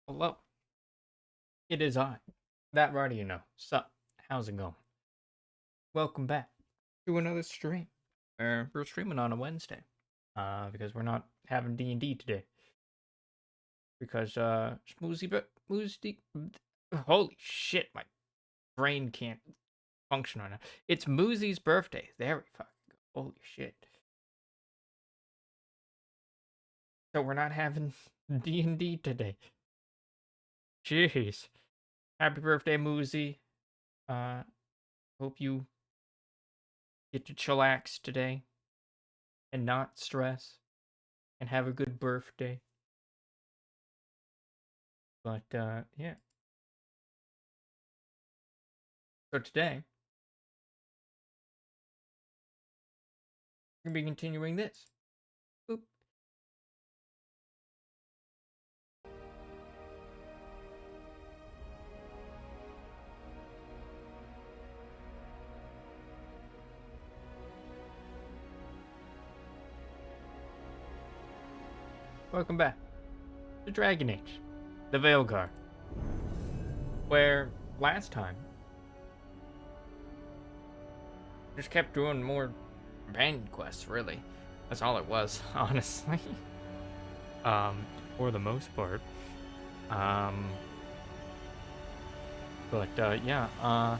Hello, it is I, that writer you know. Sup, how's it going? Welcome back to another stream. We're streaming on a Wednesday, because we're not having D&D today. Because, holy shit, my brain can't function right now. It's Moosey's birthday. There we fucking go. Holy shit. So we're not having D&D today. Jeez. Happy birthday, Moosey. Uh, hope you get to chillax today and not stress and have a good birthday. But yeah. So today we're gonna be continuing this. Boop. Welcome back to Dragon Age, the Veilguard, where last time just kept doing more companion quests. Really, that's all it was, honestly. For the most part. But yeah.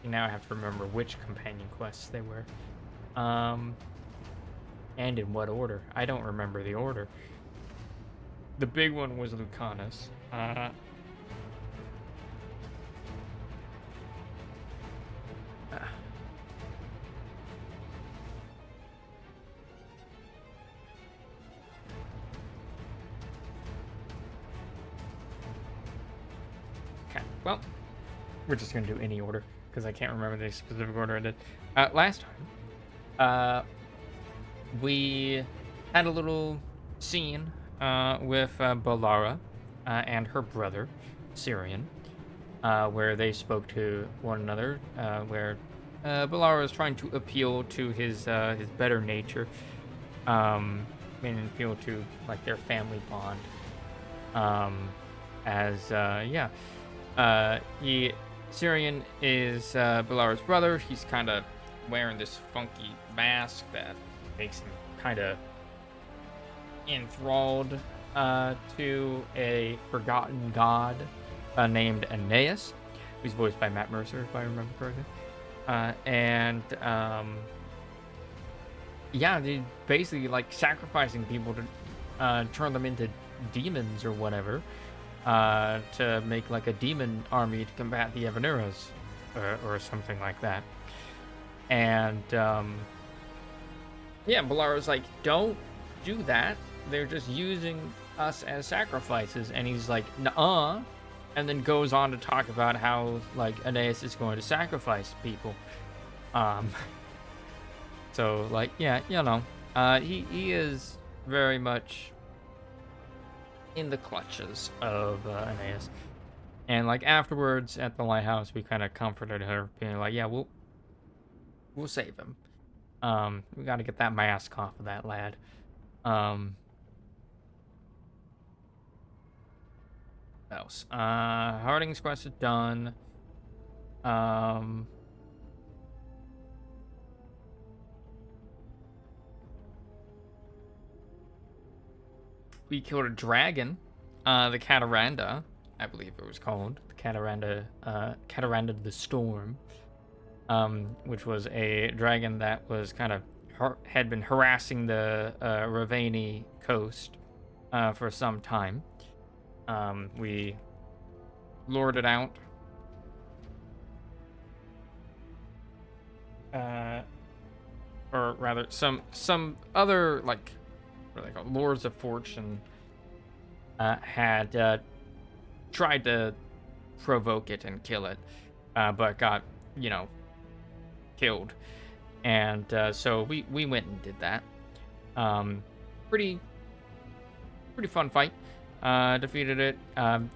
Now I have to remember which companion quests they were. And in what order. I don't remember the order. The big one was Lucanus. Okay, well, we're just gonna do any order because I can't remember the specific order I did. Last time, we had a little scene with Balara and her brother, Syrian, where they spoke to one another, where Balara was trying to appeal to his better nature, and appeal to like their family bond. Syrian is Balara's brother. He's kind of wearing this funky mask that makes him kind of enthralled to a forgotten god named Aeneas, who's voiced by Matt Mercer, if I remember correctly. Yeah, they basically like sacrificing people to turn them into demons or whatever, to make like a demon army to combat the Evanuras, or something like that. And yeah, Balara's like, don't do that. They're just using us as sacrifices. And he's like, nuh-uh. And then goes on to talk about how like Aeneas is going to sacrifice people. So like, yeah, you know, he is very much in the clutches of Aeneas. And like afterwards at the lighthouse, we kind of comforted her, being like, yeah, we'll save him. We got to get that mask off of that lad. What else? Harding's quest is done. We killed a dragon, the Cataranda, I believe it was called, the Cataranda the Storm, which was a dragon that was kind of had been harassing the Ravani coast for some time. We lured it out. Or rather, some other like, what are they called? Lords of Fortune had tried to provoke it and kill it, but got, you know, killed. And so we went and did that. Pretty fun fight. Defeated it.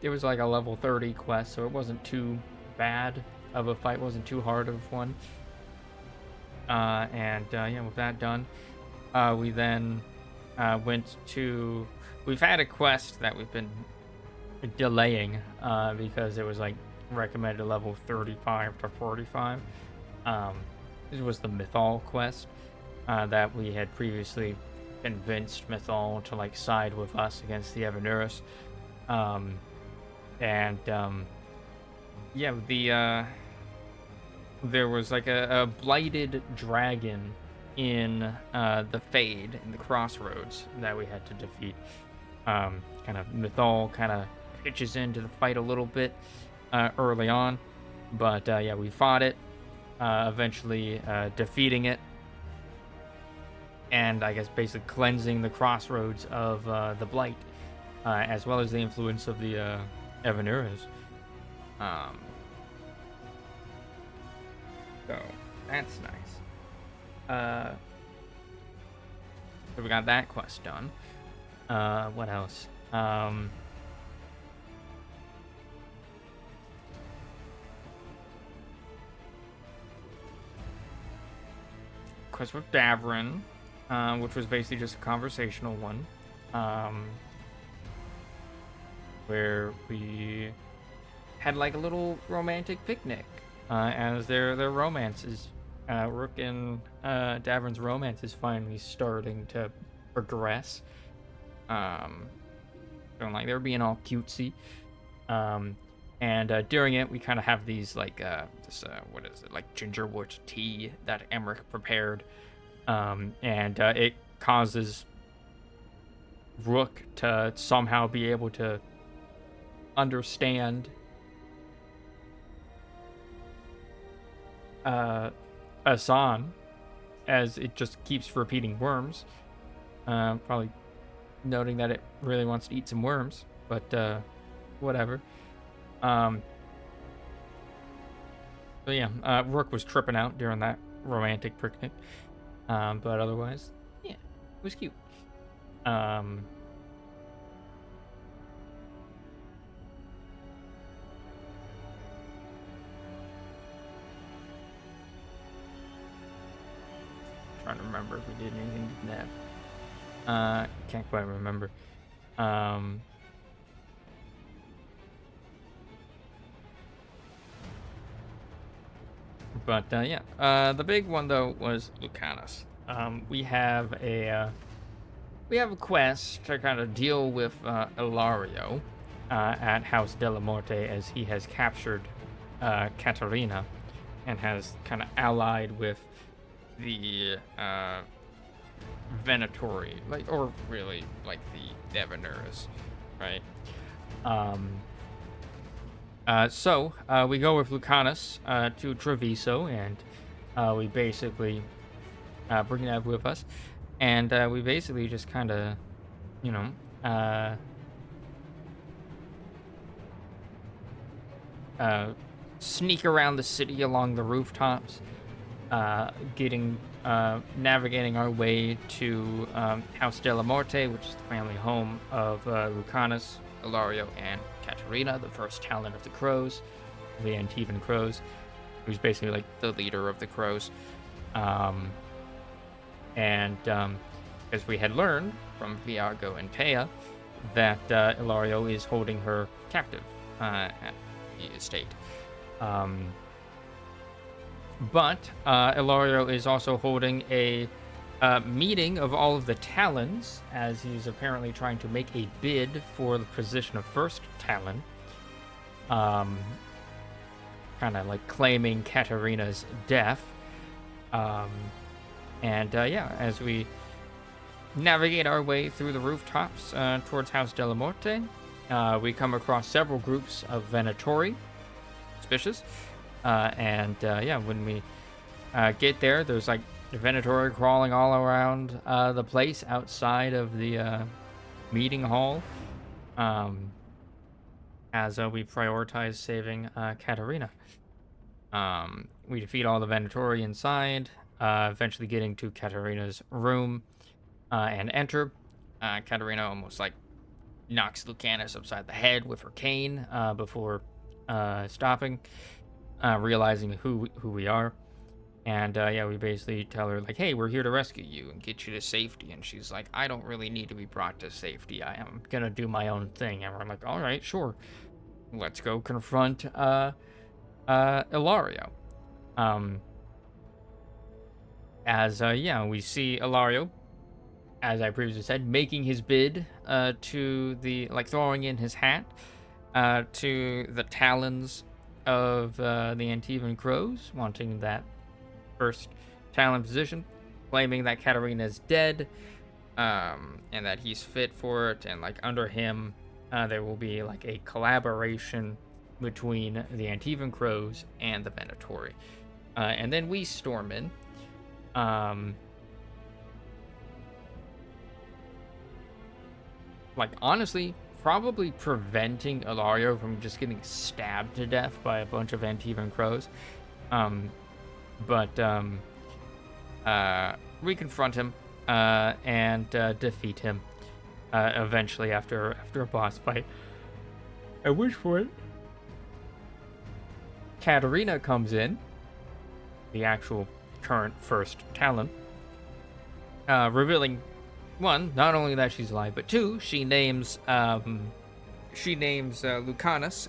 It was like a level 30 quest, so it wasn't too bad of a fight. Wasn't too hard of one. Yeah, with that done, we then went to. We've had a quest that we've been delaying because it was like recommended level 35 to 45. Um, this was the Mythal quest that we had previously convinced Mythal to like side with us against the Evanuris. Um, and yeah, there was like a blighted dragon in the Fade in the Crossroads that we had to defeat. Kind of Mythal kind of pitches into the fight a little bit early on, but yeah, we fought it, eventually defeating it, and I guess basically cleansing the Crossroads of the Blight, as well as the influence of the Evanuras. So that's nice. So we got that quest done. What else? Quest with Davrin, which was basically just a conversational one, where we had like a little romantic picnic, as their romances, Rook and Davrin's romance is finally starting to progress. Feeling like they're being all cutesy. And during it, we kind of have these like what is it, like gingerwood tea that Emmerich prepared, and it causes Rook to somehow be able to understand Asan, as it just keeps repeating worms. Probably noting that it really wants to eat some worms, but whatever. So yeah, Rook was tripping out during that romantic picnic, but otherwise, yeah, it was cute. Trying to remember if we did anything with Nev. Can't quite remember. But yeah, the big one though was Lucanus. We have a quest to kind of deal with Ilario at House Della Morte, as he has captured Caterina and has kind of allied with the Venatori, like, or really like the Evanuris, right? So we go with Lucanus to Treviso, and we basically bring Nev with us, and we basically just kind of, you know, sneak around the city along the rooftops, navigating our way to House Della Morte, which is the family home of Lucanus, Ilario, and Caterina, the first talent of the Crows, the Antivan Crows, who's basically like the leader of the Crows. As we had learned from Viago and Pea, that Ilario is holding her captive at the estate. But Ilario is also holding a meeting of all of the Talons, as he's apparently trying to make a bid for the position of first Talon. Kind of like claiming Caterina's death. Yeah, as we navigate our way through the rooftops towards House Della Morte, we come across several groups of Venatori, suspicious. Yeah, when we get there, there's like Venatori crawling all around the place outside of the meeting hall, as we prioritize saving Caterina. We defeat all the Venatori inside, eventually getting to Caterina's room and enter. Caterina almost like knocks Lucanus upside the head with her cane before stopping, realizing who we are. And yeah, we basically tell her like, "Hey, we're here to rescue you and get you to safety." And she's like, "I don't really need to be brought to safety. I am gonna do my own thing." And we're like, "All right, sure. Let's go confront Ilario." Um, as yeah, we see Ilario, as I previously said, making his bid to the like throwing in his hat to the talons of the Antivan Crows, wanting that first talon position, claiming that Katarina is dead, and that he's fit for it, and like under him, there will be like a collaboration between the Antivan Crows and the Venatori. And then we storm in. Like honestly, probably preventing Ilario from just getting stabbed to death by a bunch of Antivan Crows. Um, but we confront him and defeat him eventually after a boss fight. At which point, Katarina comes in, the actual current first Talon, revealing one, not only that she's alive, but two, she names Lucanus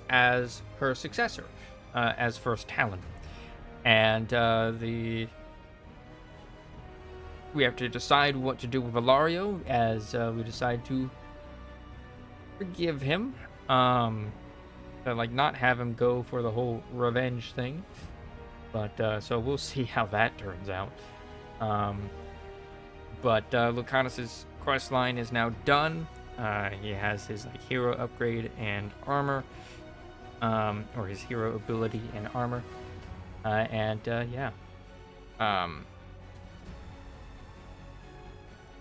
as her successor, as first Talon, and we have to decide what to do with Valario, as we decide to forgive him, to, like not have him go for the whole revenge thing, but so we'll see how that turns out. But Lucanus's quest line is now done. He has his like hero upgrade and armor, or his hero ability and armor, and yeah.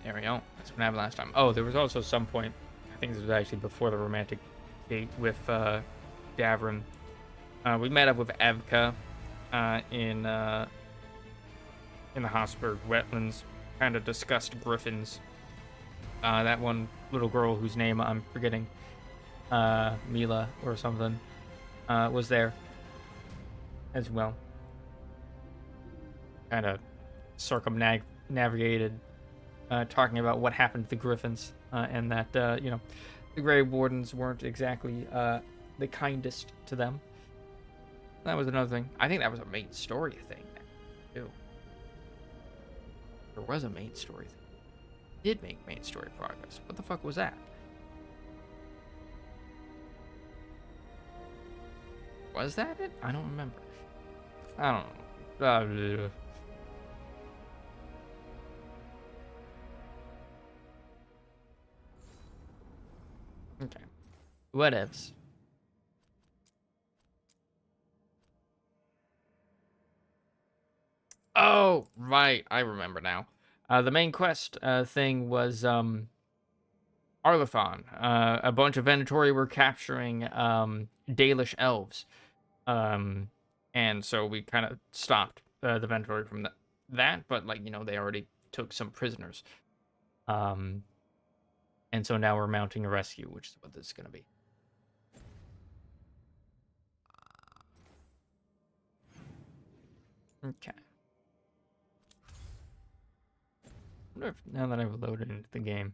There we go. That's what happened last time. Oh, there was also some point. I think this was actually before the romantic date with Davrin. We met up with Evka in the Hosberg wetlands. Kind of discussed griffins. That one little girl whose name I'm forgetting, Mila or something, was there as well. Kind of circumnavigated, talking about what happened to the griffins, and that the Grey Wardens weren't exactly the kindest to them. That was another thing. I think that was a main story thing, too. There was a main story thing. Did make main story progress. What the fuck was that? Was that it? I don't remember. I don't know. Okay. Whatevs. Oh, right. I remember now. The main quest thing was Arlathon. A bunch of Venatori were capturing Dalish elves. And so we kind of stopped the Venatori from that, but like, they already took some prisoners. And so now we're mounting a rescue, which is what this is going to be. Okay. I wonder if, now that I've loaded into the game,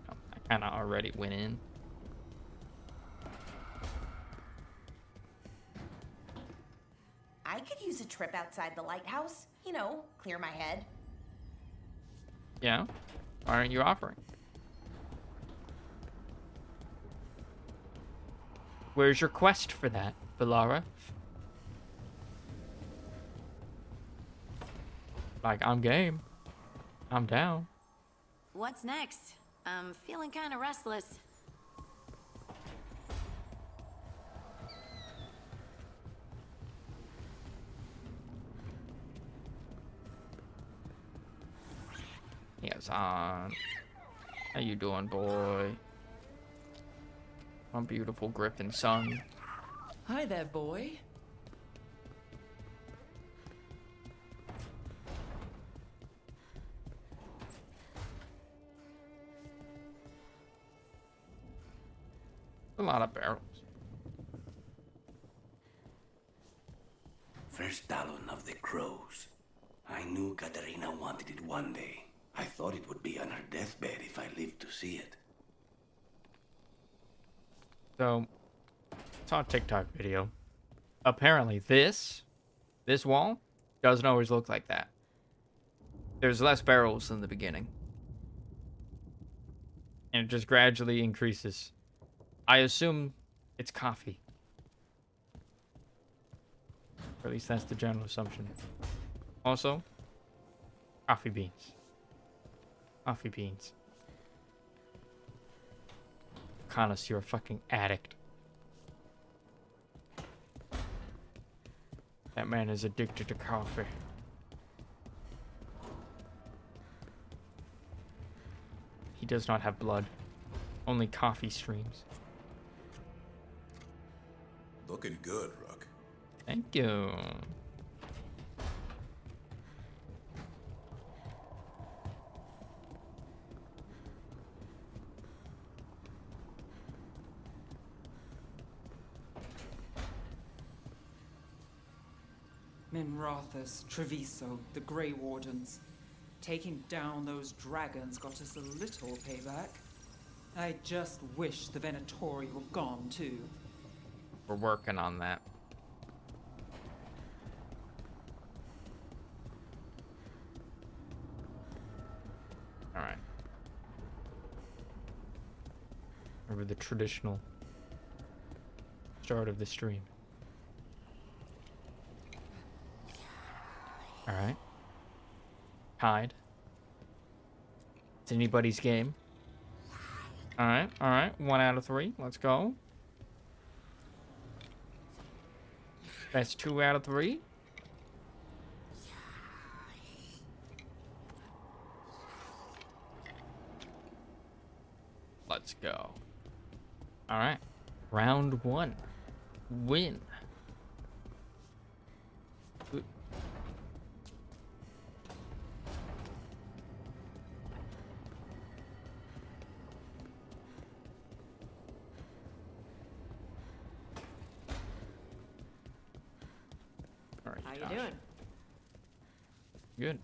I kind of already went in. I could use a trip outside the lighthouse. Clear my head. Yeah? Why aren't you offering? Where's your quest for that, Valara? Like, I'm game. I'm down. What's next? I'm feeling kind of restless. Yes, on. How you doing, boy? My beautiful griffin son. Hi there, boy. A lot of barrels. First talon of the crows. I knew Katerina wanted it one day. I thought it would be on her deathbed if I lived to see it. So, saw a TikTok video. Apparently, this wall doesn't always look like that. There's less barrels in the beginning. And it just gradually increases. I assume it's coffee. Or at least that's the general assumption. Also, coffee beans. Coffee beans. Connoisseur, fucking addict. That man is addicted to coffee. He does not have blood. Only coffee streams. Looking good, Rook. Thank you. Minrathus, Treviso, the Grey Wardens. Taking down those dragons got us a little payback. I just wish the Venatori were gone too. We're working on that. Alright. Remember the traditional start of the stream. Alright. Tied. It's anybody's game. Alright, alright. 1 out of 3. Let's go. That's 2 out of 3. Let's go. Alright. Round 1. Win. How you doing? Good.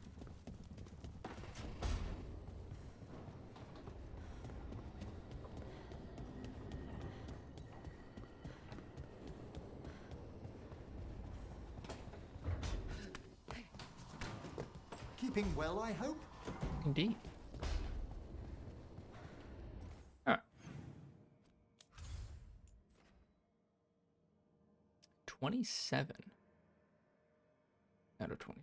Keeping well, I hope? Indeed. Alright. 27 out of 20.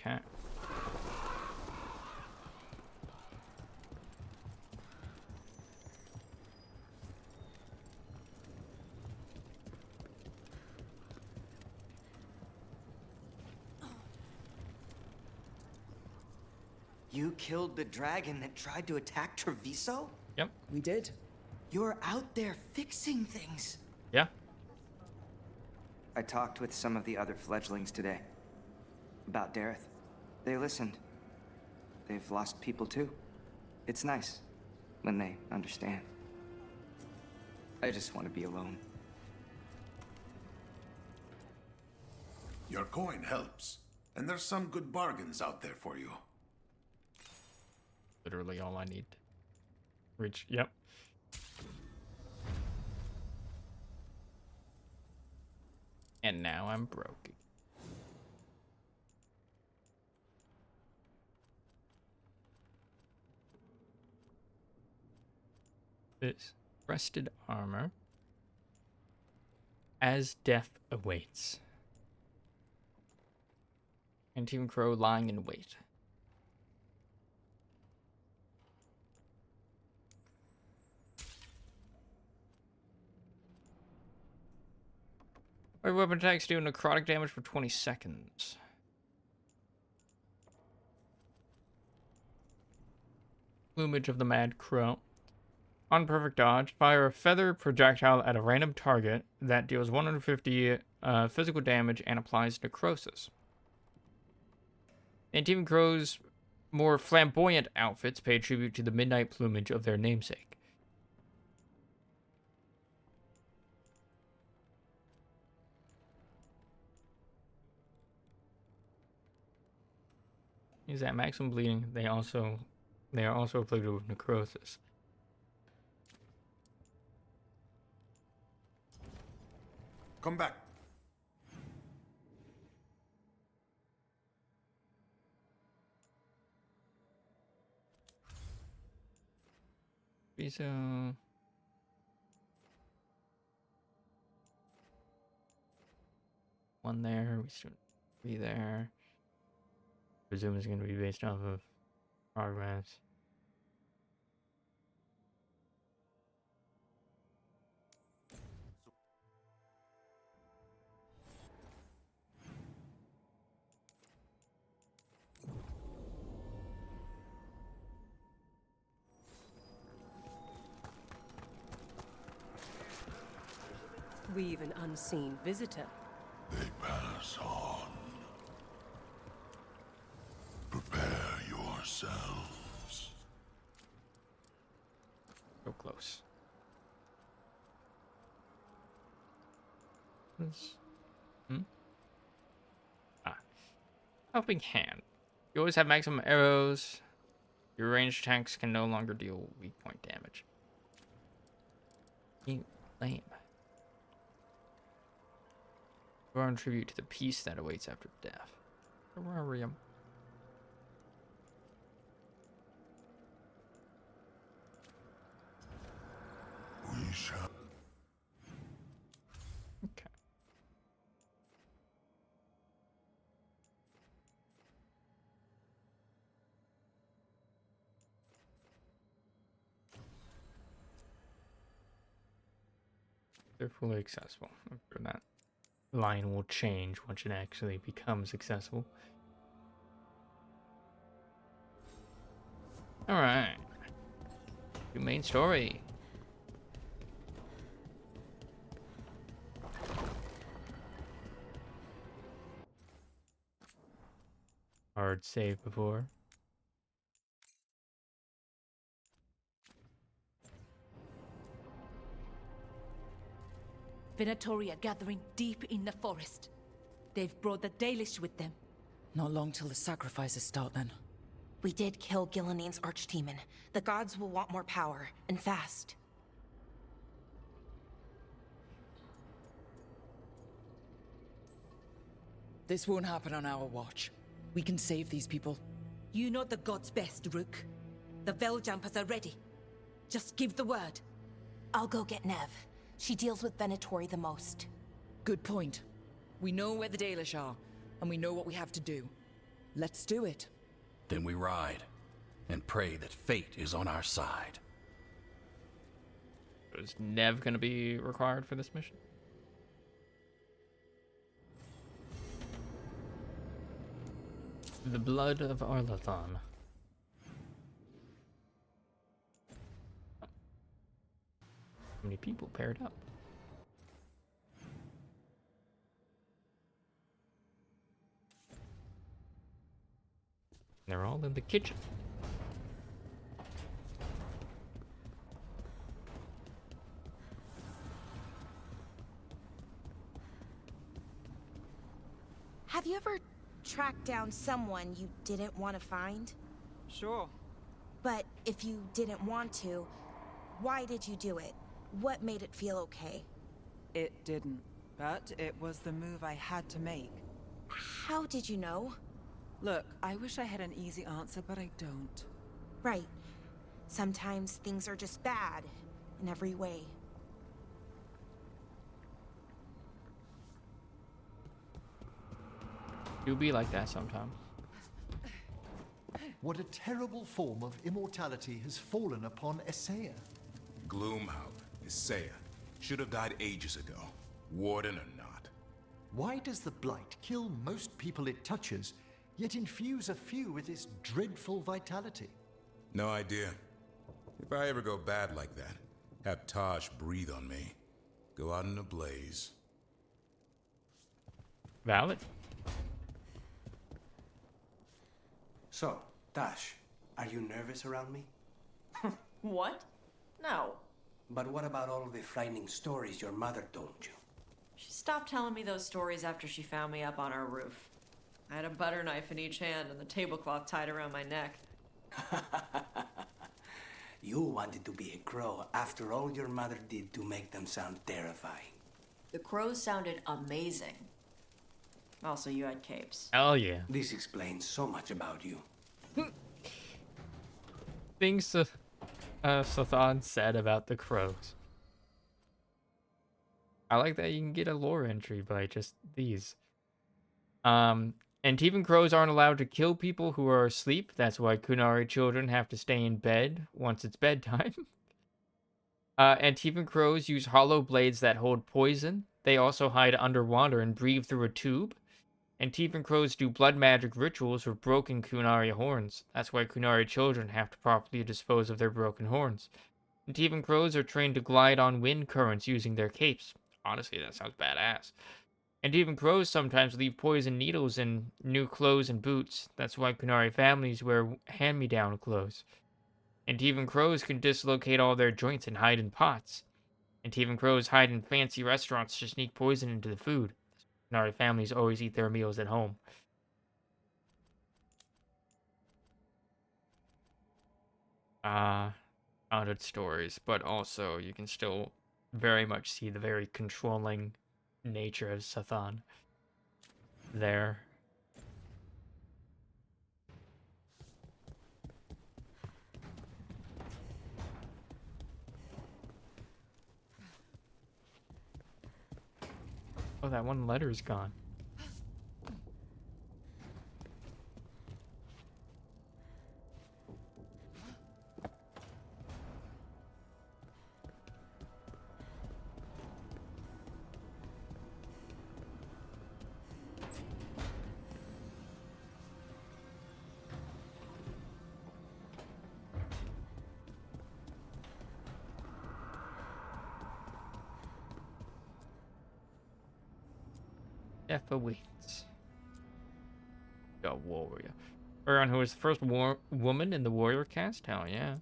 Okay. You killed the dragon that tried to attack Treviso? Yep. We did. You're out there fixing things. Yeah. I talked with some of the other fledglings today. About Dareth. They listened. They've lost people too. It's nice when they understand. I just want to be alone. Your coin helps, and there's some good bargains out there for you. Literally all I need. Reach. Yep. And now I'm broke. This rusted armor as death awaits. And Team Crow lying in wait. Our weapon attacks do necrotic damage for 20 seconds. Plumage of the Mad Crow. On perfect dodge, fire a feather projectile at a random target that deals 150 physical damage and applies necrosis. Antivan Crow's more flamboyant outfits pay tribute to the midnight plumage of their namesake. Is that maximum bleeding? They are also afflicted with necrosis. Come back. So one there, we should be there. Presume it's going to be based off of progress. We've an unseen visitor. They pass on. Prepare yourselves. So close. Helping hand. You always have maximum arrows. Your ranged attacks can no longer deal weak point damage. Lame. Burn tribute to the peace that awaits after death. Terrarium. We shall. Okay. They're fully accessible. I'm sure that line will change once it actually becomes accessible. Alright. Your main story. Hard save before. Venatori are gathering deep in the forest. They've brought the Dalish with them. Not long till the sacrifices start then. We did kill Gillinean's archdemon. The gods will want more power, and fast. This won't happen on our watch. We can save these people. You know the gods best, Rook. The Veiljumpers are ready. Just give the word. I'll go get Nev. She deals with Venatori the most. Good point. We know where the Dalish are, and we know what we have to do. Let's do it. Then we ride, and pray that fate is on our side. Is Nev going to be required for this mission? The blood of Arlathon. How many people paired up? They're all in the kitchen. Have you ever tracked down someone you didn't want to find? Sure. But if you didn't want to, why did you do it? What made it feel okay? It didn't, but it was the move I had to make. How did you know? Look, I wish I had an easy answer, but I don't. Right. Sometimes things are just bad in every way. Do be like that sometimes. What a terrible form of immortality has fallen upon Essaya. Gloomhound, Essaya. Should have died ages ago. Warden or not. Why does the blight kill most people it touches, yet infuse a few with its dreadful vitality? No idea. If I ever go bad like that, have Tosh breathe on me. Go out in a blaze. Valid. So, Tash, are you nervous around me? What? No. But what about all of the frightening stories your mother told you? She stopped telling me those stories after she found me up on our roof. I had a butter knife in each hand and the tablecloth tied around my neck. You wanted to be a crow after all your mother did to make them sound terrifying. The crows sounded amazing. Also, you had capes. Oh yeah. This explains so much about you. Things Sathan said about the crows. I like that you can get a lore entry by just these. And even crows aren't allowed to kill people who are asleep. That's why Kunari children have to stay in bed once it's bedtime. And even crows use hollow blades that hold poison. They also hide underwater and breathe through a tube. And Tiefin crows do blood magic rituals with broken Kunari horns. That's why Kunari children have to properly dispose of their broken horns. And Tiefin crows are trained to glide on wind currents using their capes. Honestly, that sounds badass. And even crows sometimes leave poison needles in new clothes and boots. That's why Kunari families wear hand-me-down clothes. And even crows can dislocate all their joints and hide in pots. And even crows hide in fancy restaurants to sneak poison into the food. Kunari families always eat their meals at home. Haunted stories, but also you can still very much see the very controlling nature of Sathan there. Oh, that one letter's gone. Effa waits. A warrior. Aaron, who was the first woman in the warrior cast? Hell yeah.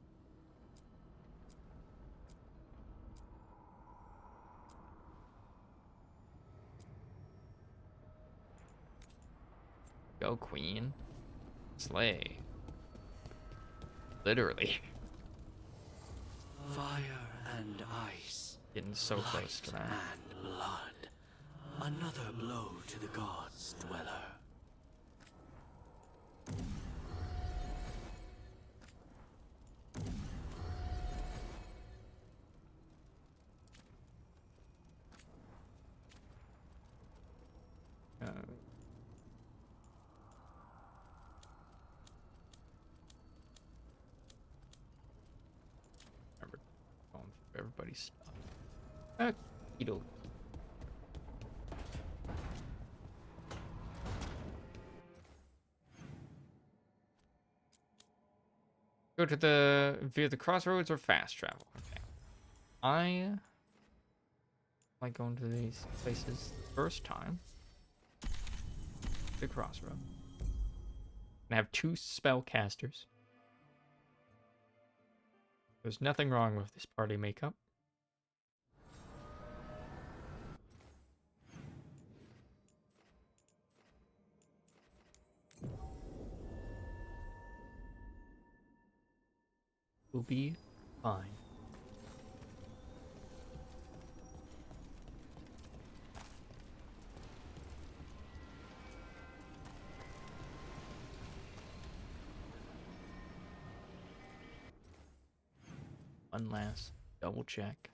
Go, queen. Slay. Literally. Fire and ice. Getting so close to that. And blood. Another blow to the gods' dweller. Remember going through everybody's stuff. Okey-doke. Go to via the crossroads or fast travel. Okay. I like going to these places the first time. The crossroad. I have 2 spellcasters. There's nothing wrong with this party makeup. Will be fine. One last double check.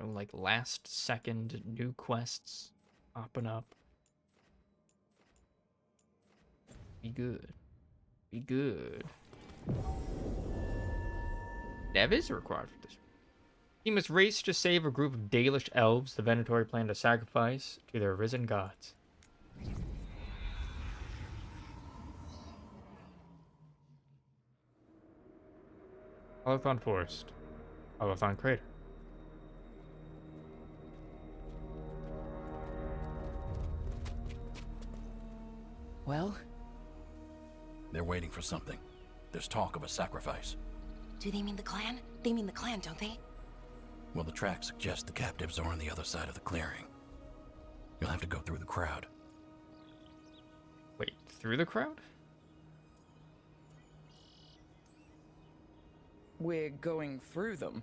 No, like last second new quests popping up. Be good. Be good. Dev is required for this. He must race to save a group of Dalish elves the Venatori plan to sacrifice to their risen gods. Alathon Forest. Alathon Crater. Well? They're waiting for something. There's talk of a sacrifice. Do they mean the clan? They mean the clan, don't they? Well, the tracks suggest the captives are on the other side of the clearing. You'll have to go through the crowd. Wait, through the crowd? We're going through them.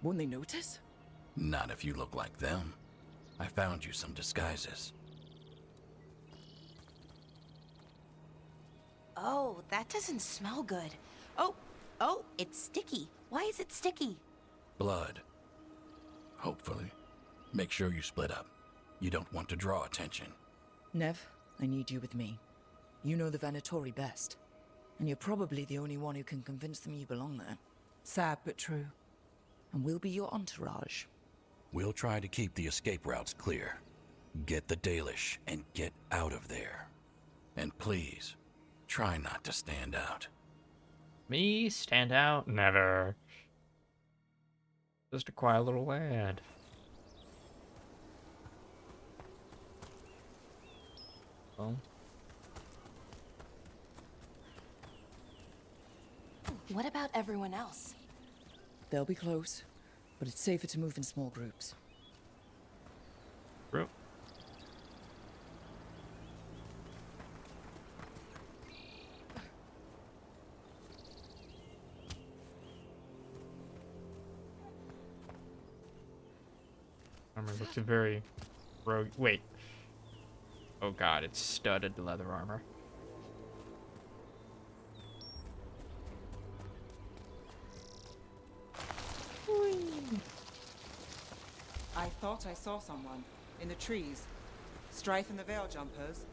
Won't they notice? Not if you look like them. I found you some disguises. Oh, that doesn't smell good. Oh, it's sticky. Why is it sticky? Blood. Hopefully. Make sure you split up. You don't want to draw attention. Nev, I need you with me. You know the Venatori best. And you're probably the only one who can convince them you belong there. Sad but true. And we'll be your entourage. We'll try to keep the escape routes clear. Get the Dalish and get out of there. And please, try not to stand out. Me stand out? Never. Just a quiet little lad. Oh. What about everyone else? They'll be close, but it's safer to move in small groups. True. Armor looks very rogue. Wait. Oh god, it's studded leather armor. I thought I saw someone in the trees. Strife and the Veil Jumpers.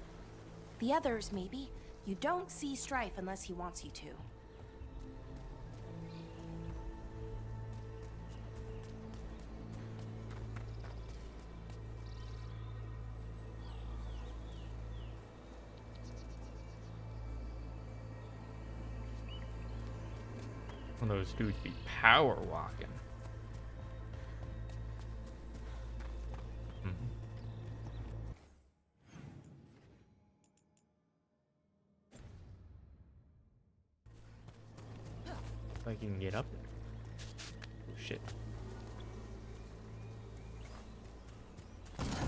The others, maybe. You don't see Strife unless he wants you to. One of those dudes be power walking. Like you can get up there. Oh shit.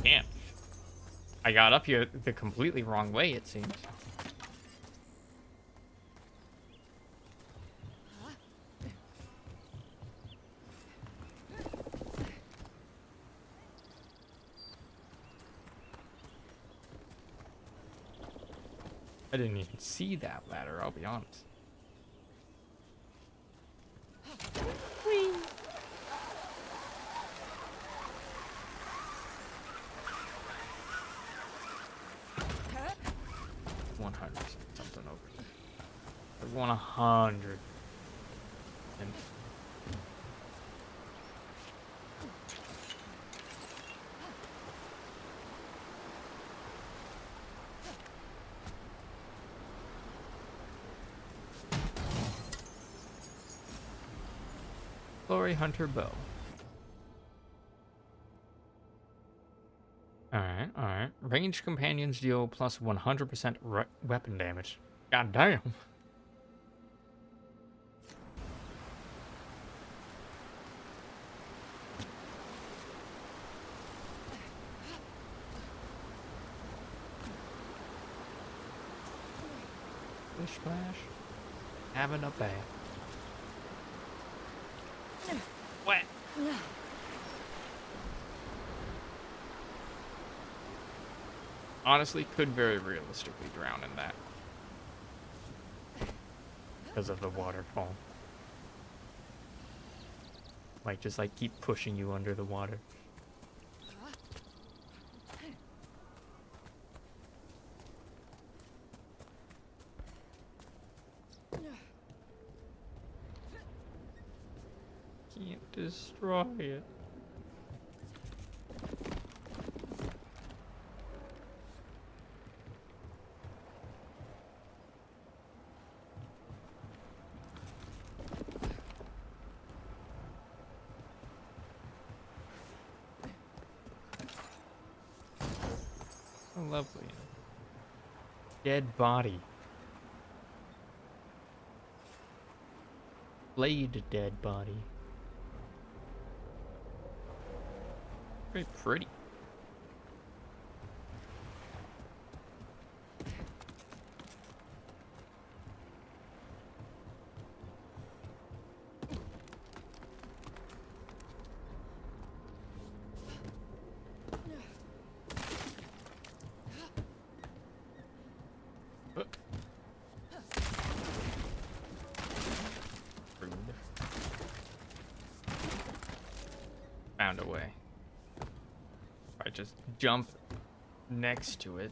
Damn. I got up here the completely wrong way, it seems. I didn't even see that ladder, I'll be honest. Whee! Huh? 100 something over there. 100. And Glory Hunter bow. Alright. Ranged companions deal plus 100% weapon damage. God damn. Splish splash. Having a bath. Wet. Honestly, could very realistically drown in that. Because of the waterfall. Like, just like keep pushing you under the water. Can't destroy it. So lovely. Dead body. Flayed dead body. Very pretty. Found a way. If I just jump next to it.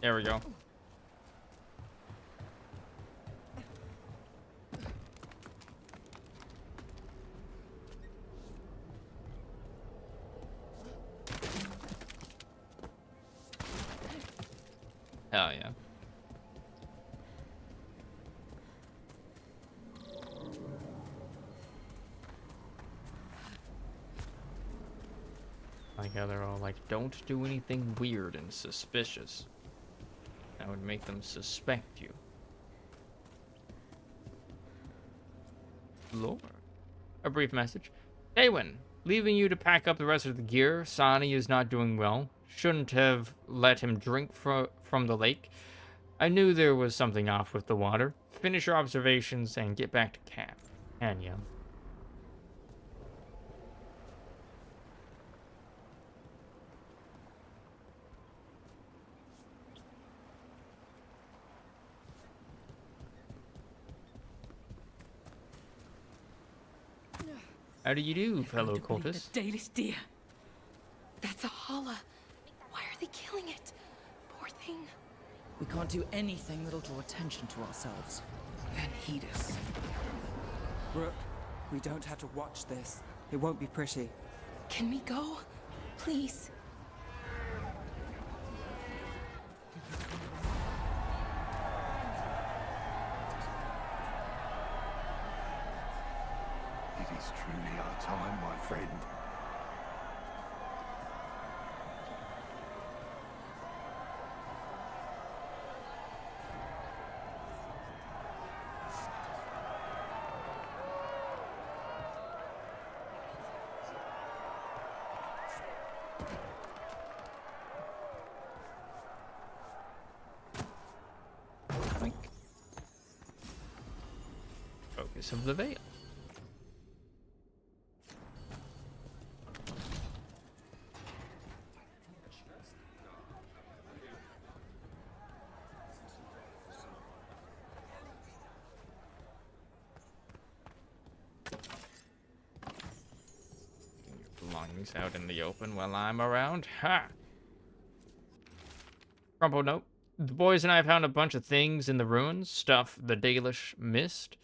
There we go. Hell yeah. Like how they're all like, don't do anything weird and suspicious. That would make them suspect you. Lord. A brief message. Daywin, leaving you to pack up the rest of the gear. Sani is not doing well. Shouldn't have let him drink from the lake. I knew there was something off with the water. Finish your observations and get back to camp. Anya. How do you do, fellow cultists? The Dalish deer. That's a holler. Why are they killing it? Poor thing. We can't do anything that'll draw attention to ourselves. Then heed us. Brooke, we don't have to watch this. It won't be pretty. Can we go? Please. It is truly our time, my friend. Like focus of the veil. Belongings out in the open while I'm around. Ha! Crumpled note. The boys and I found a bunch of things in the ruins, stuff the Dalish missed.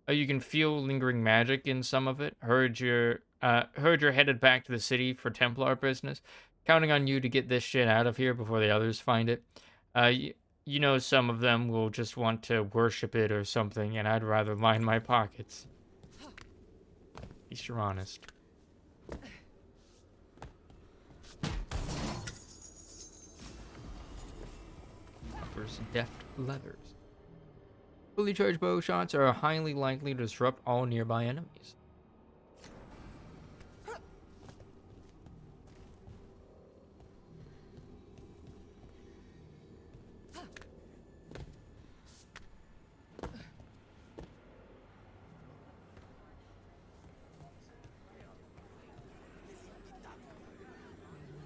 You can feel lingering magic in some of it. Heard you're headed back to the city for Templar business. Counting on you to get this shit out of here before the others find it. You know some of them will just want to worship it or something, and I'd rather line my pockets. At least you're honest. Offers deft leathers. Fully charged bow shots are highly likely to disrupt all nearby enemies.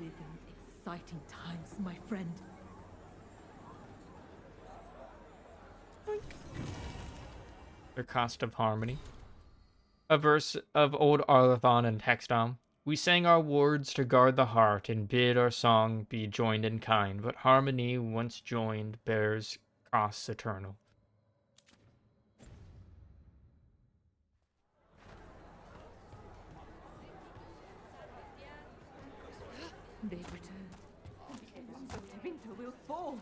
Living exciting times, my friend. Their cost of harmony. A verse of old Arlathon and Hexdom. We sang our words to guard the heart and bid our song be joined in kind, but harmony once joined bears costs eternal. They return. The enemies of Tevinter will fall.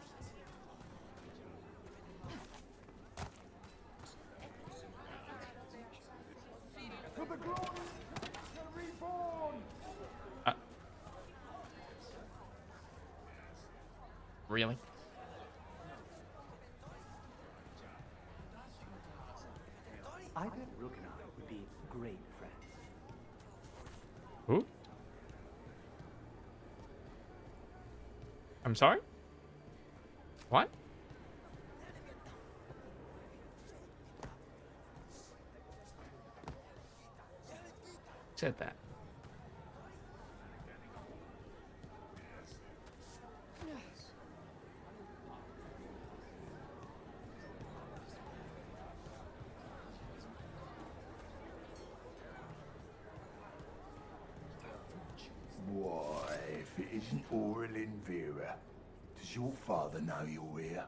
To the glory of the reborn! Really? I bet Rook and I would be great friends. Who? I'm sorry? What? Said that. Why, if it isn't Aurelin Vera, does your father know you're here?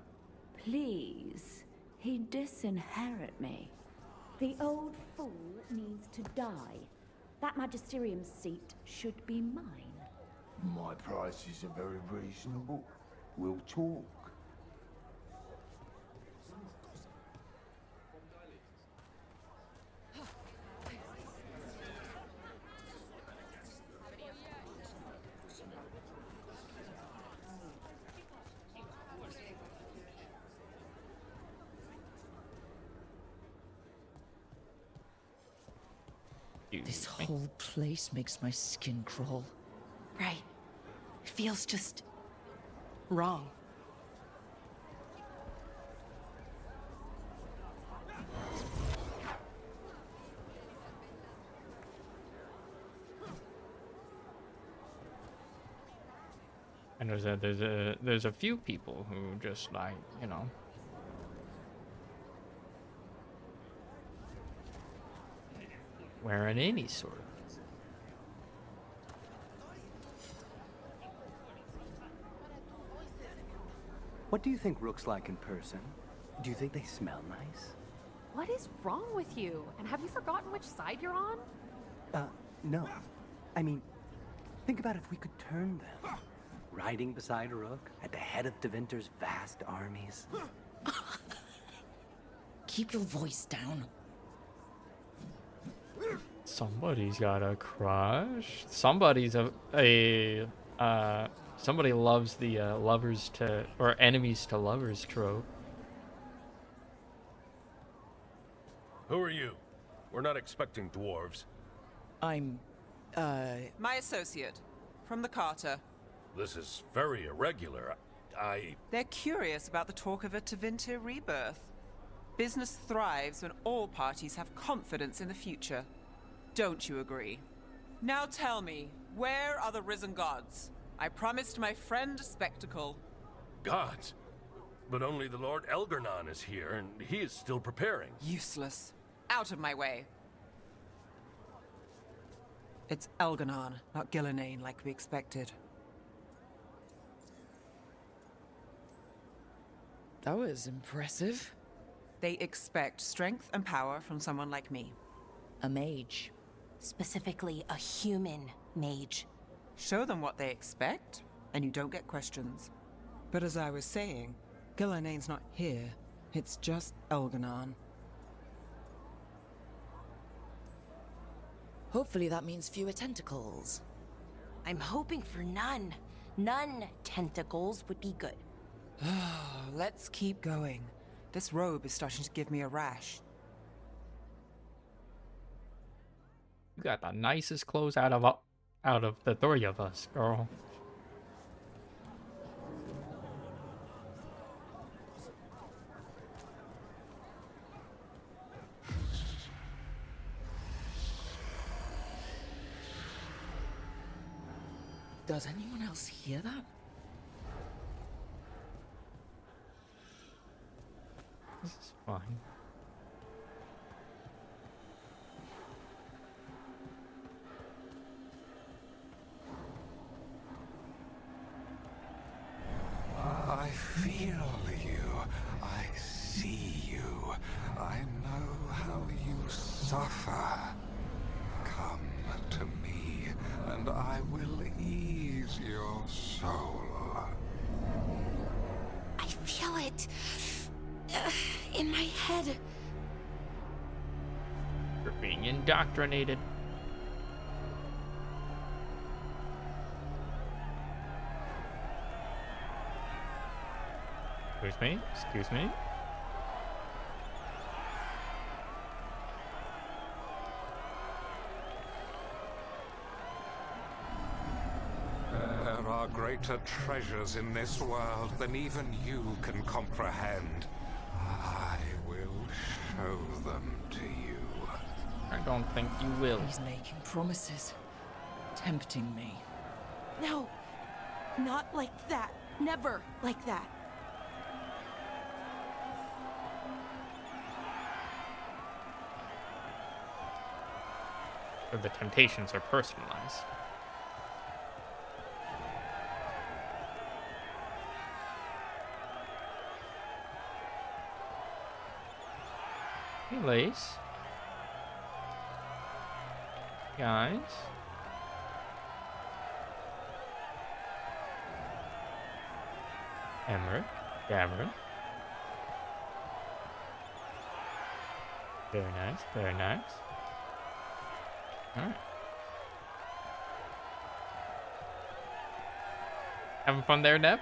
Please, he disinherit me. The old fool needs to die. That magisterium seat should be mine. My prices are very reasonable. We'll talk. This whole place makes my skin crawl. Right. It feels just wrong. And there's a few people who just like, you know, wearing any sort of. What do you think Rook's like in person? Do you think they smell nice? What is wrong with you? And have you forgotten which side you're on? No. I mean, think about if we could turn them. Riding beside Rook at the head of Tevinter's vast armies. Keep your voice down. Somebody's got a crush. Somebody loves the lovers to or enemies to lovers trope. Who are you? We're not expecting dwarves. I'm, My associate, from the Carter. This is very irregular. They're curious about the talk of a Tevinter rebirth. Business thrives when all parties have confidence in the future. Don't you agree? Now tell me, where are the risen gods? I promised my friend a spectacle. Gods? But only the Lord Elgarnon is here, and he is still preparing. Useless. Out of my way. It's Elgarnon, not Gillenane like we expected. That was impressive. They expect strength and power from someone like me. A mage. Specifically, a human mage. Show them what they expect, and you don't get questions. But as I was saying, Gillenane's not here. It's just Elgarnon. Hopefully that means fewer tentacles. I'm hoping for none. None tentacles would be good. Let's keep going. This robe is starting to give me a rash. You got the nicest clothes out of the three of us, girl. Does anyone else hear that? This is fine. I know how you suffer. Come to me, and I will ease your soul. I feel it. In my head. You're being indoctrinated. Excuse me? Excuse me? There are greater treasures in this world than even you can comprehend. I will show them to you. I don't think you will. He's making promises. Tempting me. No, not like that. Never like that. Or the temptations are personalized. Hey, Lace. Guys. Emmerich. Gabriel. Very nice, very nice. Alright. Having fun there, Neb?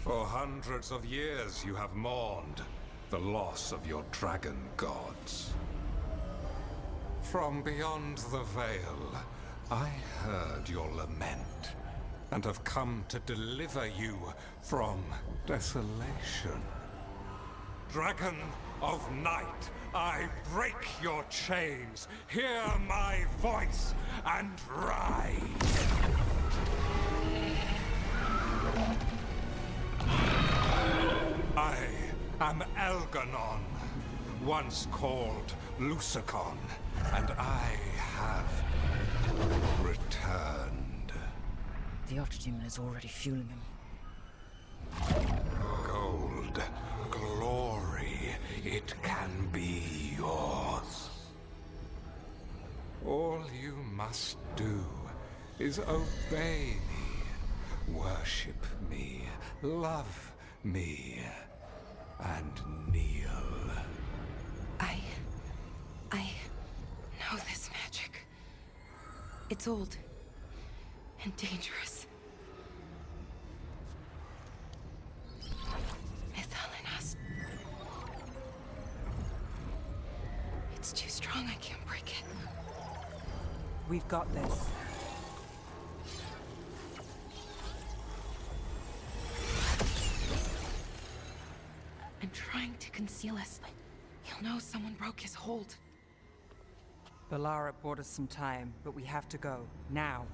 For hundreds of years you have mourned the loss of your dragon gods. From beyond the veil, I heard your lament and have come to deliver you from desolation. Dragon of night, I break your chains. Hear my voice and ride. I am Elganon, once called Lucicon, and I have returned. The Archdemon is already fueling him. Gold, glory, it can be yours. All you must do is obey me, worship me, love me, and kneel. I know this magic. It's old and dangerous. Mythalinas. It's too strong, I can't break it. We've got this. I'm trying to conceal us. He'll know someone broke his hold. Balara bought us some time, but we have to go. Now.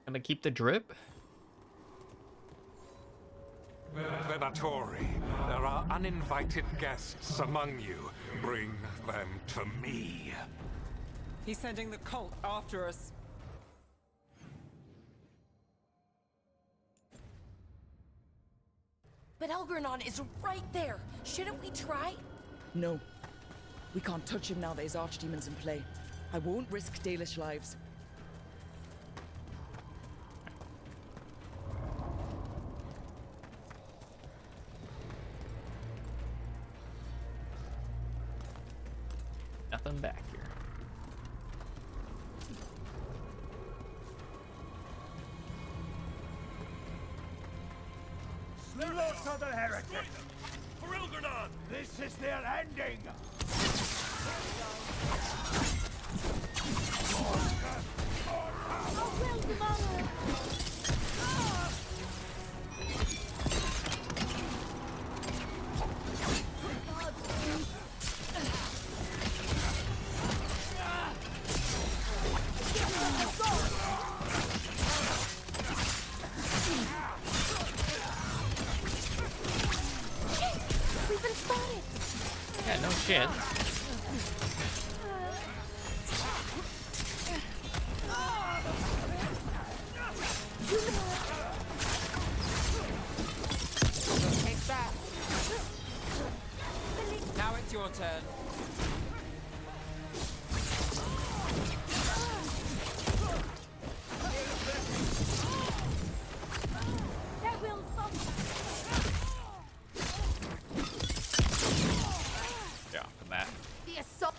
Gonna keep the drip? Venatori, there are uninvited guests among you. Bring them to me. He's sending the cult after us. But Elgranon is right there. Shouldn't we try? No. We can't touch him now that his Archdemon's in play. I won't risk Dalish lives. Nothing back here. Slew lots of the heretics! For Veilguard! This is their ending! Yeah, no shit. Take that. Now it's your turn. Yeah, for that. The assault.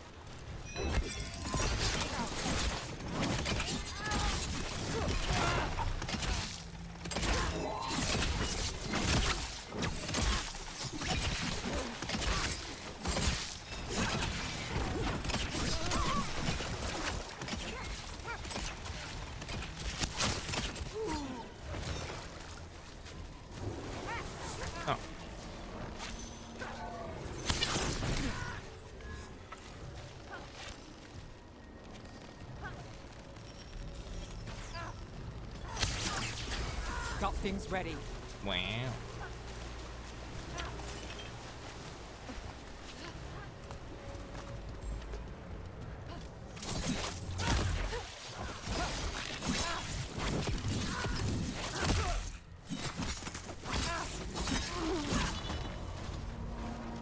Oh. Got things ready. Wow.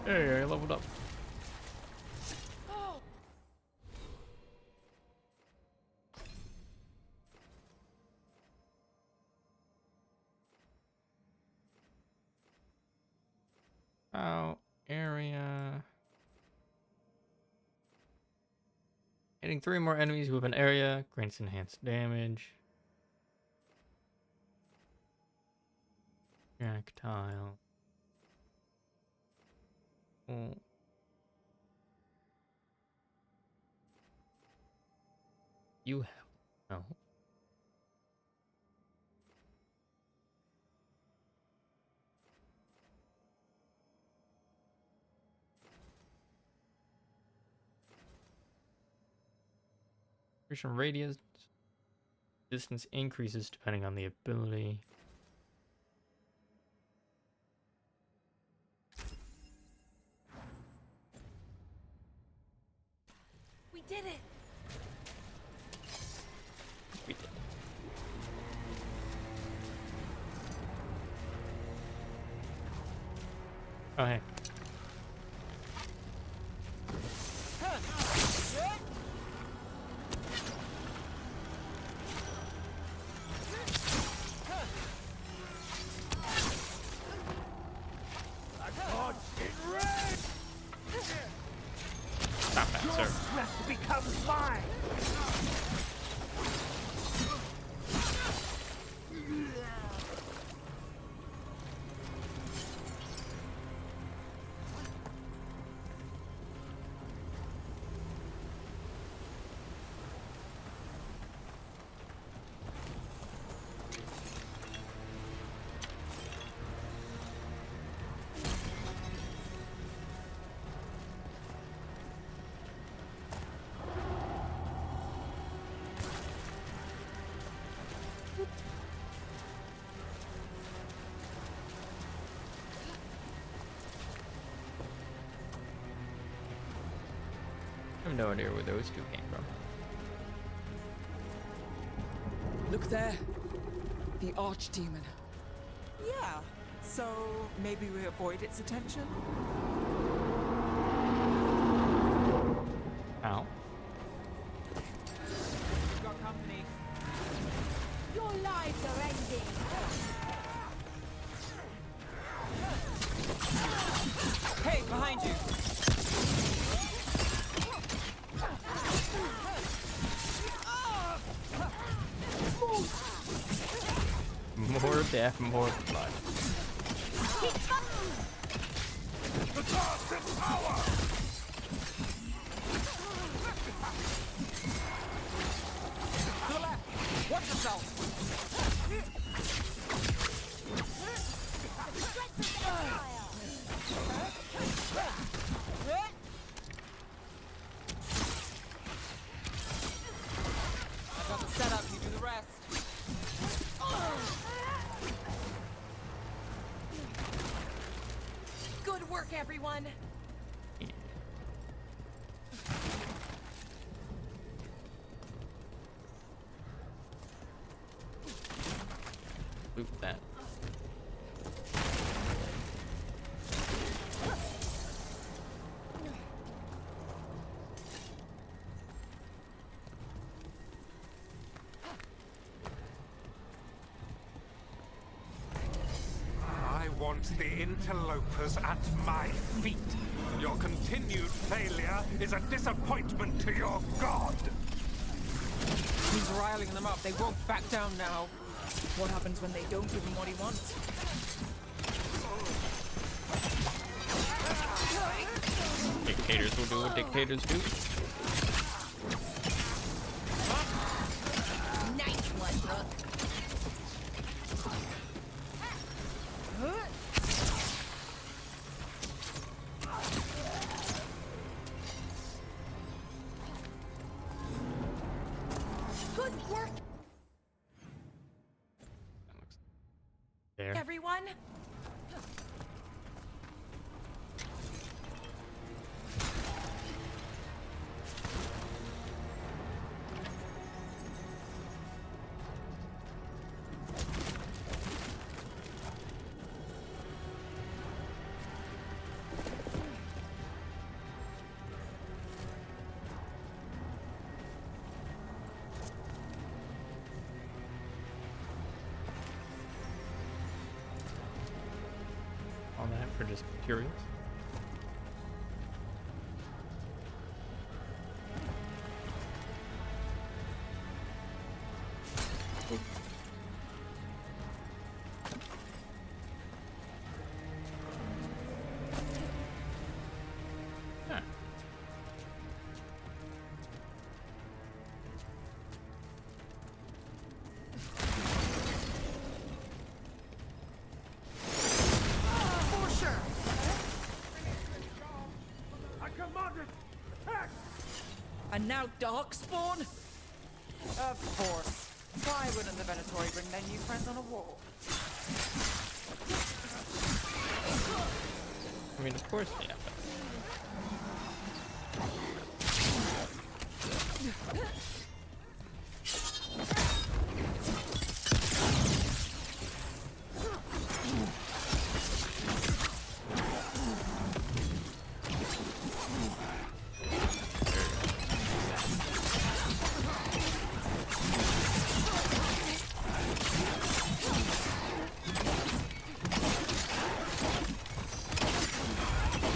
Hey, I leveled up. Oh, area. Hitting 3 more enemies with an area grants enhanced damage. Projectile. Oh. You have no. Vision radius distance increases depending on the ability. We did it! We did. Oh hey. Stop that, sir. Strength becomes mine. I have no idea where those two came from. Look there. The archdemon. Yeah. So maybe we avoid its attention? Ow. We've got company. Your lives are ending. Hey, behind you! More death, more blood. The gods in power! To the left! Watch yourself! I got the setup, you do the rest. Good Good work, everyone. Loop that. I want the interlopers at my feet. Your continued failure is a disappointment to your god. He's riling them up. They won't back down now. What happens when they don't give him what he wants? Dictators will do what dictators do. Nice one, Rook. Good work, There. everyone. All that for just curious. Huh. For sure. I commanded! Attack! And now Darkspawn? Of course. Why wouldn't the Venatori bring their new friends on a wall? I mean, of course they have that.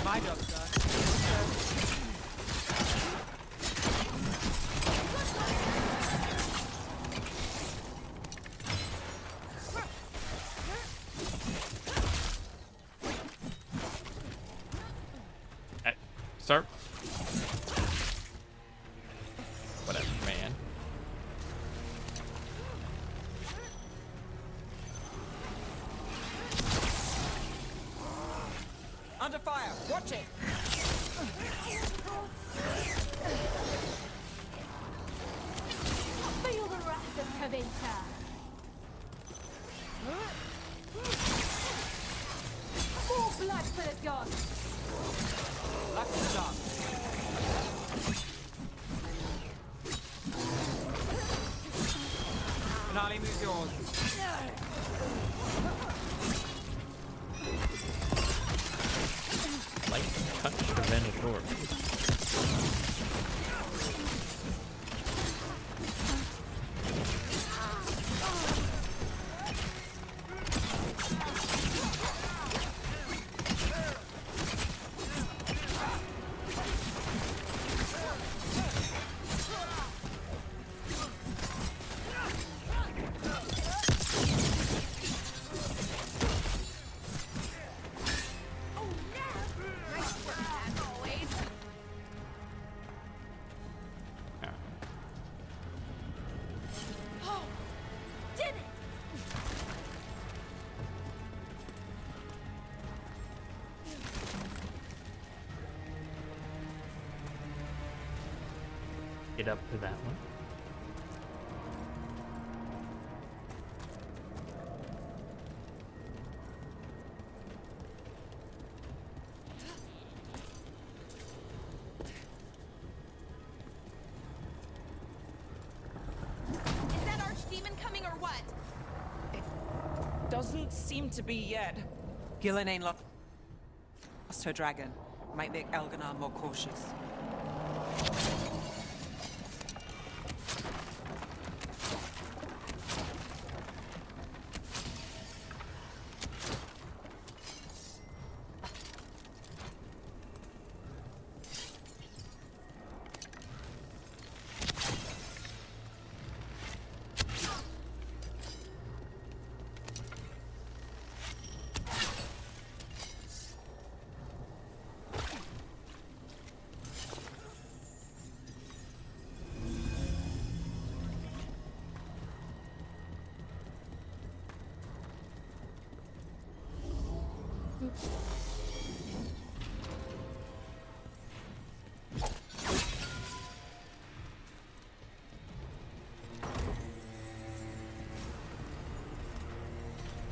My job's done. Sir? Whatever, man. Under fire! Watch it! Feel the wrath of Kavinta. More blood for the gods. Lucky shot. Finale moves yours. Light touch the Venator. Oh, did it! Get up to that one. seem to be yet. Gillen ain't lost her dragon. Might make Elganar more cautious.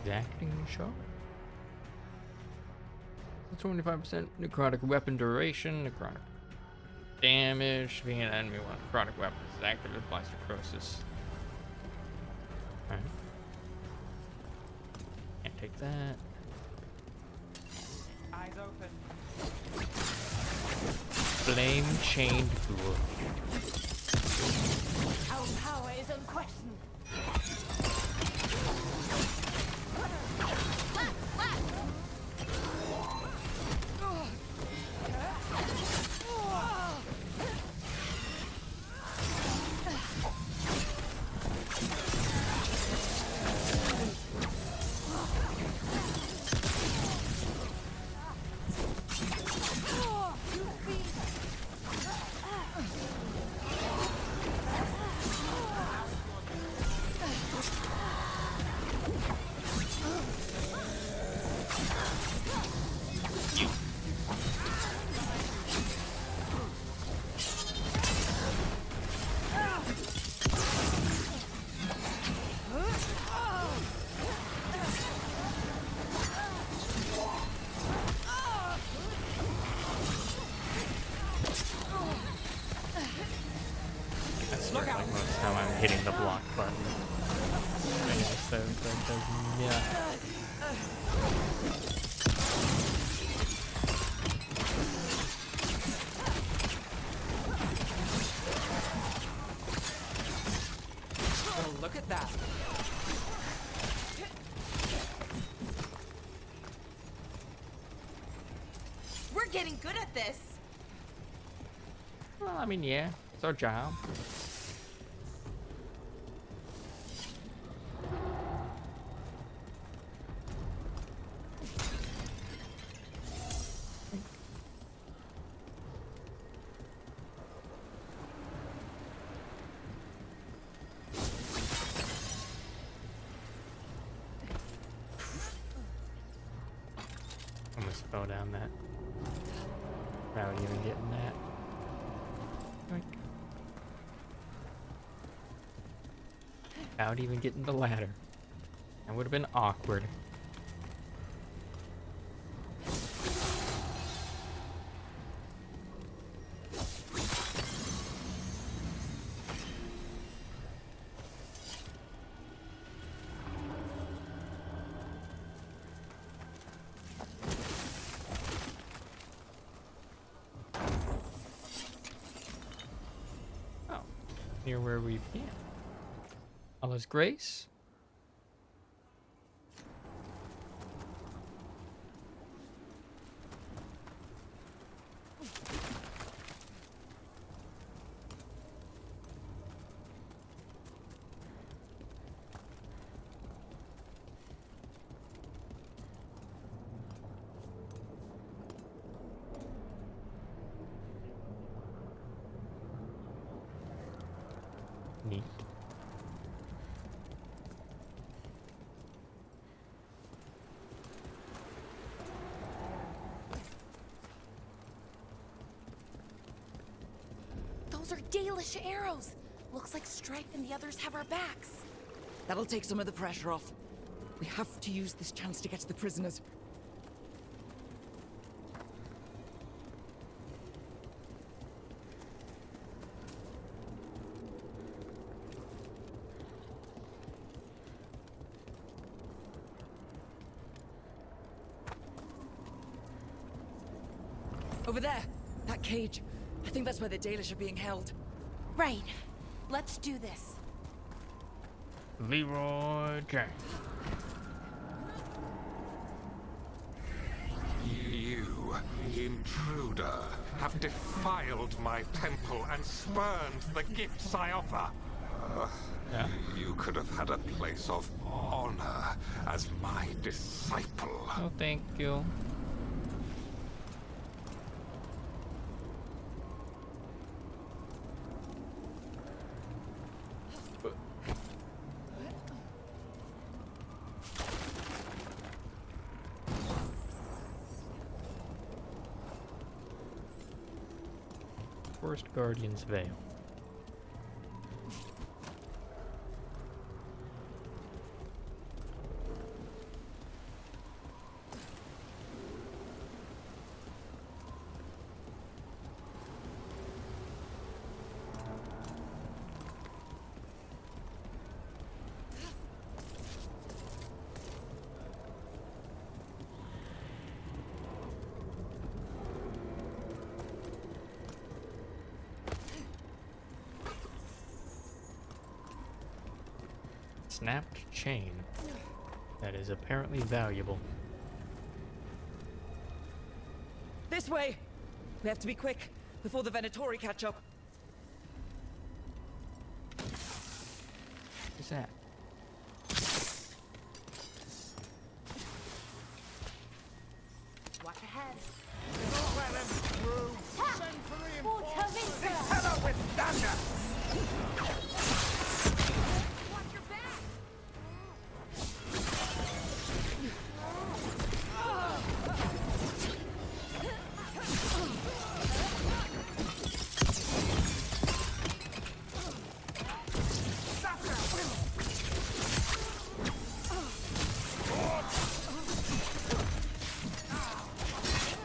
Exacting shot. 25% necrotic weapon duration, necrotic damage. Being an enemy when necrotic weapon is active, it applies necrosis. Alright. Can't take that. Eyes open. Flame chained ghoul. Our power is unquestioned. Like most of the time I'm hitting the block button. So that does, yeah. Oh, look at that. We're getting good at this. Well, I mean, yeah, it's our job. Almost fell down that. Without even getting that. Yoink. Without even getting the ladder. That would have been awkward. Near where we began. Allah's grace. Neat. Those are Dalish arrows. Looks like Stripe and the others have our backs. That'll take some of the pressure off. We have to use this chance to get to the prisoners. Over there. That cage. I think that's where the Dalish are being held. Right. Let's do this. Leroy James. You, intruder, have defiled my temple and spurned the gifts I offer. Yeah. You could have had a place of honor as my disciple. Oh, thank you. First Guardian's Veil. Snapped chain. That is apparently valuable. This way! We have to be quick, before the Venatori catch up. What's that? Watch ahead. Watch your back!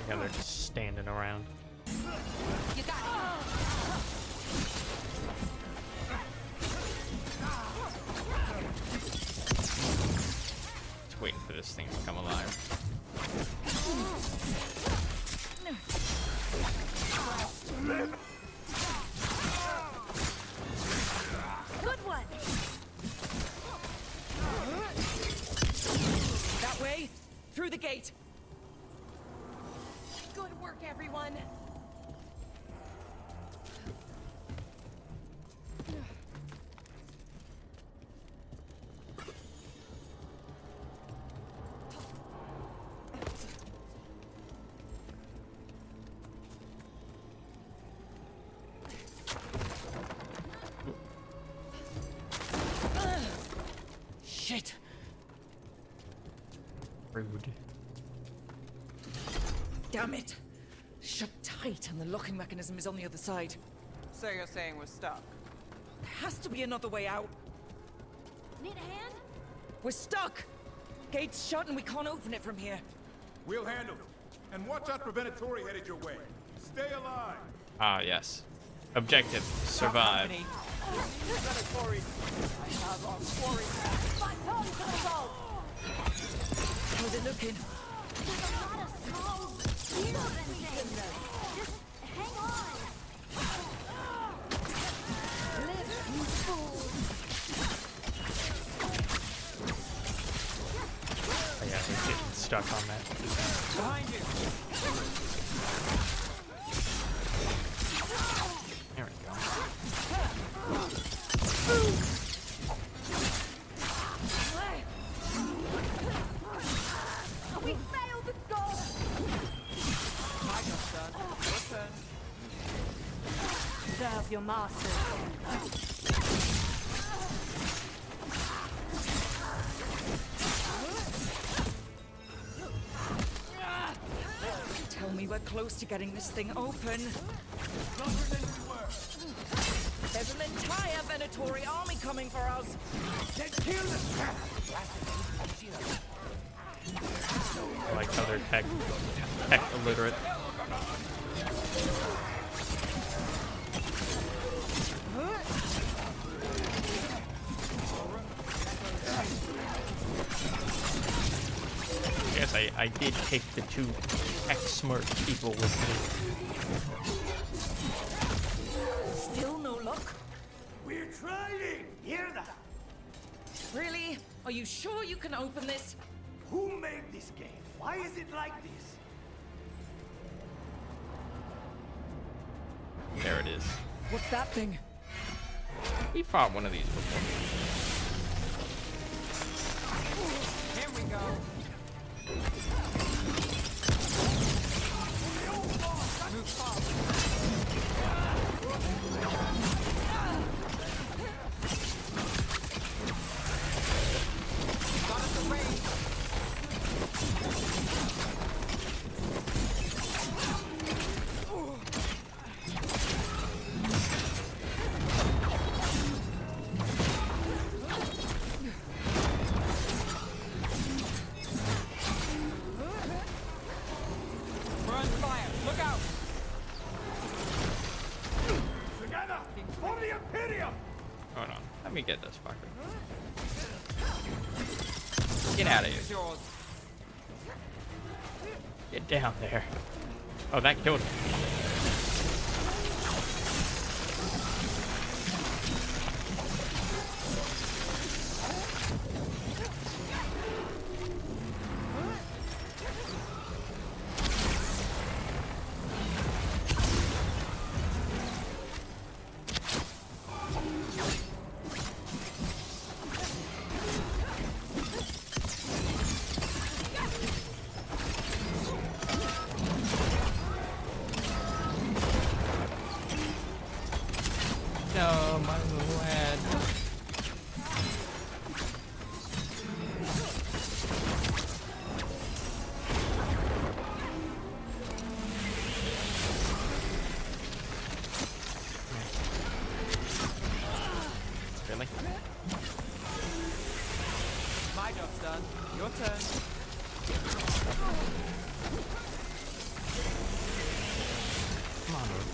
Yeah, they're just standing around. You got Just waiting for this thing to come alive. Good one! That way, through the gate. Good work, everyone. Shit. Rude. Damn it. Shut tight, and the locking mechanism is on the other side. So you're saying we're stuck? There has to be another way out. Need a hand? We're stuck! Gate's shut and we can't open it from here. We'll handle it. And watch out for Venatori headed your way. Stay alive. Ah, yes. Objective: survive. Venatori, I have our quarry. My tongue to the goal! How's it looking? There's a lot of small deals and things. Just hang on. Live, you fools. Oh, yeah, they're getting stuck on that. Behind you. There we go. We failed the goal. My job's done. Your turn. Serve your masters. Tell me we're close to getting this thing open. There's an entire Venatori army coming for us. I like how they're tech illiterate. Yes, I did take the two X-smart people with me. Still no luck? We're trying! Hear that? Really? Are you sure you can open this? Who made this game? Why is it like this? There it is. What's that thing? We fought one of these before. Here we go. Move fast. Got us a range. We're on fire. Look out. Together! For the Imperium! Hold on. Let me get this fucker. Get out of here. It's yours. Get down there. Oh, that killed him. No, my little lad. Really? My job's done. Your turn. Come on, dude.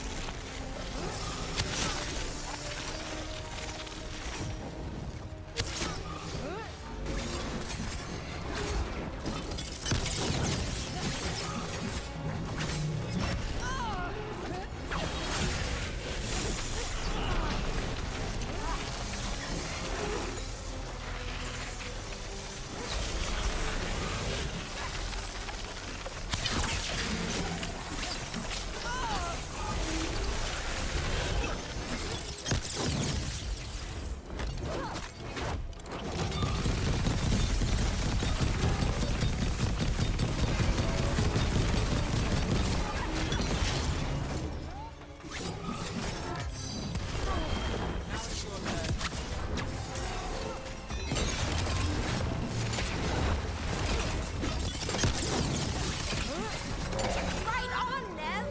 Right on, Nev!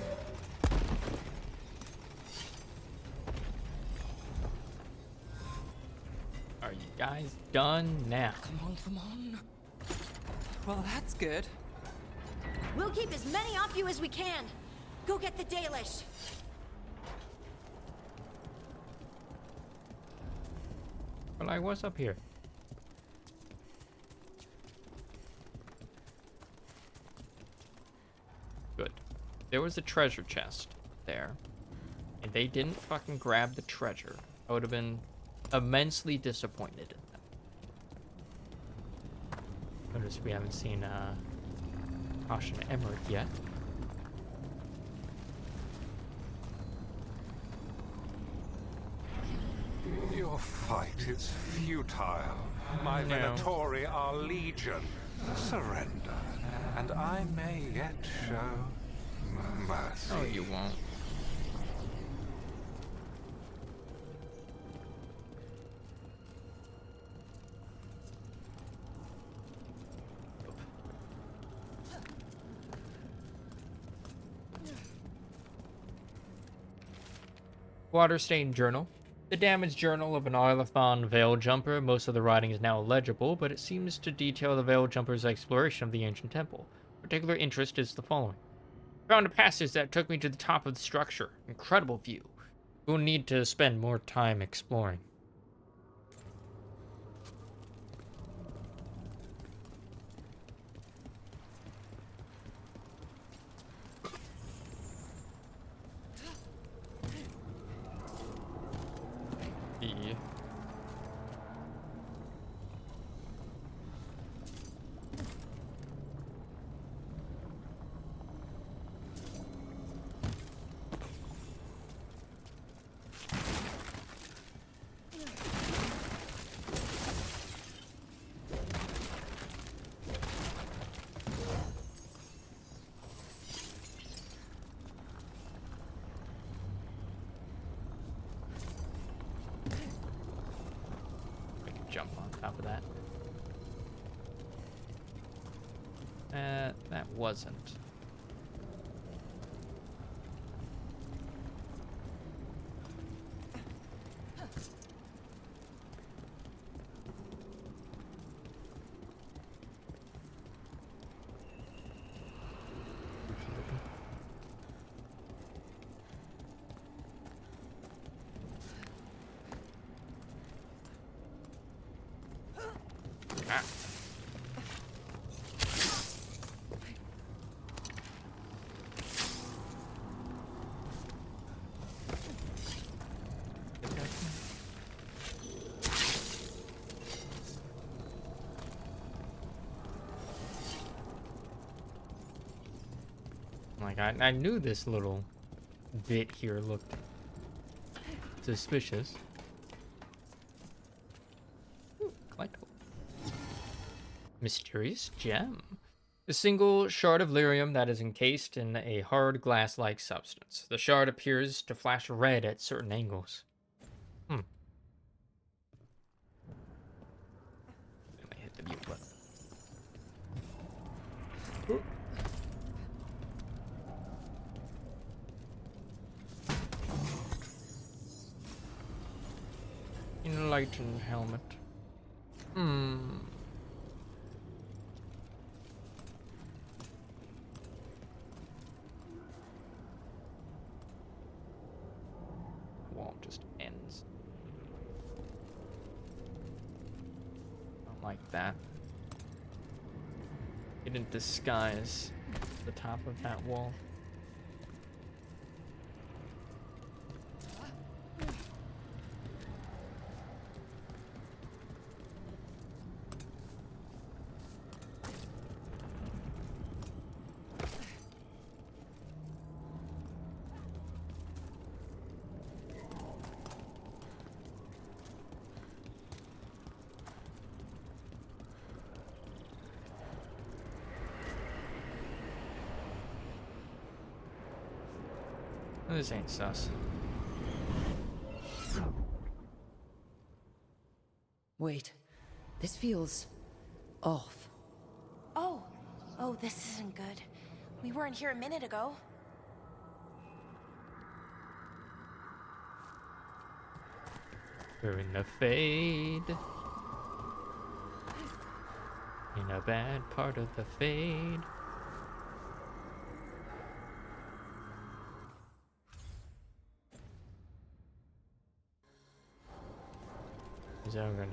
Are you guys done now? Come on, come on. Well, that's good. We'll keep as many off you as we can. Go get the Dalish. Well, I was up here. Good. There was a treasure chest there, and they didn't fucking grab the treasure. I would have been immensely disappointed in them. Notice we haven't seen Caution Emerald yet. Your fight is futile. My No. Venatori are legion. Surrender, and I may yet show mercy. Oh, you won't. Waterstained Journal. The damaged journal of an Arlathon Veil Jumper. Most of the writing is now illegible, but it seems to detail the Veil Jumper's exploration of the ancient temple. Particular interest is the following. Found a passage that took me to the top of the structure. Incredible view. We'll need to spend more time exploring. top of that. That wasn't. Ah. Like, I knew this little bit here looked suspicious. Ooh, collectible. Mysterious gem. A single shard of lyrium that is encased in a hard glass-like substance. The shard appears to flash red at certain angles. Hmm. I hit the mute button. Ooh. Enlightened helmet. Hmm. Wall just ends. Don't like that. It didn't disguise the top of that wall. This ain't sus. Wait, this feels off. Oh, this isn't good. We weren't here a minute ago. We're in the fade. In a bad part of the fade. Is that gonna?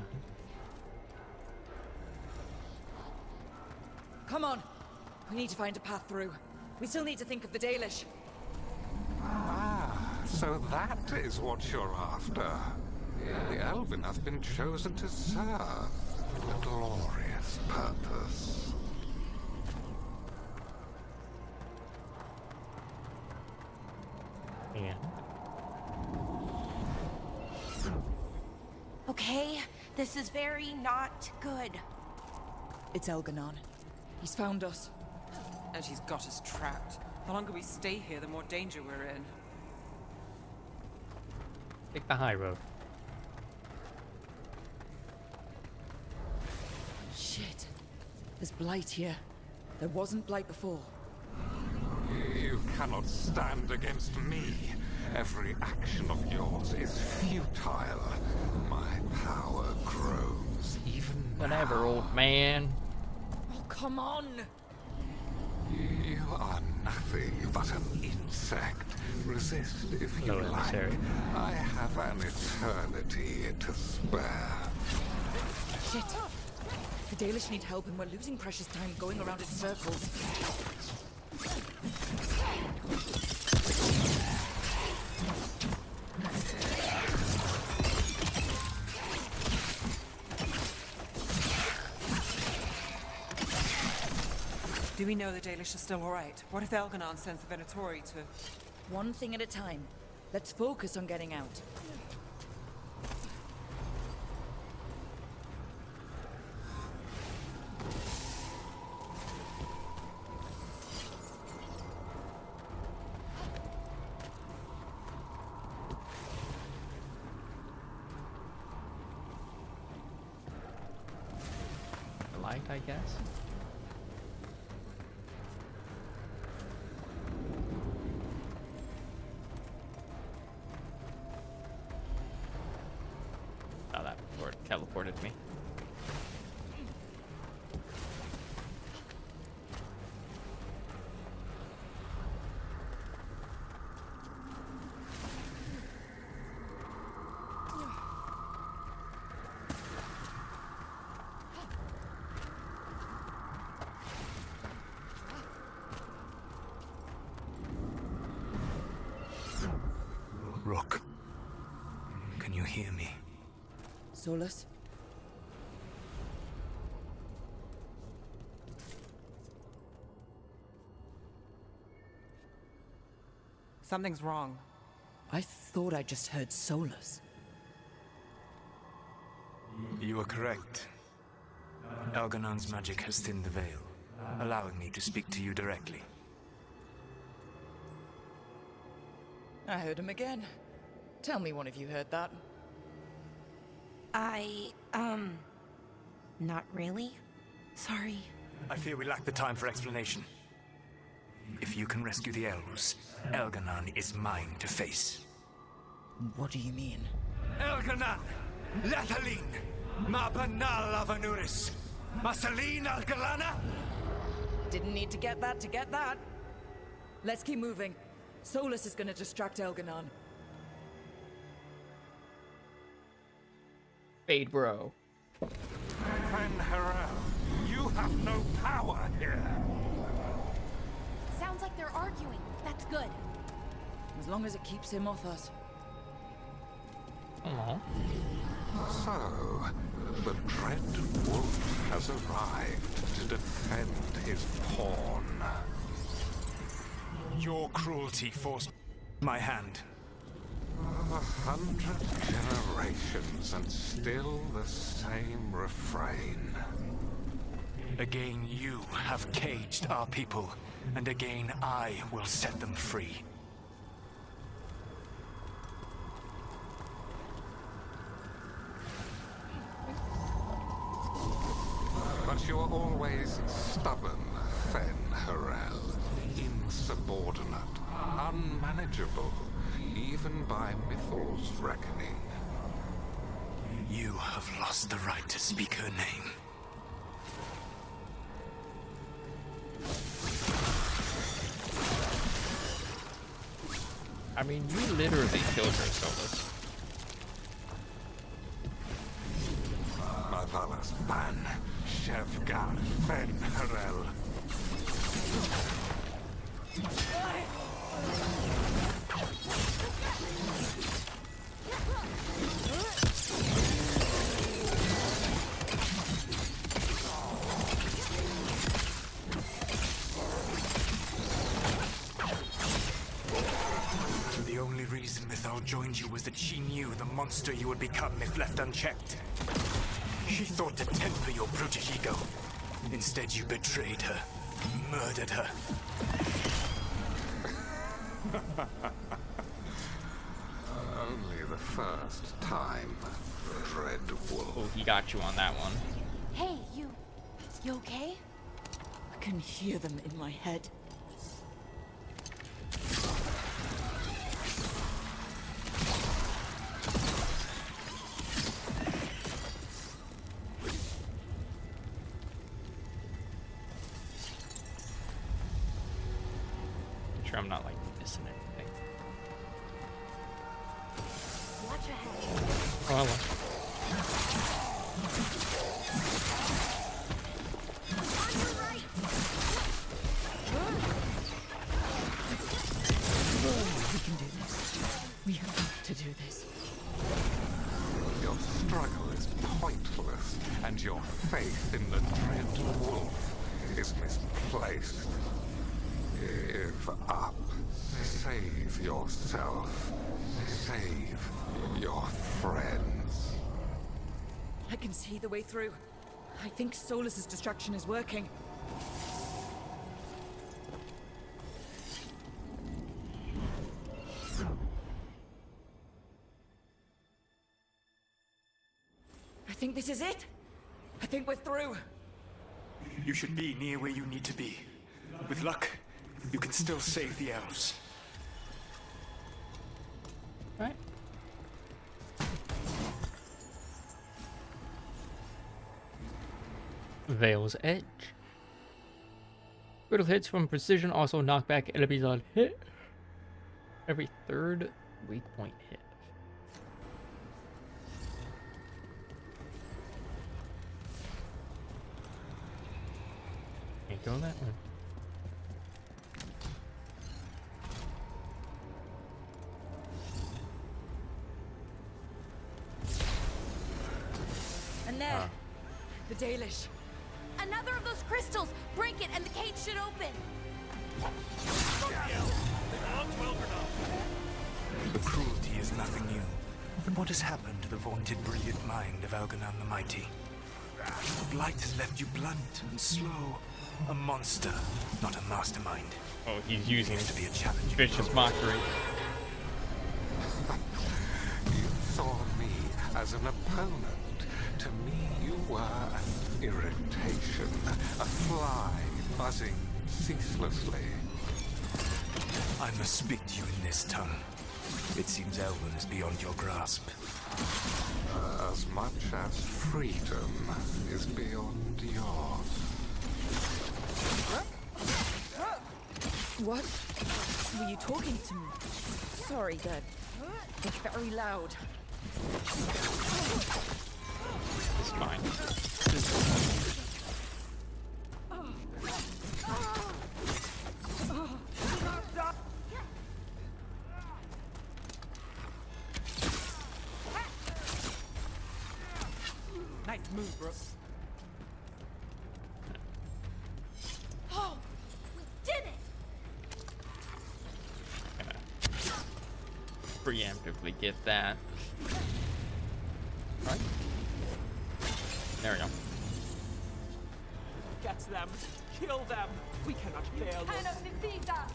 Come on! We need to find a path through. We still need to think of the Dalish. Ah, so that is what you're after. The Elven have been chosen to serve a glorious purpose. Yeah. Okay, this is very not good. It's Elganon. He's found us. And he's got us trapped. The longer we stay here, the more danger we're in. Take the high road. Shit. There's blight here. There wasn't blight before. You cannot stand against me. Every action of yours is futile. My power grows even Whatever, now. old man. Oh, come on! You are nothing but an insect. Resist if you Hello, like. emissary. I have an eternity to spare. Shit. The Dalish need help and we're losing precious time going around in circles. Do we know the Dalish are still alright? What if Elganon sends the Venatori to... One thing at a time. Let's focus on getting out. light, I guess. Oh, that Lord teleported me. Rook, can you hear me? Solus? Something's wrong. I thought I just heard Solus. You are correct. Elganon's magic has thinned the veil, allowing me to speak to you directly. I heard him again. Tell me one of you heard that. Not really. Sorry. I fear we lack the time for explanation. If you can rescue the elves, Elganon is mine to face. What do you mean? Elganon! Lathalin! Ma banal avanuris! Masaline Algalana! Didn't need to get that. Let's keep moving. Solus is gonna distract Elganon. Fade bro. Van Harel, you have no power here. Sounds like they're arguing. That's good. As long as it keeps him off us. Aww. So, the Dread Wolf has arrived to defend his pawn. Your cruelty forced my hand. 100 generations and still the same refrain. Again you have caged our people, and again I will set them free. But you are always stubborn, Fen Harel. Insubordinate, unmanageable, even by Mythal's reckoning. You have lost the right to speak her name. I mean, you literally killed her, Solus. Mathalas Ban, Shevgar Fen Harel. The only reason Mythal joined you was that she knew the monster you would become if left unchecked. She thought to temper your brutish ego. Instead, you betrayed her, murdered her. Only the first time, Dread Wolf. Oh, he got you on that one. Hey, you okay? I can hear them in my head. Make sure I'm not like missing anything. Watch ahead. Oh, I will. We can do this. We have to do this. Your struggle is pointless, and your faith in the Dread Wolf is misplaced. Give up. Save yourself. Save your friends. I can see the way through. I think Solus's distraction is working. I think this is it. I think we're through. You should be near where you need to be. With luck, you can still save the elves. Right. Veil's Edge. Critical hits from precision also knock back enemies on hit. Every third weak point hit. Can't go that one. And there, the Dalish. Another of those crystals! Break it and the cage should open! The cruelty is nothing new. But what has happened to the vaunted brilliant mind of Algernon the Mighty? The blight has left you blunt and slow. A monster, not a mastermind. Oh, he's using it to be a challenge. Vicious mockery. You saw me as an opponent. To me, you were an irritation, a fly buzzing ceaselessly. I must speak to you in this tongue. It seems Elven is beyond your grasp. As much as freedom is beyond yours. What? Were you talking to me? Sorry, Dad. It's very loud. It's fine. Nice move, Brooks. Oh, we did it! Preemptively get that. Right. There we go. Get them. Kill them. We cannot fail them.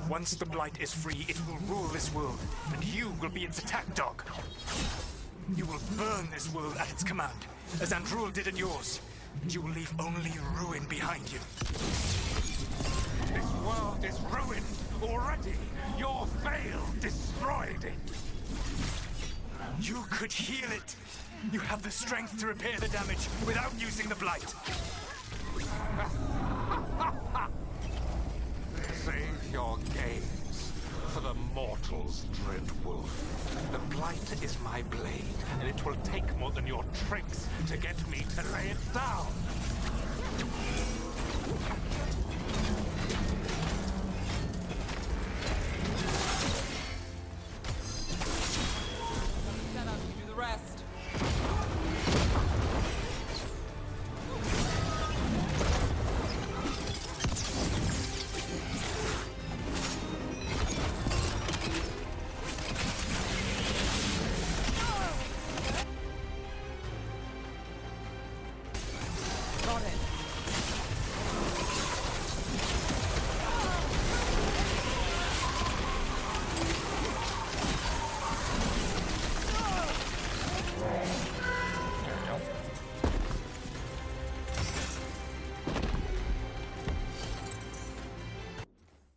Once the blight is free, it will rule this world, and you will be its attack dog. You will burn this world at its command, as Andrul did in yours, and you will leave only ruin behind you. This world is ruined already. Your veil destroyed it. You could heal it. You have the strength to repair the damage without using the blight. Save your games for the mortals, Dreadwolf. The blight is my blade, and it will take more than your tricks to get me to lay it down. Set up, you do the rest. Got it.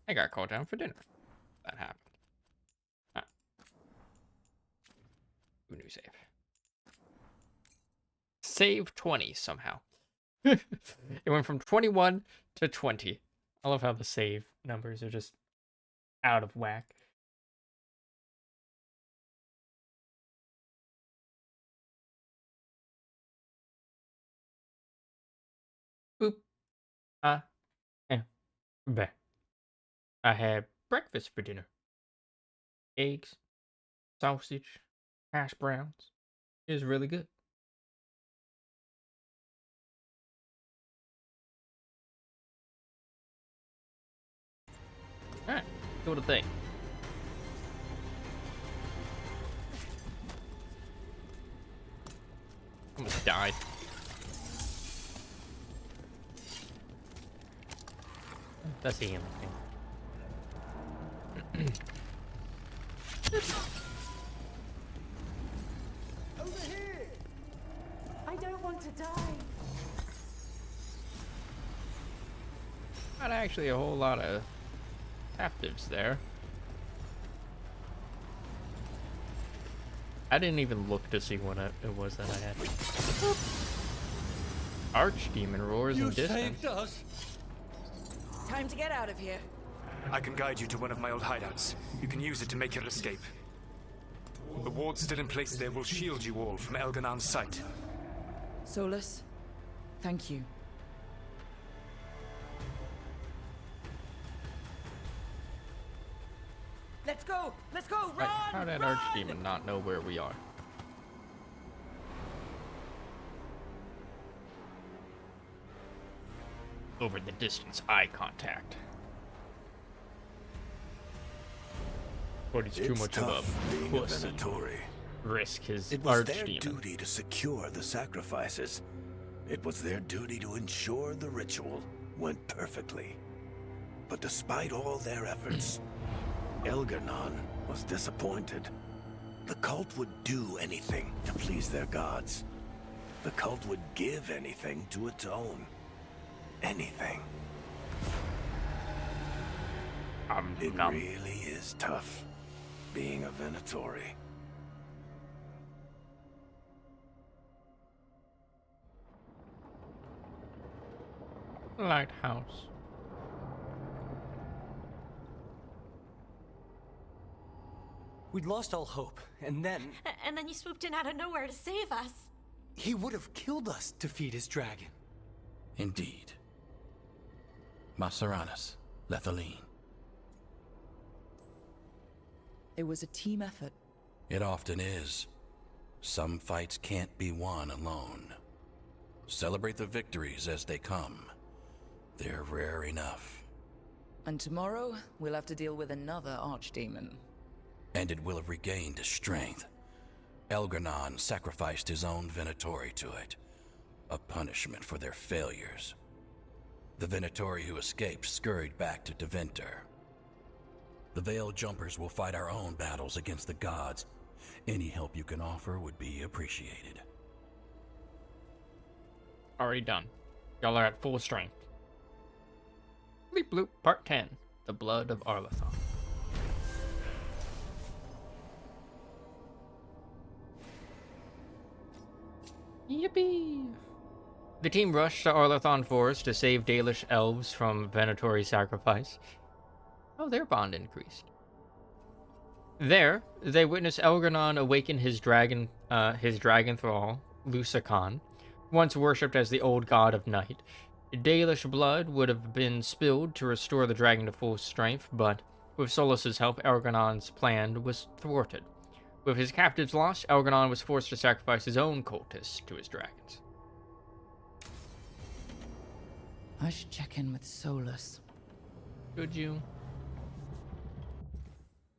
I got called down for dinner. That happened. Ah. New save. Save 20 somehow. It went from 21 to 20. I love how the save numbers are just out of whack. Boop. Bah. I had breakfast for dinner. Eggs, sausage, hash browns. It was really good. Alright, do the thing. Almost died. That's the healing thing. Over here! I don't want to die. Not actually a whole lot of captives there. I didn't even look to see what it was that I had. Archdemon roars in distance. Saved us. Time to get out of here. I can guide you to one of my old hideouts. You can use it to make your escape. The wards still in place there will shield you all from Elganon's sight. Solus, thank you. Let's go! Let's go! Run! Right, how did Archdemon not know where we are? Over the distance, eye contact. But he's too much of a pussy. Risk his It was their Archdemon. duty to secure the sacrifices. It was their duty to ensure the ritual went perfectly. But despite all their efforts, Elgar'nan was disappointed. The cult would do anything to please their gods. The cult would give anything to atone. Anything. It really is tough, being a Venatori. Lighthouse. We'd lost all hope, and then... And then you swooped in out of nowhere to save us. He would have killed us to feed his dragon. Indeed. Maceranus, Lethaline. It was a team effort. It often is. Some fights can't be won alone. Celebrate the victories as they come. They're rare enough. And tomorrow, we'll have to deal with another archdemon. And it will have regained its strength. Elgar'nan sacrificed his own Venatori to it. A punishment for their failures. The Venatori who escaped scurried back to Deventer. The Veil Jumpers will fight our own battles against the gods. Any help you can offer would be appreciated. Already done. Y'all are at full strength. Bleep bloop, part 10. The Blood of Arlathon. Yippee! The team rushed to Arlathon Forest to save Dalish elves from Venatori sacrifice. Oh, their bond increased. There, they witnessed Elgar'nan awaken his dragon thrall, Lusakan, once worshipped as the old god of night. Dalish blood would have been spilled to restore the dragon to full strength, but with Solus's help, Elgar'nan's plan was thwarted. With his captives lost, Elgar'nan was forced to sacrifice his own cultists to his dragons. I should check in with Solus. Could you?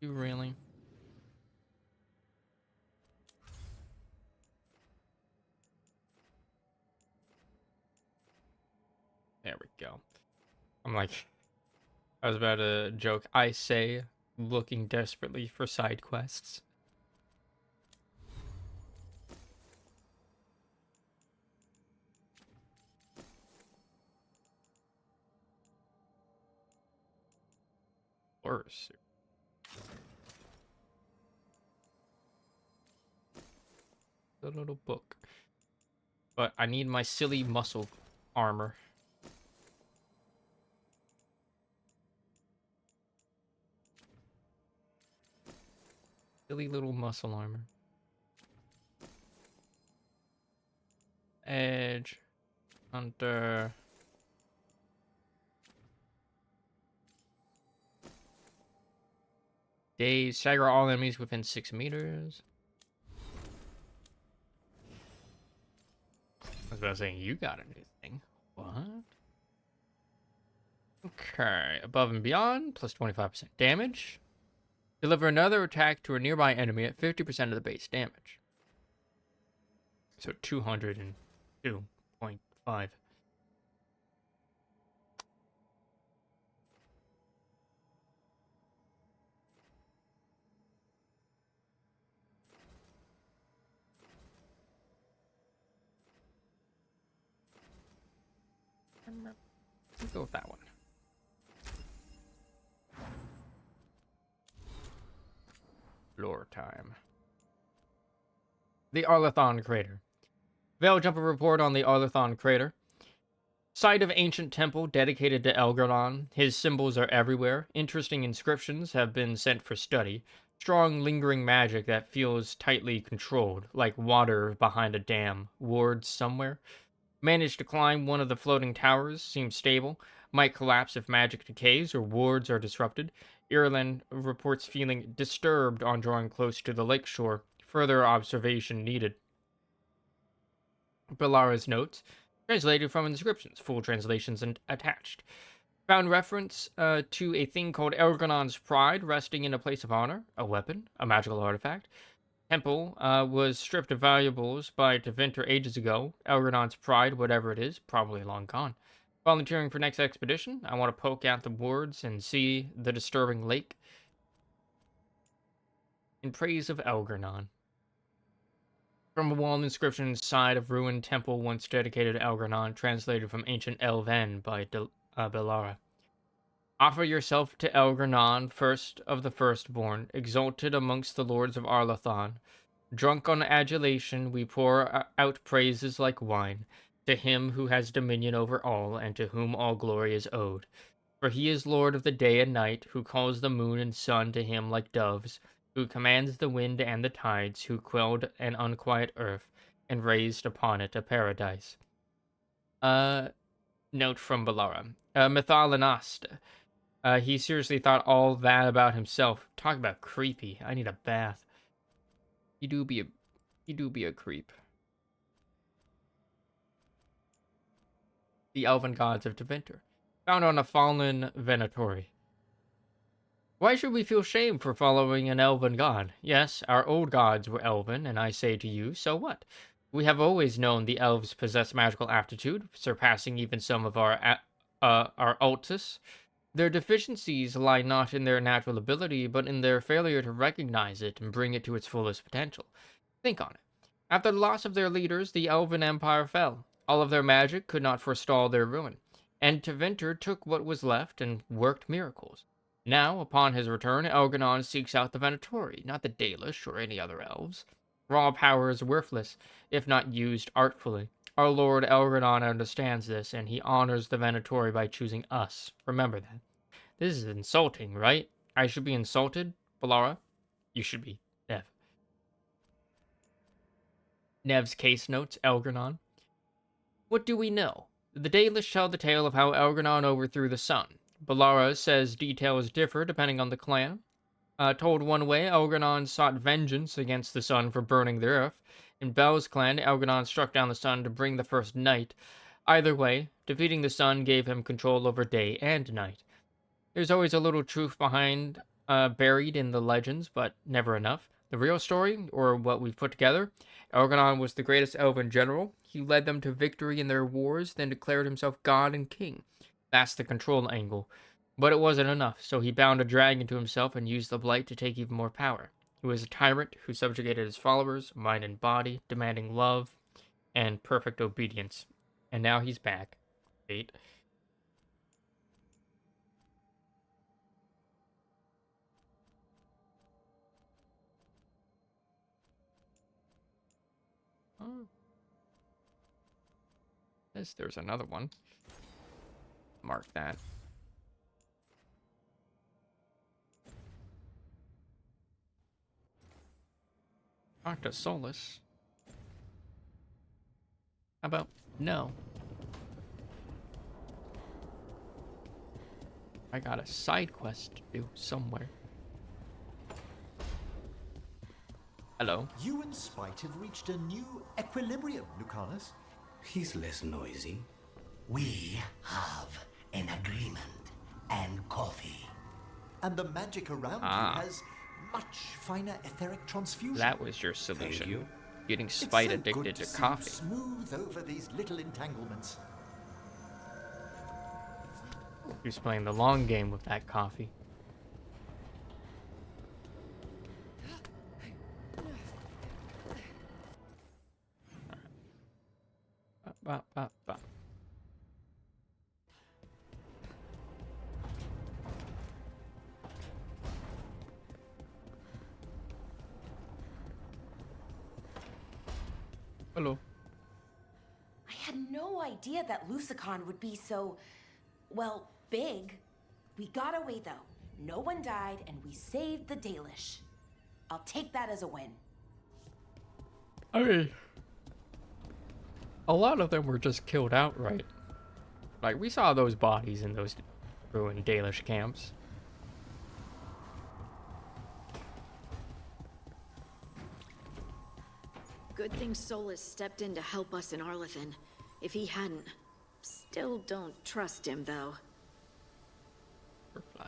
You really? There we go. I'm like, I was about to joke. I say, looking desperately for side quests. Worse. The little book. But I need my silly muscle armor. Silly little muscle armor. Edge. Hunter. Daze. Stagger all enemies within 6 meters. I was about to say, you got a new thing. What? Okay. Above and beyond. Plus 25% damage. Deliver another attack to a nearby enemy at 50% of the base damage. So 202.5. Let's go with that one. explore time. The Arlathon Crater. Veiljumper report on the Arlathon Crater. Site of ancient temple dedicated to Elgar'nan. His symbols are everywhere. Interesting inscriptions have been sent for study. Strong, lingering magic that feels tightly controlled, like water behind a dam. Wards somewhere. Managed to climb one of the floating towers. Seems stable. Might collapse if magic decays or wards are disrupted. Ireland reports feeling disturbed on drawing close to the lakeshore. Further observation needed. Belara's notes. Translated from inscriptions. Full translations and attached. Found reference to a thing called Elgar'nan's Pride resting in a place of honor. A weapon. A magical artifact. Temple was stripped of valuables by Tevinter ages ago. Elgar'nan's Pride, whatever it is, probably long gone. Volunteering for next expedition. I want to poke out the wards and see the disturbing lake. In praise of Elgar'nan. From a wall inscription inside of ruined temple once dedicated to Elgar'nan, translated from ancient Elven by Belara. Offer yourself to Elgar'nan, first of the firstborn, exalted amongst the lords of Arlathon. Drunk on adulation, we pour out praises like wine, to him who has dominion over all, and to whom all glory is owed. For he is lord of the day and night, who calls the moon and sun to him like doves, who commands the wind and the tides, who quelled an unquiet earth, and raised upon it a paradise. Note from Belara. Mythalanast. He seriously thought all that about himself. Talk about creepy. I need a bath. You do be a creep. The Elven Gods of Tevinter. Found on a fallen Venatori. Why should we feel shame for following an elven god? Yes, our old gods were elven, and I say to you, so what? We have always known the elves possess magical aptitude, surpassing even some of our altus. Their deficiencies lie not in their natural ability, but in their failure to recognize it and bring it to its fullest potential. Think on it. After the loss of their leaders, the Elven Empire fell. All of their magic could not forestall their ruin, and Tevinter took what was left and worked miracles. Now, upon his return, Elgar'nan seeks out the Venatori, not the Dalish or any other elves. Raw power is worthless, if not used artfully. Our Lord Elgar'nan understands this, and he honors the Venatori by choosing us. Remember that. This is insulting, right? I should be insulted, Belara? You should be, Nev. Nev's case notes, Elgar'nan. What do we know? The Dalish tell the tale of how Elgar'nan overthrew the sun. Belara says details differ depending on the clan. Told one way, Elgar'nan sought vengeance against the sun for burning the earth. In Bel's clan, Elgar'nan struck down the sun to bring the first night. Either way, defeating the sun gave him control over day and night. There's always a little truth behind, buried in the legends, but never enough. The real story, or what we've put together, Elgar'nan was the greatest elven general. He led them to victory in their wars, then declared himself god and king. That's the control angle. But it wasn't enough, so he bound a dragon to himself and used the blight to take even more power. He was a tyrant who subjugated his followers, mind and body, demanding love and perfect obedience. And now he's back. Fate. Oh. There's another one. Mark that. Dr. Solus. How about no? I got a side quest to do somewhere. Hello. You and Spite have reached a new equilibrium, Lucanus. He's less noisy. We have an agreement and coffee. And the magic around you has much finer etheric transfusion. That was your solution. Thank you. Getting It's Spite so addicted good to see coffee. you smooth over these little entanglements. He's playing the long game with that coffee. Ba. Hello. I had no idea that Lusicon would be so, well, big. We got away though. No one died and we saved the Dalish. I'll take that as a win. I mean, a lot of them were just killed outright. Like, we saw those bodies in those ruined Dalish camps. Good thing Solus stepped in to help us in Arlethan. If he hadn't... Still don't trust him, though. Fly.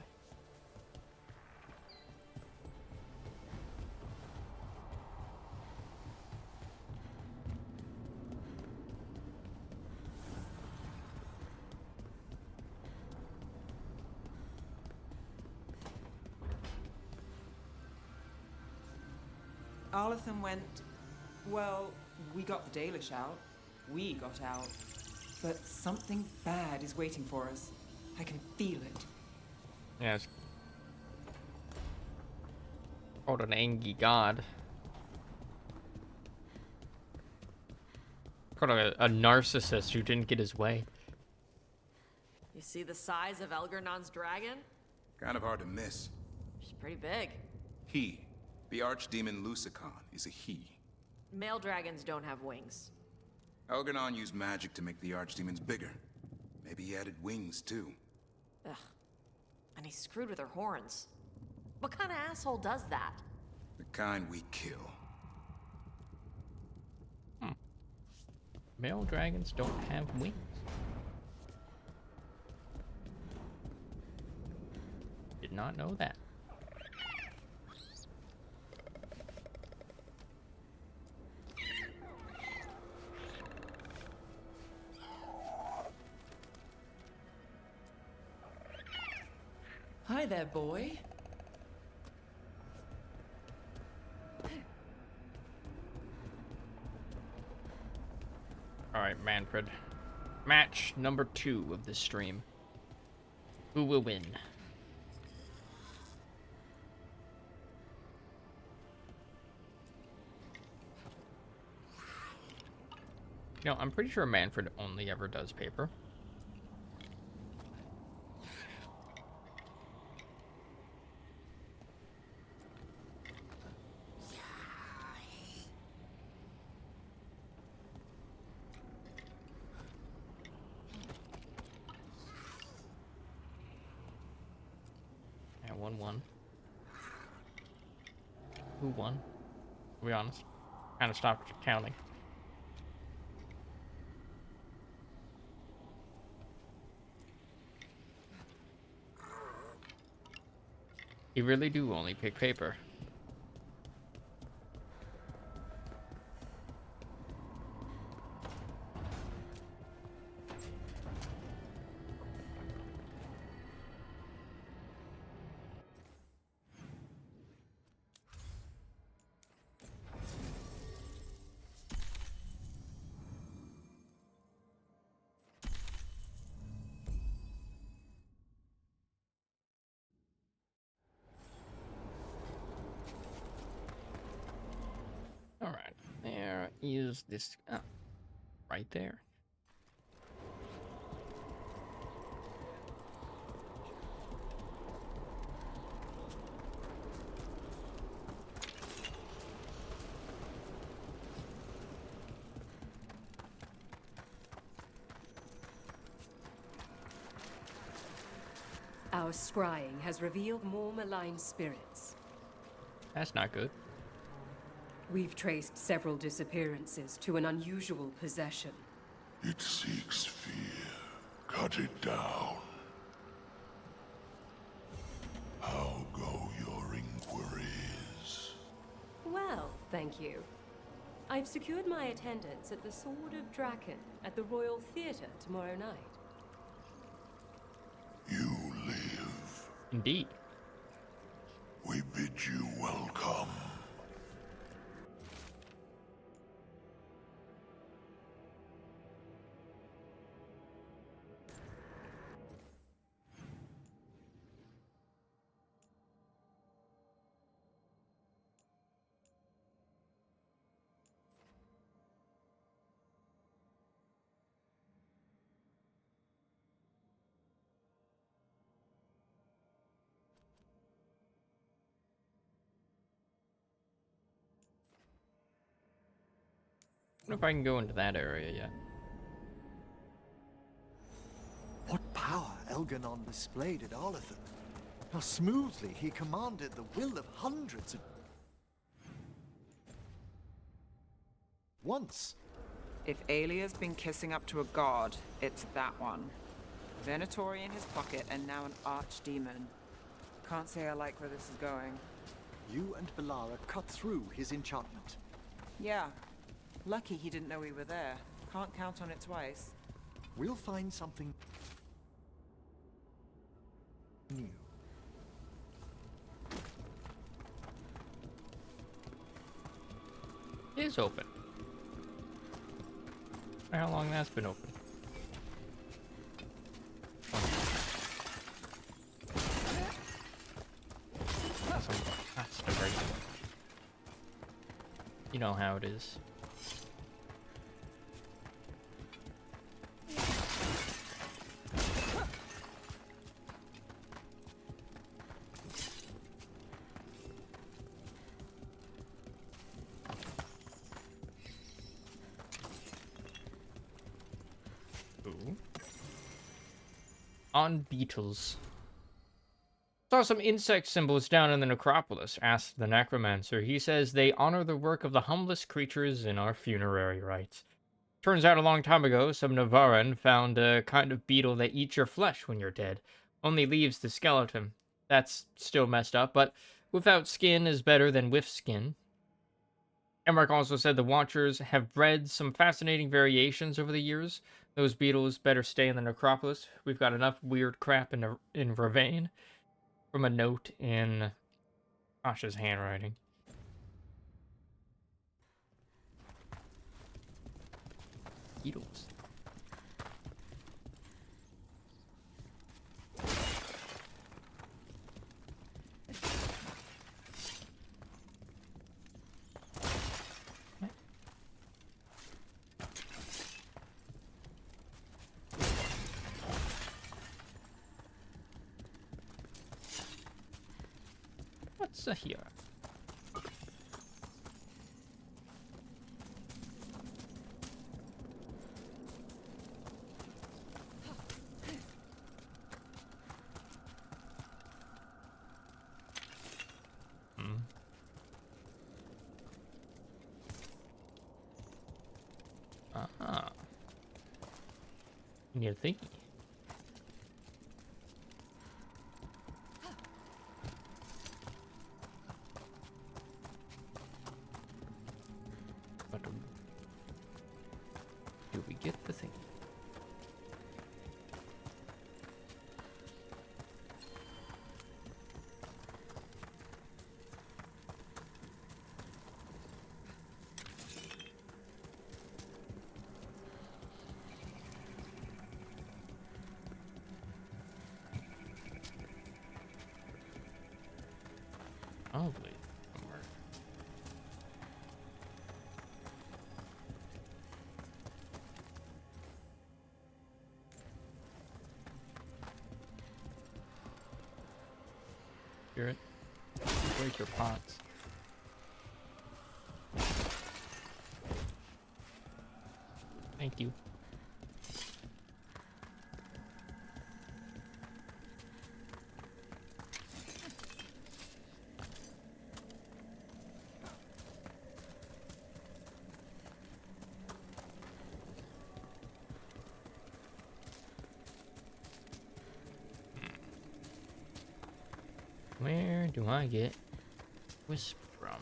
Arlethan went... Well, we got the Dalish out. We got out. But something bad is waiting for us. I can feel it. Yeah, it's called an angry god. Called a narcissist who didn't get his way. You see the size of Elgernon's dragon? Kind of hard to miss. She's pretty big. He, the archdemon Lusicon, is a he. Male dragons don't have wings. Elgernon used magic to make the archdemons bigger. Maybe he added wings, too. Ugh. And he screwed with her horns. What kind of asshole does that? The kind we kill. Male dragons don't have wings. Did not know that. Hi there, boy. Alright, Manfred. Match number 2 of this stream. Who will win? You know, I'm pretty sure Manfred only ever does paper. Yeah, 1-1. Who won? To be honest. Kind of stopped counting. You really do only pick paper. Alright, there is this, right there. Our scrying has revealed more malign spirits. That's not good. We've traced several disappearances to an unusual possession. It seeks fear. Cut it down. How go your inquiries? Well, thank you. I've secured my attendance at the Sword of Draken at the Royal Theatre tomorrow night. You live. Indeed. We bid you welcome. I don't know if I can go into that area yet. What power Elganon displayed at Arlithan. How smoothly he commanded the will of hundreds of... Once. If Alia's been kissing up to a god, it's that one. Venatori in his pocket and now an archdemon. Can't say I like where this is going. You and Belara cut through his enchantment. Yeah. Lucky he didn't know we were there. Can't count on it twice. We'll find something new. It is open. How long that's been open? That's the break. You know how it is. On beetles. Saw some insect symbols down in the necropolis, asked the necromancer. He says they honor the work of the humblest creatures in our funerary rites. Turns out a long time ago, some Navaran found a kind of beetle that eats your flesh when you're dead. Only leaves the skeleton. That's still messed up, but without skin is better than with skin. Emmerich also said the Watchers have bred some fascinating variations over the years. Those beetles better stay in the necropolis. We've got enough weird crap in Ravane. From a note in Asha's handwriting. Beetles. What's here? Ah. Near thingy. But do we get the thing? Probably somewhere. Spirit, break your pots. Thank you. Where do I get Wisp from?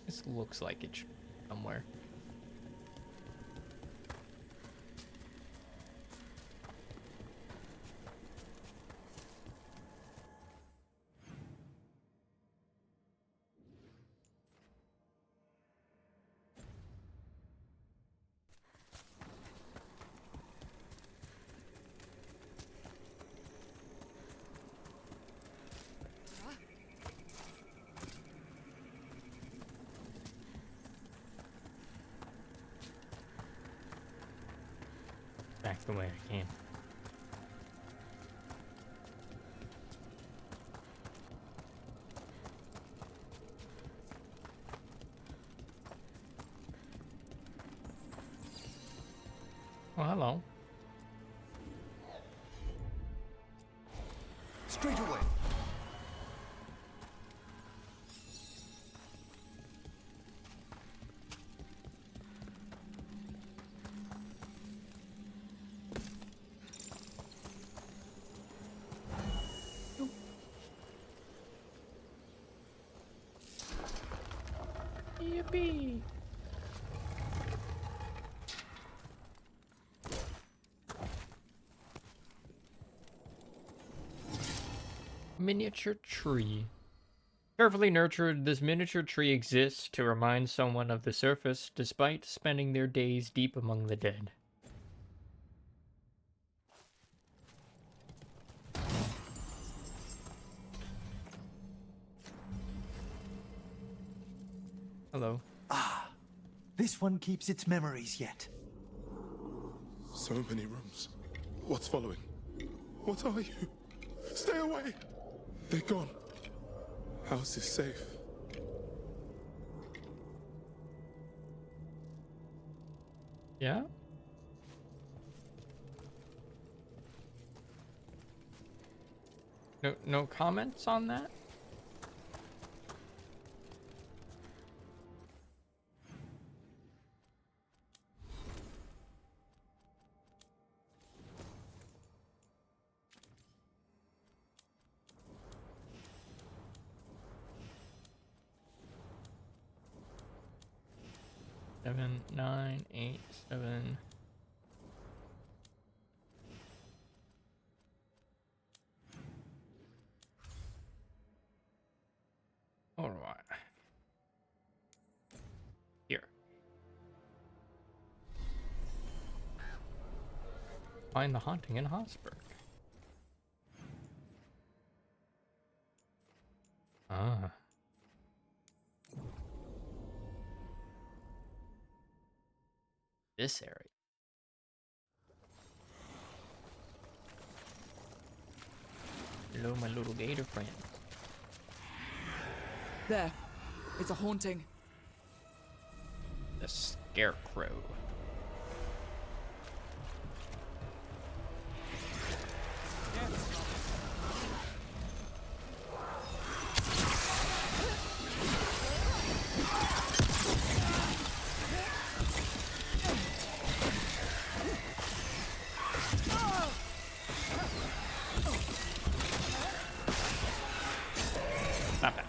This looks like it's somewhere. Back the way I came. Well, hello. Straight away. Yippee! Miniature tree. Carefully nurtured, this miniature tree exists to remind someone of the surface despite spending their days deep among the dead. Hello. Ah, this one keeps its memories yet. So many rooms. What's following? What are you? Stay away! They're gone. House is safe. Yeah? No comments on that? Seven, 9, 8, 7. All right. Here. Find the haunting in Hosberg. Ah. This area. Hello, my little gator friend. There. It's a haunting. The Scarecrow. Stop that.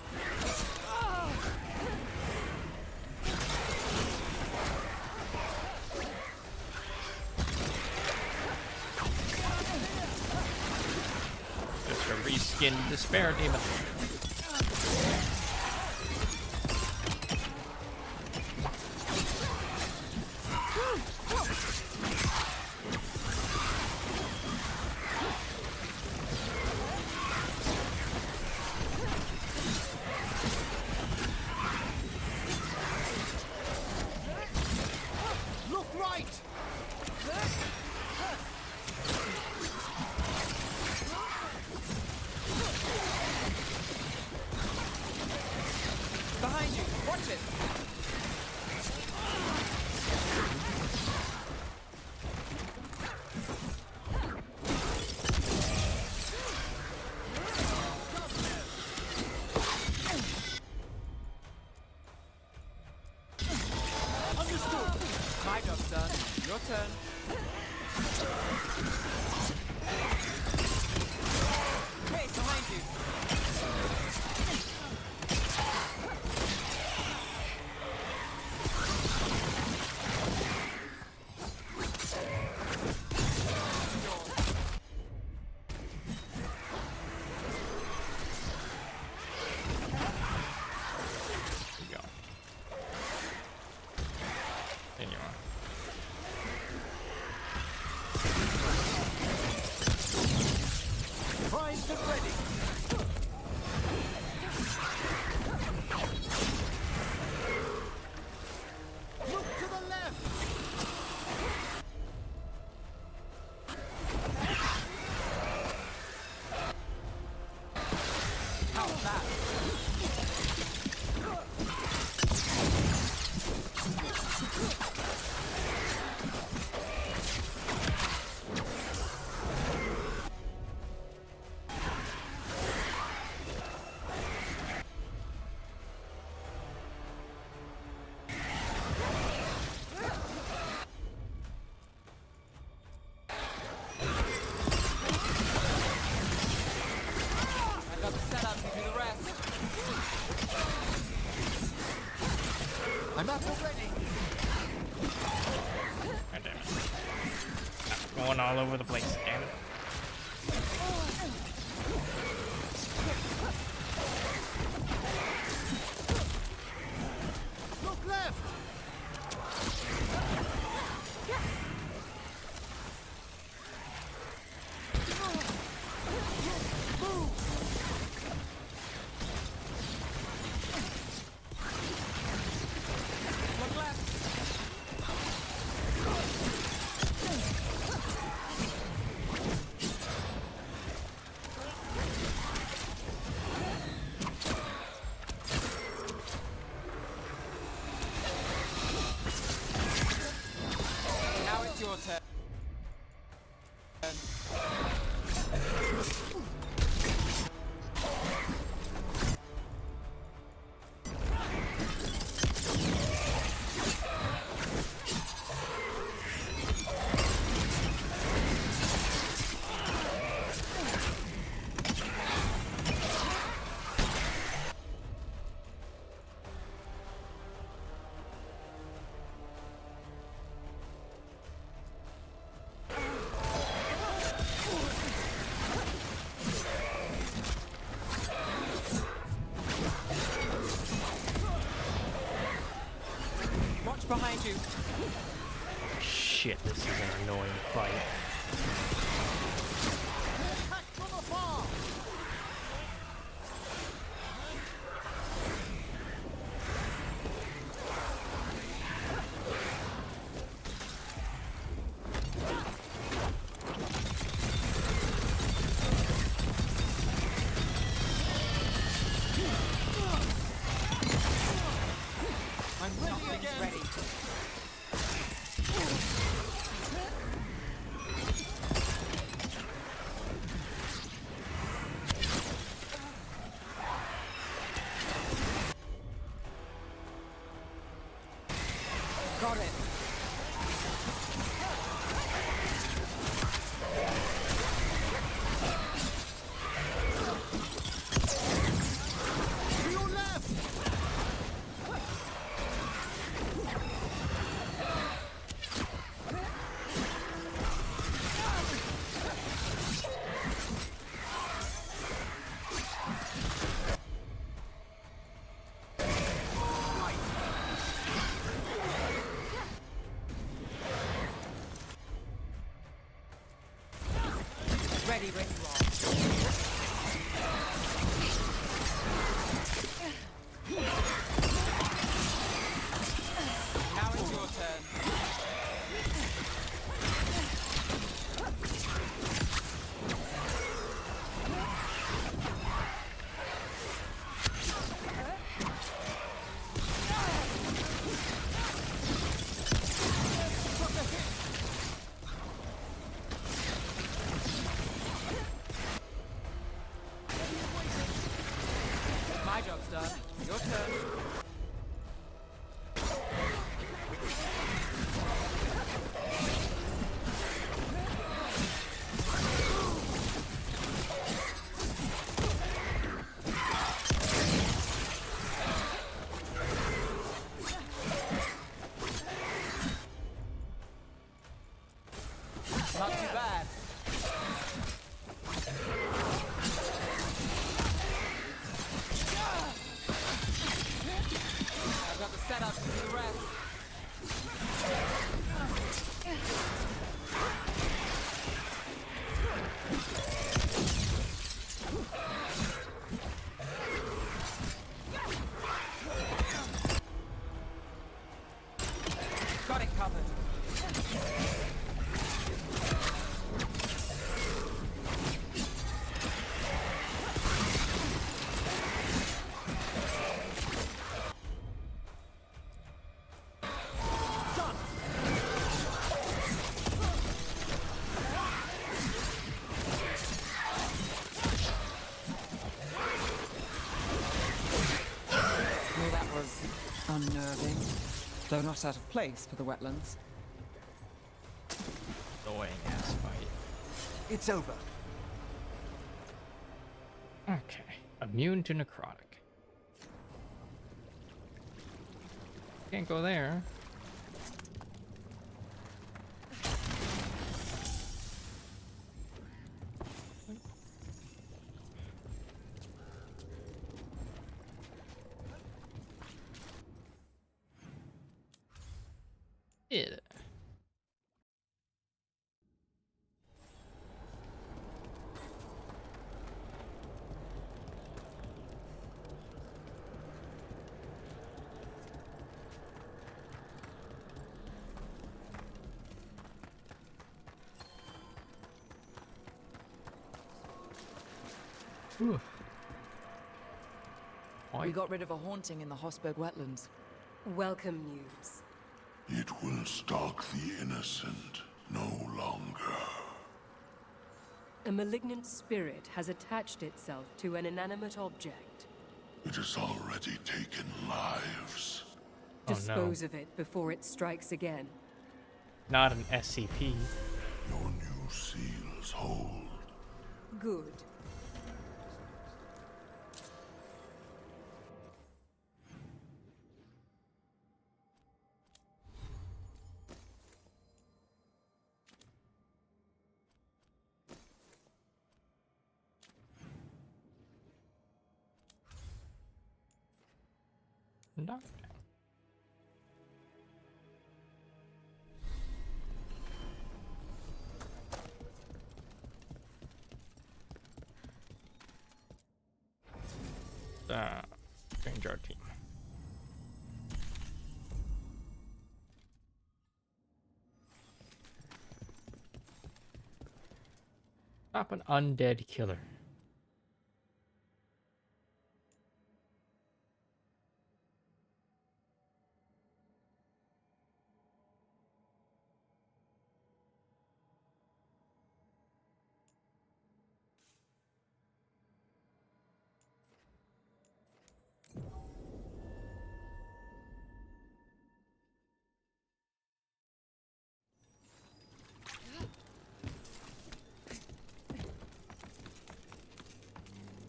Just a reskinned despair demon. Look right! Behind you! Watch it! Understood! My job's done. Your turn. Hey, behind you! There you go. There you are. Primed and ready. Look to the left! How's that? going all over the place, damn it. Look left! Now it's your turn. Watch behind you. Shit, this is an annoying fight. Nothing's ready. Got it. To your left! Ready when you are. Now it's your turn. My job's done. Your turn. Not too bad. I've got the setup to do the rest. Got it covered. Well, that was unnerving, though not out of place for the wetlands. Annoying ass fight. It's over. Okay. Immune to necrotic. Can't go there. Yeah. Ooh. We got rid of a haunting in the Hosberg wetlands. Welcome news. It will stalk the innocent no longer. A malignant spirit has attached itself to an inanimate object. It has already taken lives. Dispose of it before it strikes again. Not an SCP. Your new seals hold. Good. No. Change our team. Stop an undead killer.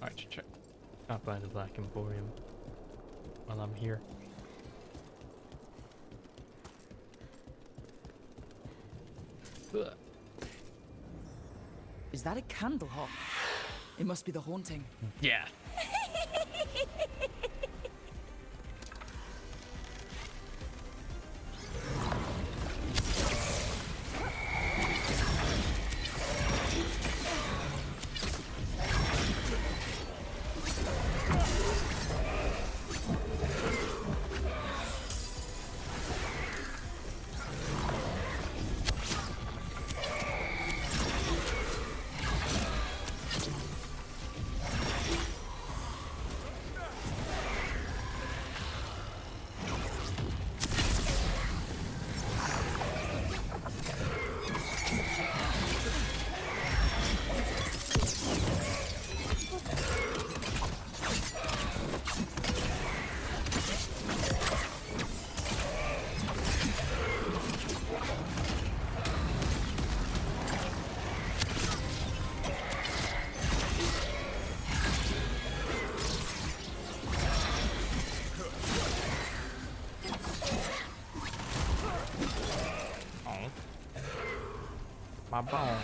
Alright, check. Stop by the Black Emporium while I'm here. Ugh. Is that a candle hop? It must be the haunting. Yeah. My bone.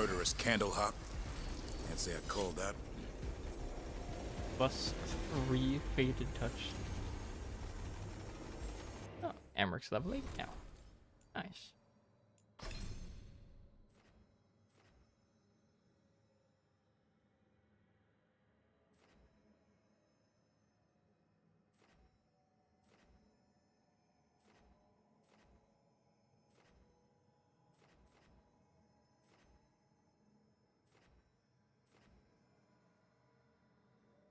murderous candle hop. Can't say I called that. +3 faded touch. Oh, Amric's level 8 now. Nice.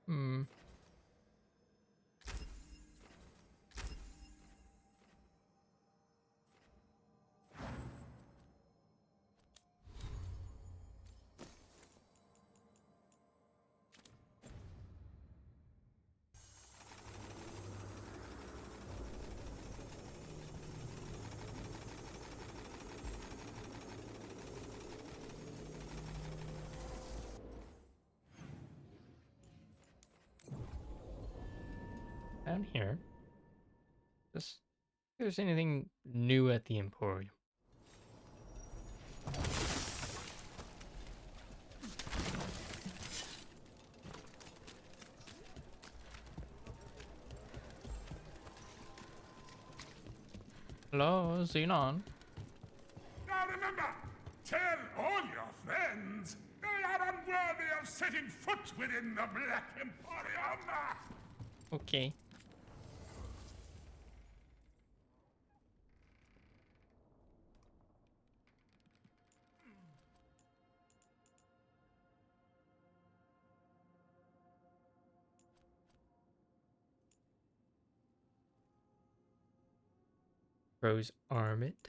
Hmm. Down here. Just if there's anything new at the Emporium. Hello, Xenon. Now remember, tell all your friends they are unworthy of setting foot within the Black Emporium. Okay. Rose Armit.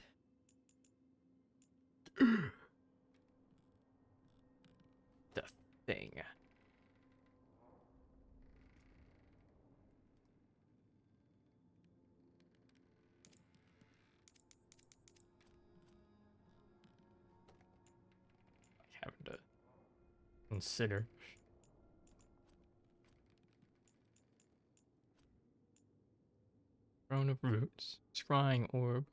The thing. Having to consider. Throne of Roots. Scrying Orb.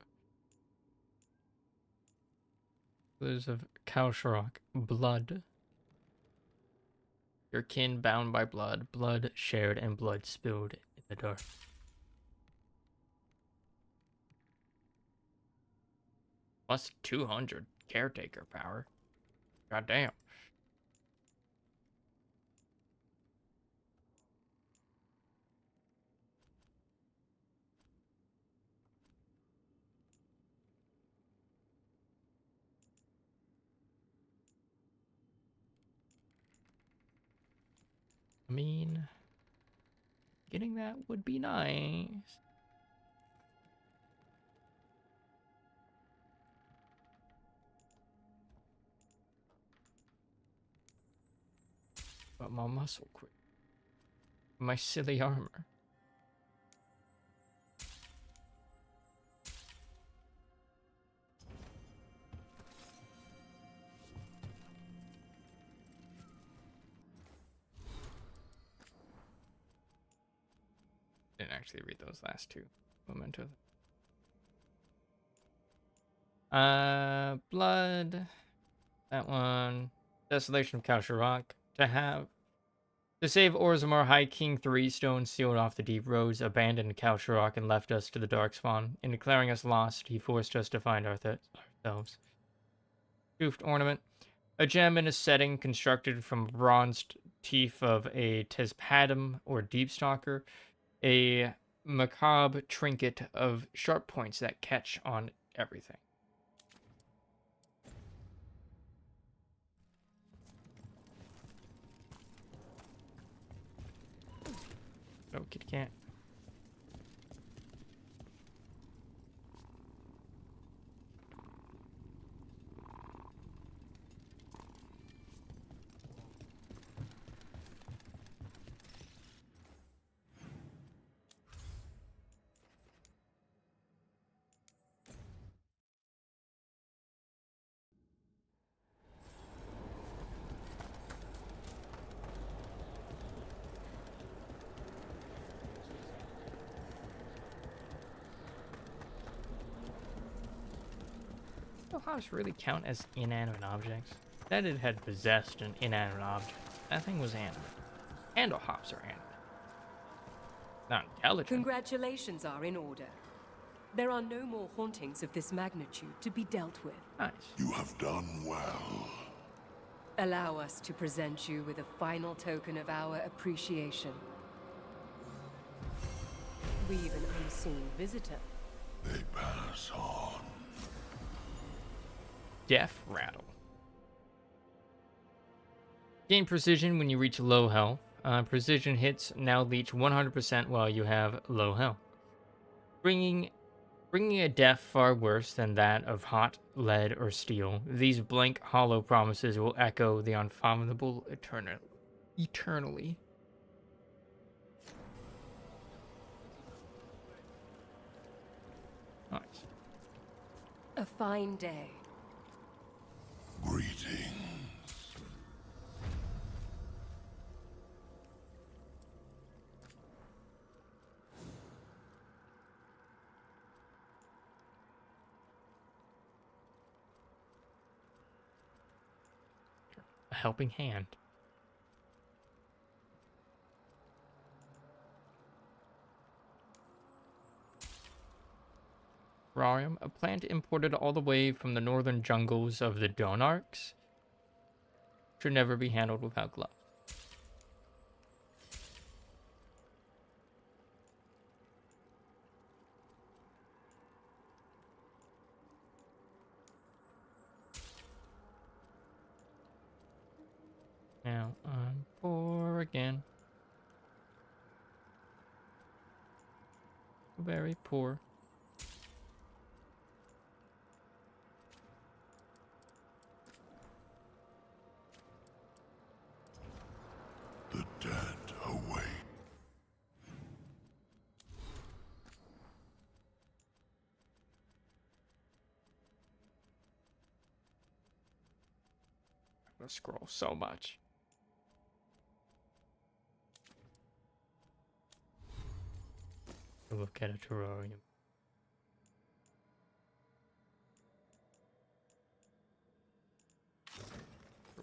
Pillars of Kalsharok. Blood. Your kin bound by blood. Blood shared and blood spilled in the dark. Plus 200 caretaker power. Goddamn. I mean, getting that would be nice. But my muscle quit. My silly armor. Didn't actually read those last two. Memento. Blood. That one. Desolation of Kalsharok. To save Orzammar, High King Three Stone sealed off the deep roads, abandoned Kalsharok, and left us to the Darkspawn. In declaring us lost, he forced us to find ourselves. Goofed ornament. A gem in a setting constructed from bronzed teeth of a Tespadum or Deepstalker. A macabre trinket of sharp points that catch on everything. Oh, kitty cat. Do house really count as inanimate objects? Said it had possessed an inanimate object. That thing was animate. Candle hops are animate. Not intelligent. Congratulations are in order. There are no more hauntings of this magnitude to be dealt with. Nice. You have done well. Allow us to present you with a final token of our appreciation. We've an unseen visitor. They pass on. Death Rattle. Gain precision when you reach low health. Precision hits now leech 100% while you have low health. Bringing a death far worse than that of hot, lead, or steel. These blank, hollow promises will echo the unfathomable eternally. Nice. A fine day. Greetings. A helping hand. Rarium, a plant imported all the way from the northern jungles of the Donarchs, should never be handled without gloves. Now I'm poor again. Very poor. The dead await. I'm gonna scroll so much. Look at a terrarium.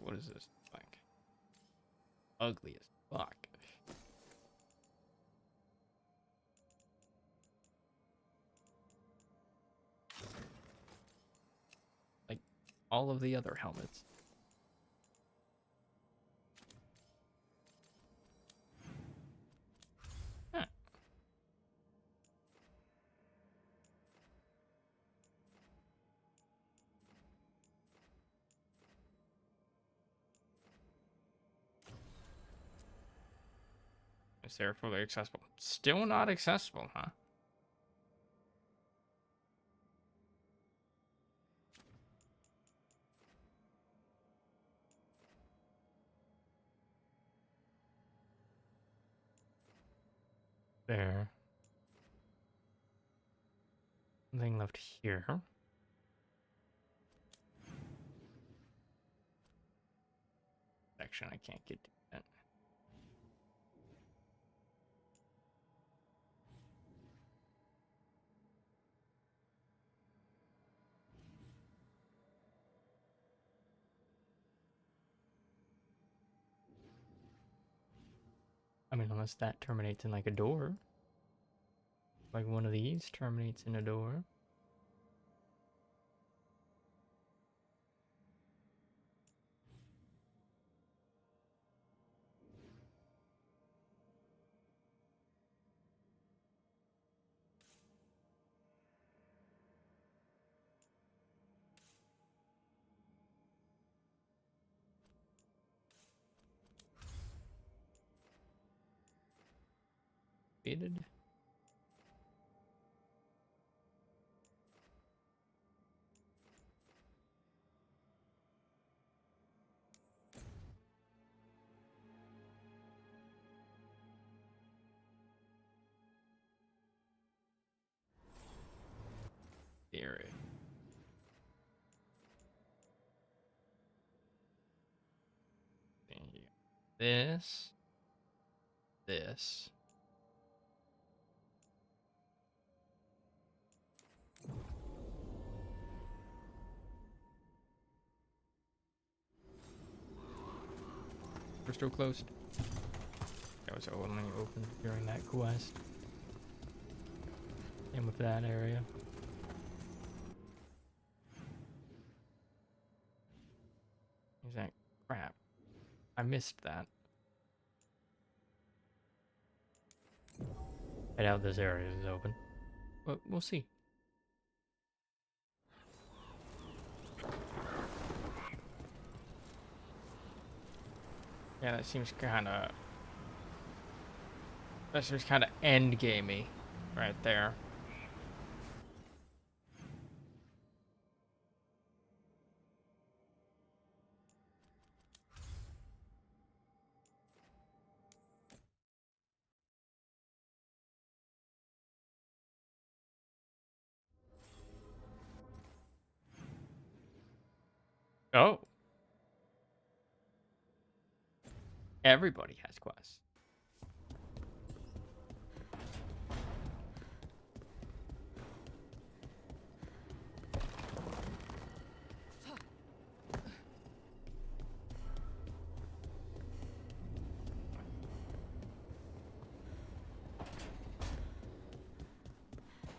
What is this? Like ugly as fuck. Like all of the other helmets. Huh. Is there fully accessible? Still not accessible, huh? There. Nothing left here. Section I can't get to that. I mean, unless that terminates in like a door. Like one of these terminates in a door. Faded. Theory. This. This. We're still closed. That was only open during that quest. And with that area. Is that crap? I missed that. I doubt this area is open, but we'll see. Yeah, that seems kind of end gamey right there. Oh. Everybody has quests.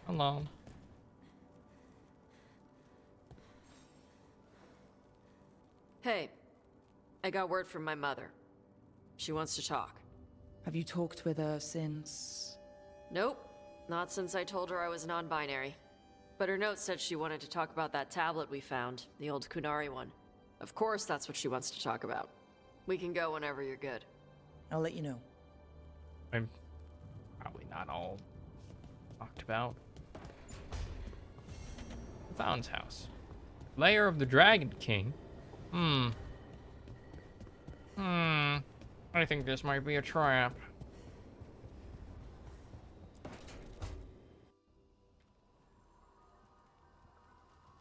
Hello. Hey, I got word from my mother. She wants to talk. Have you talked with her since? Nope, not since I told her I was non-binary. But her note said she wanted to talk about that tablet we found, the old Kunari one. Of course that's what she wants to talk about. We can go whenever you're good. I'll let you know. I'm probably not all talked about. Fountain's House. Lair of the Dragon King. I think this might be a trap.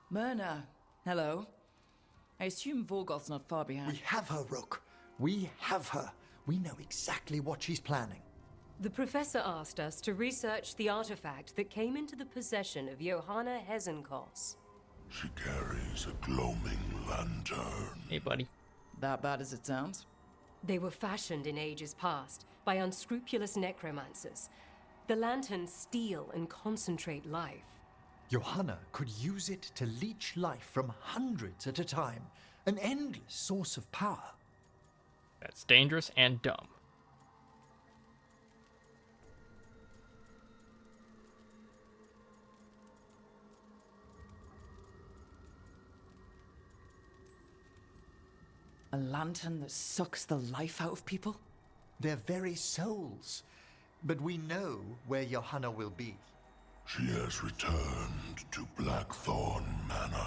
Myrna, hello. I assume Vorgoth's not far behind. We have her, Rook. We have her. We know exactly what she's planning. The professor asked us to research the artifact that came into the possession of Johanna Hezenkos. She carries a gloaming lantern. Hey, buddy. That bad as it sounds? They were fashioned in ages past by unscrupulous necromancers. The lanterns steal and concentrate life. Johanna could use it to leech life from hundreds at a time. An endless source of power. That's dangerous and dumb. A lantern that sucks the life out of people? Their very souls. But we know where Johanna will be. She has returned to Blackthorn Manor.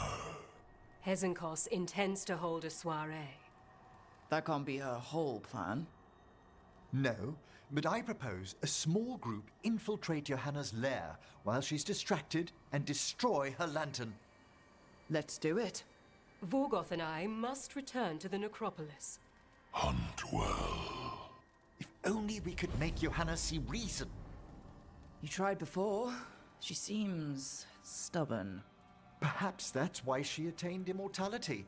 Hezenkos intends to hold a soiree. That can't be her whole plan. No, but I propose a small group infiltrate Johanna's lair while she's distracted and destroy her lantern. Let's do it. Vorgoth and I must return to the necropolis. Hunt well. If only we could make Johanna see reason. You tried before. She seems stubborn. Perhaps that's why she attained immortality,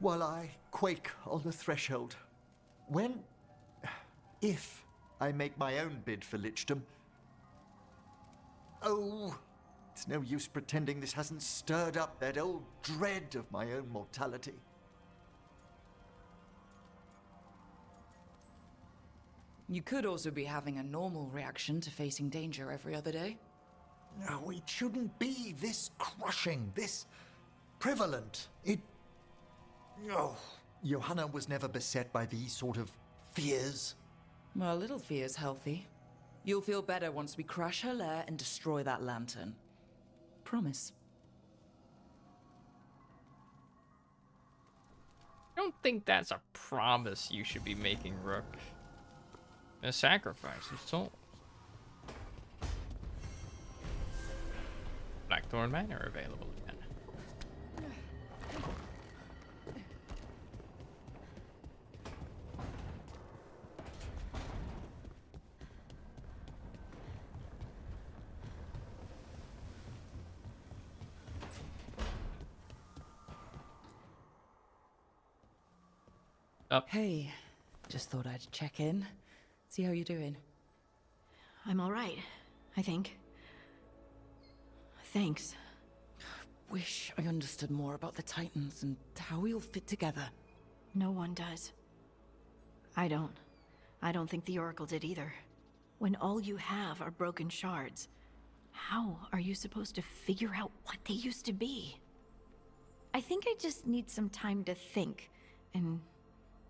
while I quake on the threshold. If I make my own bid for lichdom. Oh, it's no use pretending this hasn't stirred up that old dread of my own mortality. You could also be having a normal reaction to facing danger every other day. No, it shouldn't be this crushing, this prevalent. Oh, Johanna was never beset by these sort of fears. Well, a little fear's healthy. You'll feel better once we crash her lair and destroy that lantern. Promise. I don't think that's a promise you should be making, Rook. A sacrifice of souls. Blackthorn Manor available again. Up. Hey, Just thought I'd check in, see how you're doing. I'm all right, I think. Thanks. Wish I understood more about the Titans and how we all fit together. No one does. I don't. I don't think the Oracle did either. When all you have are broken shards, how are you supposed to figure out what they used to be? I think I just need some time to think and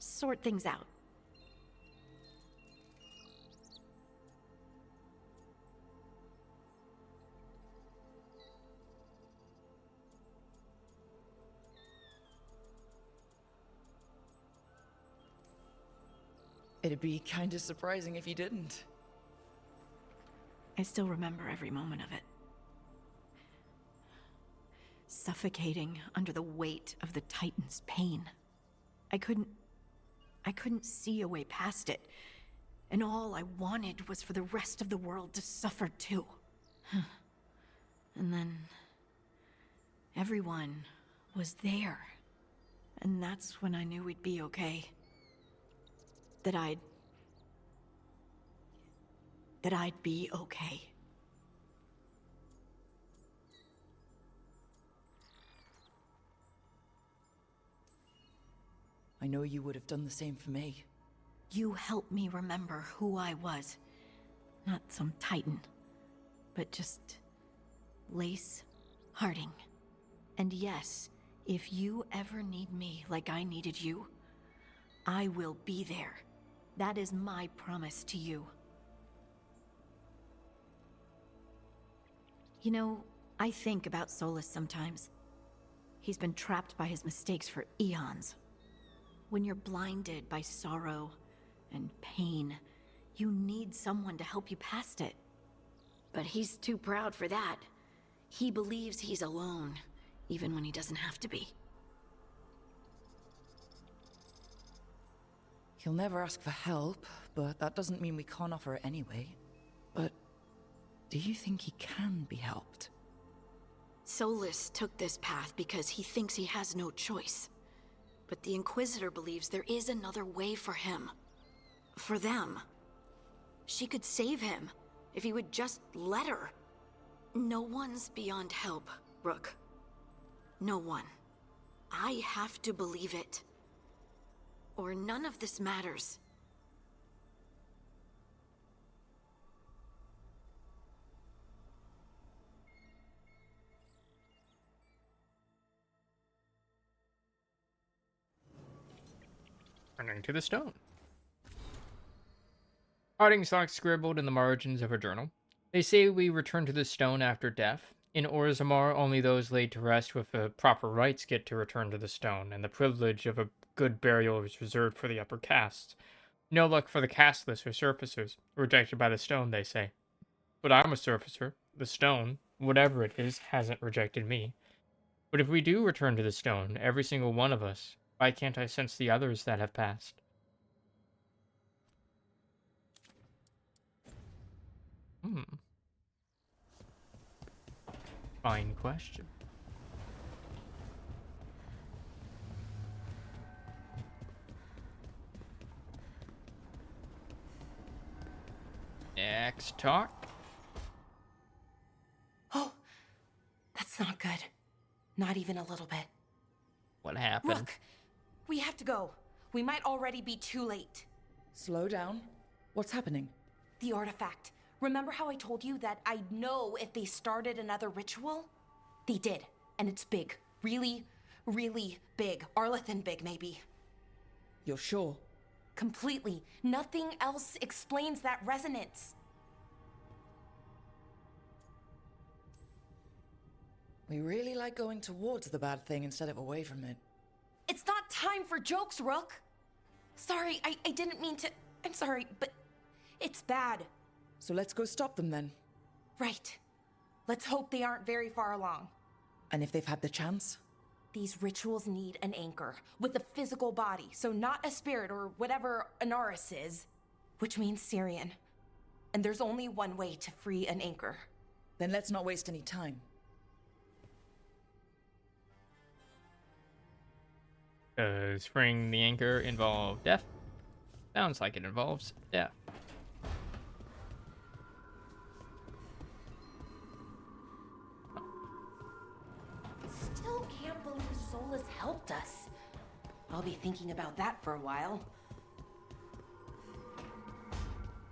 sort things out. It'd be kind of surprising if you didn't. I still remember every moment of it. Suffocating under the weight of the Titan's pain. I couldn't see a way past it. And all I wanted was for the rest of the world to suffer too. And then everyone was there. And that's when I knew we'd be okay. That I'd be okay. I know you would have done the same for me. You helped me remember who I was. Not some Titan, but just Lace Harding. And yes, if you ever need me like I needed you, I will be there. That is my promise to you. You know, I think about Solus sometimes. He's been trapped by his mistakes for eons. When you're blinded by sorrow and pain, you need someone to help you past it. But he's too proud for that. He believes he's alone, even when he doesn't have to be. He'll never ask for help, but that doesn't mean we can't offer it anyway. But do you think he can be helped? Solus took this path because he thinks he has no choice. But the Inquisitor believes there is another way for him. For them. She could save him, if he would just let her. No one's beyond help, Rook. No one. I have to believe it. Or none of this matters. Turning to the stone. Harding saw scribbled in the margins of her journal. They say we return to the stone after death. In Orzammar, only those laid to rest with the proper rites get to return to the stone, and the privilege of a good burial is reserved for the upper castes. No luck for the casteless or surfacers, rejected by the stone, they say. But I'm a surfacer. The stone, whatever it is, hasn't rejected me. But if we do return to the stone, every single one of us, why can't I sense the others that have passed? Fine question. Next talk. Oh, that's not good. Not even a little bit. What happened? Look, we have to go. We might already be too late. Slow down. What's happening? The artifact. Remember how I told you that I'd know if they started another ritual? They did, and it's big. Really, really big. Arlethan big, maybe. You're sure? Completely. Nothing else explains that resonance. We really like going towards the bad thing instead of away from it. It's not time for jokes, Rook. Sorry, I didn't mean to... I'm sorry, but it's bad. So let's go stop them then. Right. Let's hope they aren't very far along. And if they've had the chance? These rituals need an anchor with a physical body, so not a spirit or whatever Anaris is, which means Syrian. And there's only one way to free an anchor. Then let's not waste any time. Does freeing the anchor involve death? Sounds like it involves death. Still can't believe Solus helped us. I'll be thinking about that for a while.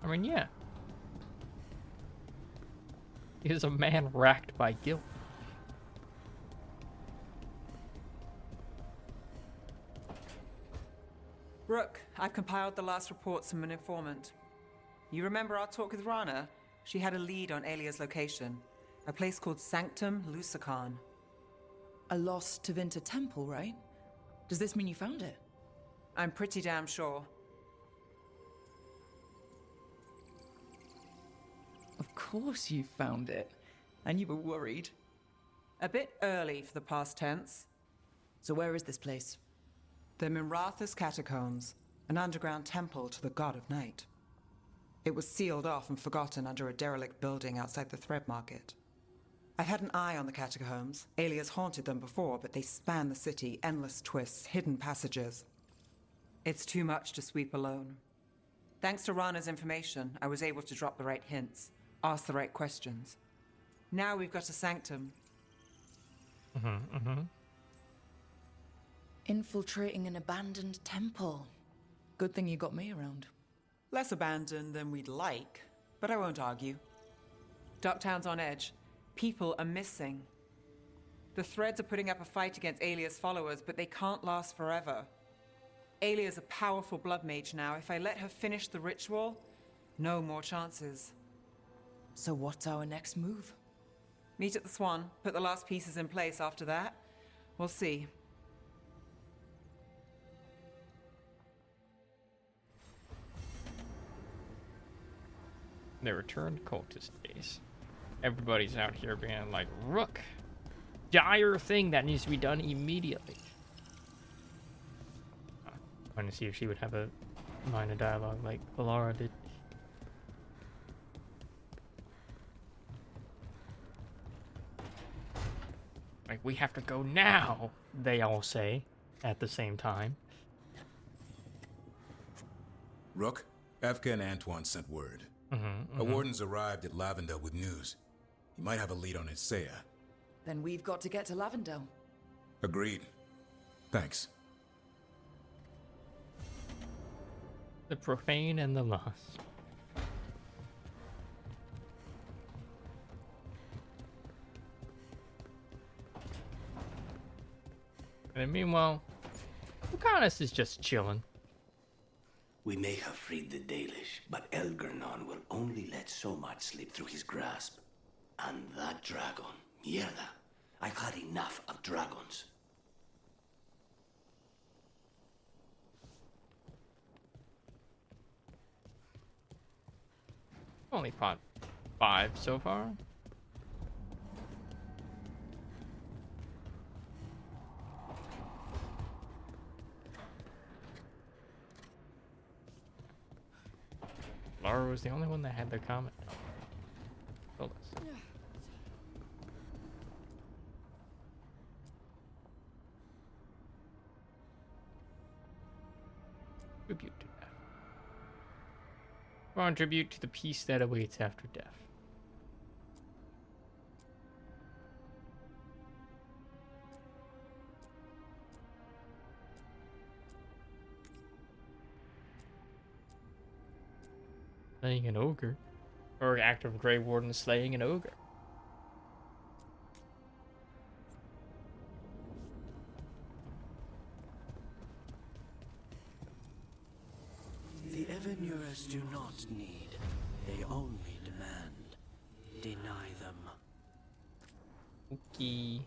I mean, yeah. He is a man racked by guilt. Rook, I've compiled the last reports from an informant. You remember our talk with Rana? She had a lead on Alia's location. A place called Sanctum Lucican. A lost Tevinter temple, right? Does this mean you found it? I'm pretty damn sure. Of course you found it. And you were worried. A bit early for the past tense. So where is this place? The Mirathas Catacombs, an underground temple to the god of night. It was sealed off and forgotten under a derelict building outside the Thread Market. I've had an eye on the catacombs. Alias haunted them before, but they span the city, endless twists, hidden passages. It's too much to sweep alone. Thanks to Rana's information, I was able to drop the right hints, ask the right questions. Now we've got a sanctum. Infiltrating an abandoned temple. Good thing you got me around. Less abandoned than we'd like, but I won't argue. Ducktown's on edge. People are missing. The Threads are putting up a fight against Alia's followers, but they can't last forever. Alia's a powerful blood mage now. If I let her finish the ritual, no more chances. So what's our next move? Meet at the Swan, put the last pieces in place after that. We'll see. The returned cultist days. Everybody's out here being like, Rook, dire thing that needs to be done immediately. I want to see if she would have a line of dialogue like Valara did. Like, we have to go now, they all say at the same time. Rook, Evka and Antoine sent word. A warden's arrived at Lavendale with news. He might have a lead on Isaiah. Then we've got to get to Lavendale. Agreed. Thanks. The profane and the lost. And meanwhile, Lucanus is just chilling. We may have freed the Dalish, but Elgernon will only let so much slip through his grasp. And that dragon, mierda. I've had enough of dragons. Only pot 5 so far. Laura was the only one that had their comment. Hold us. Tribute to death. Contribute to the peace that awaits after death. Slaying an ogre. Or act of Grey Warden slaying an ogre. The Evanurers do not need. They only demand. Deny them. Okay.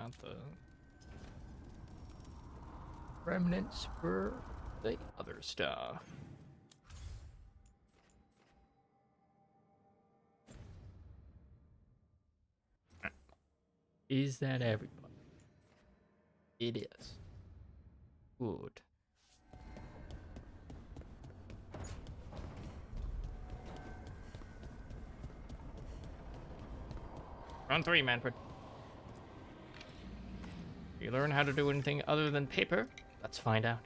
out the remnants for the other stuff. Is that everybody? It is. Good. Round 3, Manfred. You learn how to do anything other than paper? Let's find out.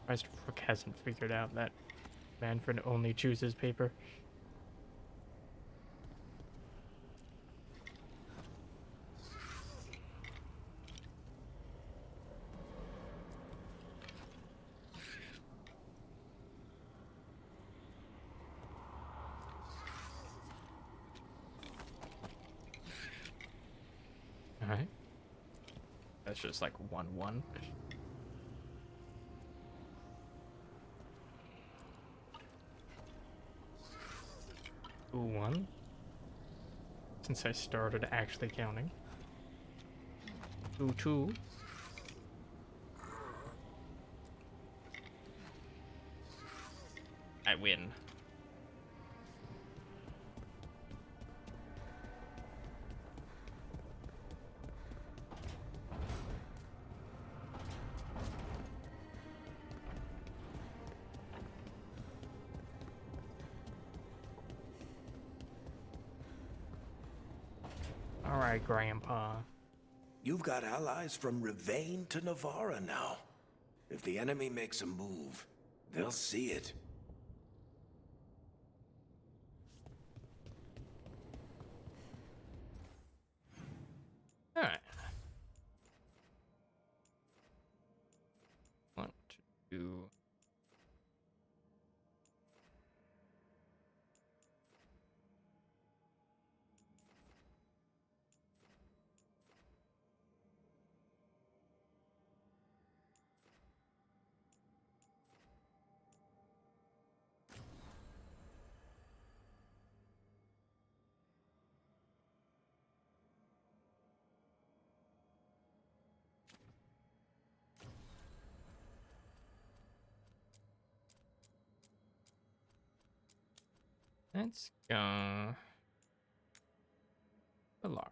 Surprised Rook hasn't figured out that Manfred only chooses paper. Alright. That's just like 1-1. 2-1. Since I started actually counting. 2-2. I win. All right, Grandpa. You've got allies from Rivain to Navarra now. If the enemy makes a move, they'll see it. All right. Want to do. Let's go. Polaris.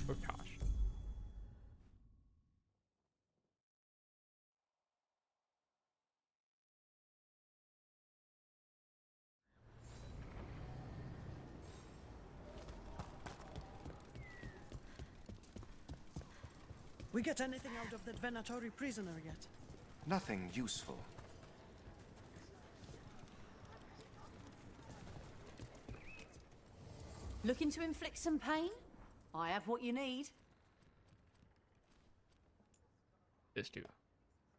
Or Tosh. We get anything out of that Venatori prisoner yet? Nothing useful. Looking to inflict some pain? I have what you need. This dude.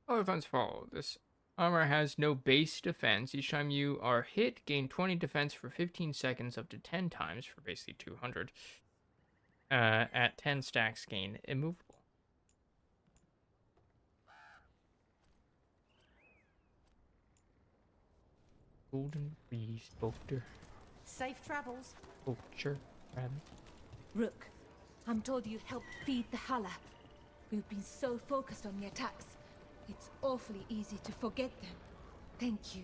All defense follow. This armor has no base defense. Each time you are hit, gain 20 defense for 15 seconds, up to 10 times for basically 200. At 10 stacks, gain immovable. Golden Breeze Bolter. Safe travels. Vulture, rather. Rook, I'm told you helped feed the Hala. We've been so focused on the attacks. It's awfully easy to forget them. Thank you.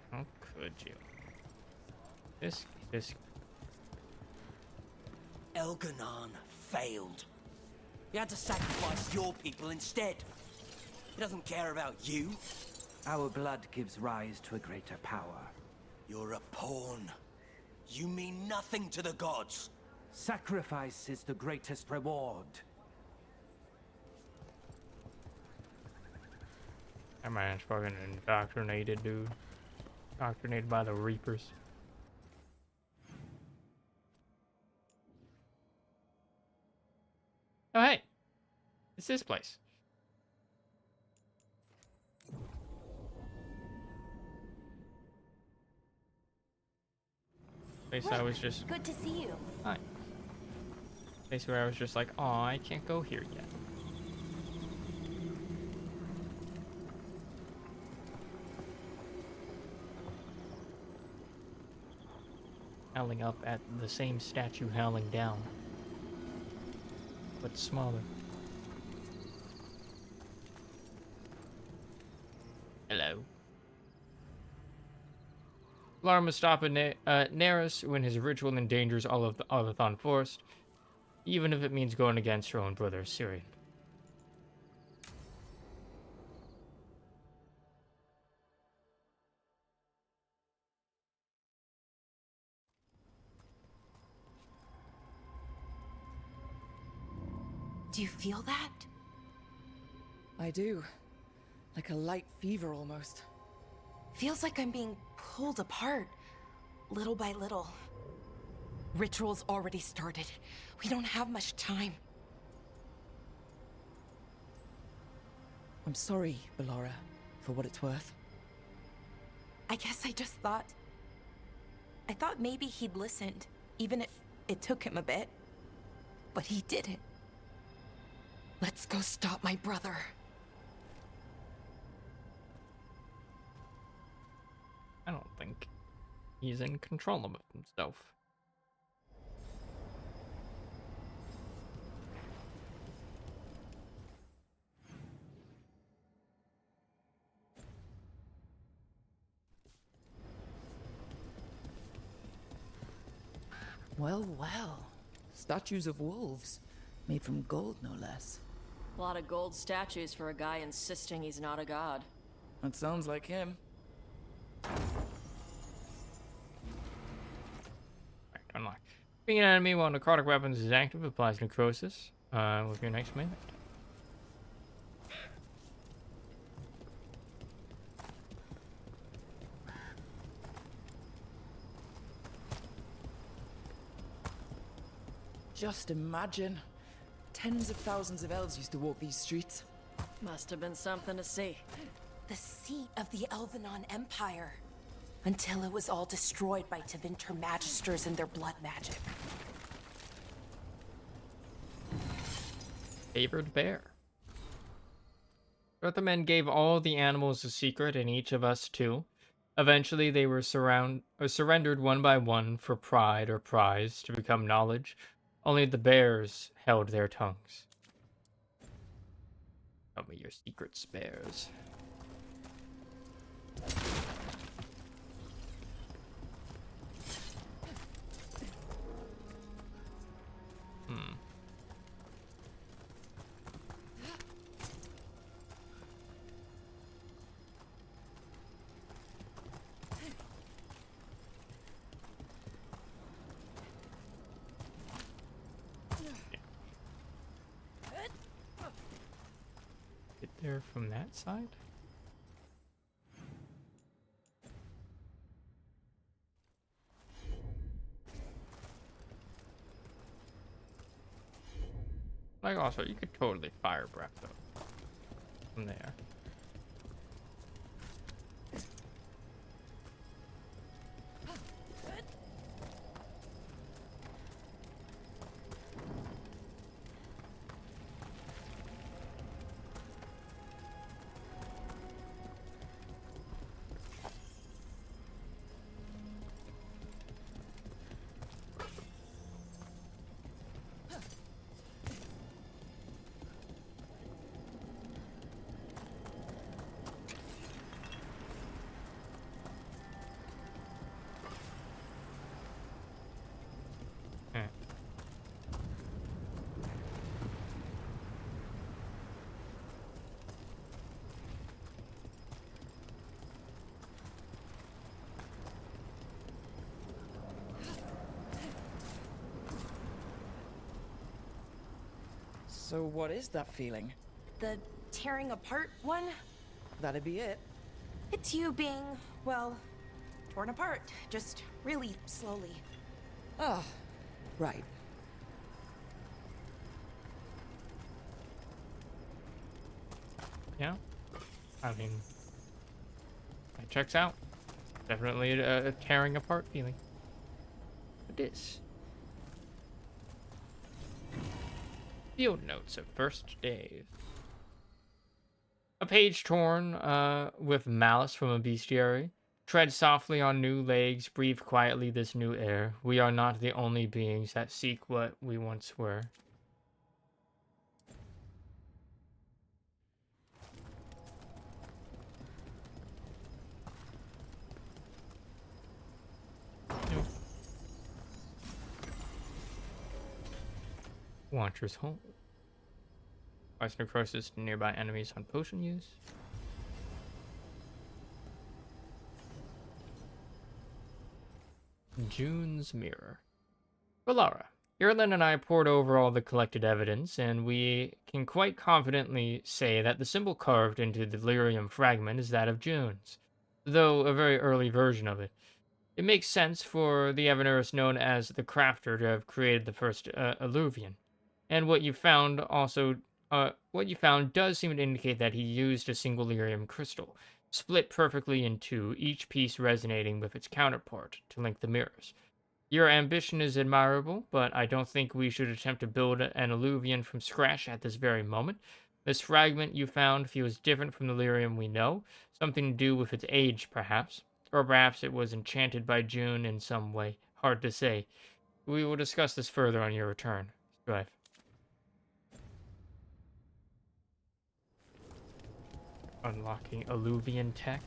How could you? This. Elganon failed. He had to sacrifice your people instead. He doesn't care about you. Our blood gives rise to a greater power. You're a pawn. You mean nothing to the gods. Sacrifice is the greatest reward. That man's fucking indoctrinated, dude. Indoctrinated by the Reapers. Oh, hey. It's this place. Place I was just... Good to see you. Hi. Place where I was just like, aw, I can't go here yet. Howling up at the same statue howling down. But smaller. Hello. Lar must stop Neris when his ritual endangers all of the Olathon Forest, even if it means going against her own brother, Syrian. Do you feel that? I do. Like a light fever almost. Feels like I'm being pulled apart, little by little. Ritual's already started. We don't have much time. I'm sorry, Ballora, for what it's worth. I guess I just thought... I thought maybe he'd listened, even if it took him a bit. But he didn't. Let's go stop my brother. I don't think he's in control of himself. Well, well. Statues of wolves. Made from gold, no less. A lot of gold statues for a guy insisting he's not a god. That sounds like him. Unlock. Being an enemy while necrotic weapons is active applies necrosis with your next melee. Just imagine. Tens of thousands of elves used to walk these streets. Must have been something to see. The seat of the Elvenon Empire. Until it was all destroyed by Tevinter Magisters and their blood magic. Favored bear. Both the men gave all the animals a secret, and each of us too. Eventually, they were surrendered one by one for pride or prize to become knowledge. Only the bears held their tongues. Tell me your secrets, bears. Get there from that side? Like, also, you could totally fire breath, though. From there. So what is that feeling? The tearing apart one? That'd be it. It's you being, well, torn apart. Just really slowly. Ah, right. Yeah. I mean, that checks out. Definitely a tearing apart feeling. It is. Field notes of first days. A page torn with malice from a bestiary. Tread softly on new legs, breathe quietly this new air. We are not the only beings that seek what we once were. Watcher's home. Vice necrosis to nearby enemies on potion use. June's mirror. Valara, Irlin and I pored over all the collected evidence, and we can quite confidently say that the symbol carved into the lyrium fragment is that of June's, though a very early version of it. It makes sense for the Evanurus known as the Crafter to have created the first alluvian, and what you found does seem to indicate that he used a single lyrium crystal, split perfectly in two, each piece resonating with its counterpart to link the mirrors. Your ambition is admirable, but I don't think we should attempt to build an alluvian from scratch at this very moment. This fragment you found feels different from the lyrium we know, something to do with its age, perhaps. Or perhaps it was enchanted by June in some way. Hard to say. We will discuss this further on your return. Strive. Unlocking alluvian tech.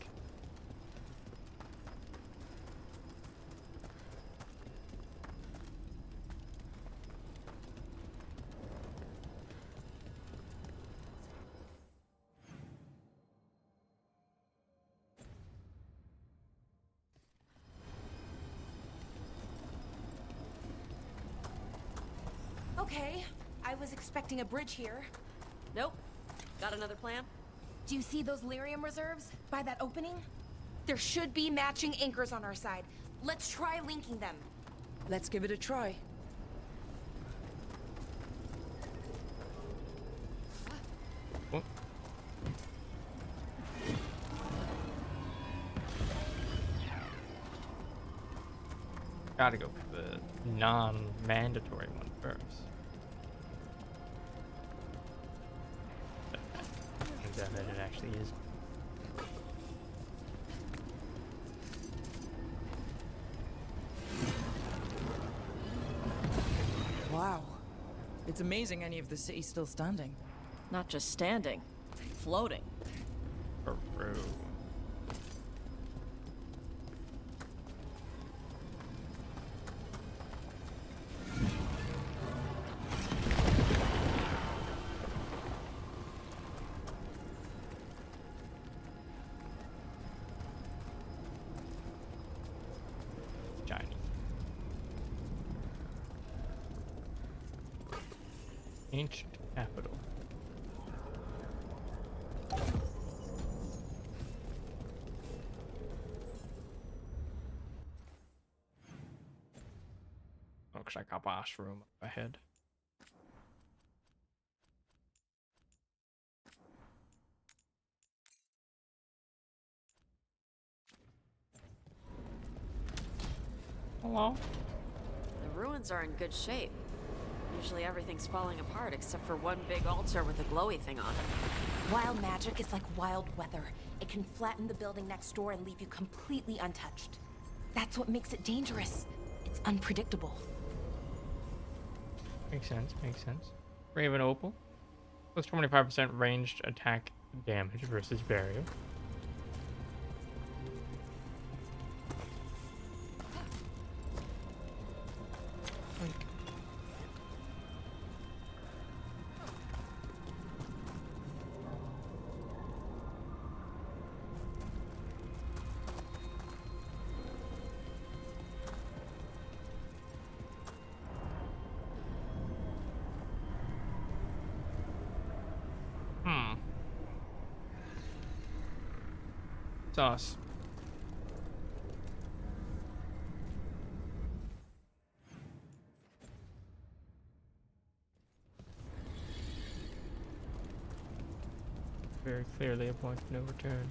Okay, I was expecting a bridge here. Nope. Got another plan? Do you see those lyrium reserves by that opening? There should be matching anchors on our side. Let's try linking them. Let's give it a try. Oh. Gotta go for the non-mandatory one first. That it actually is. Wow. It's amazing any of the city's still standing. Not just standing, floating. Peru. Ancient capital. Looks like a boss room up ahead. Hello? The ruins are in good shape. Usually everything's falling apart except for one big altar with a glowy thing on it. Wild magic is like wild weather. It can flatten the building next door and leave you completely untouched. That's what makes it dangerous. It's unpredictable. Makes sense, makes sense. Raven Opal. Plus 25% ranged attack damage versus barrier. Sauce. Very clearly a point of no return.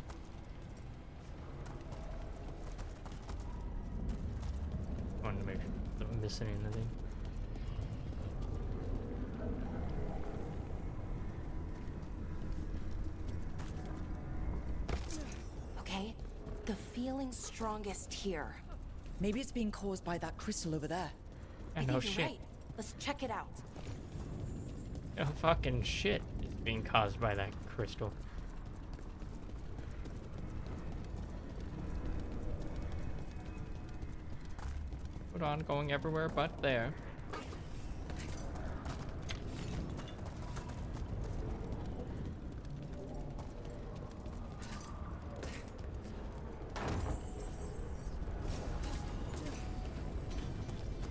Wanted to make sure I don't miss anything. Okay, the feeling's strongest here. Maybe it's being caused by that crystal over there. I know shit. Right. Let's check it out. Oh, fucking shit is being caused by that crystal. Hold on, going everywhere but there.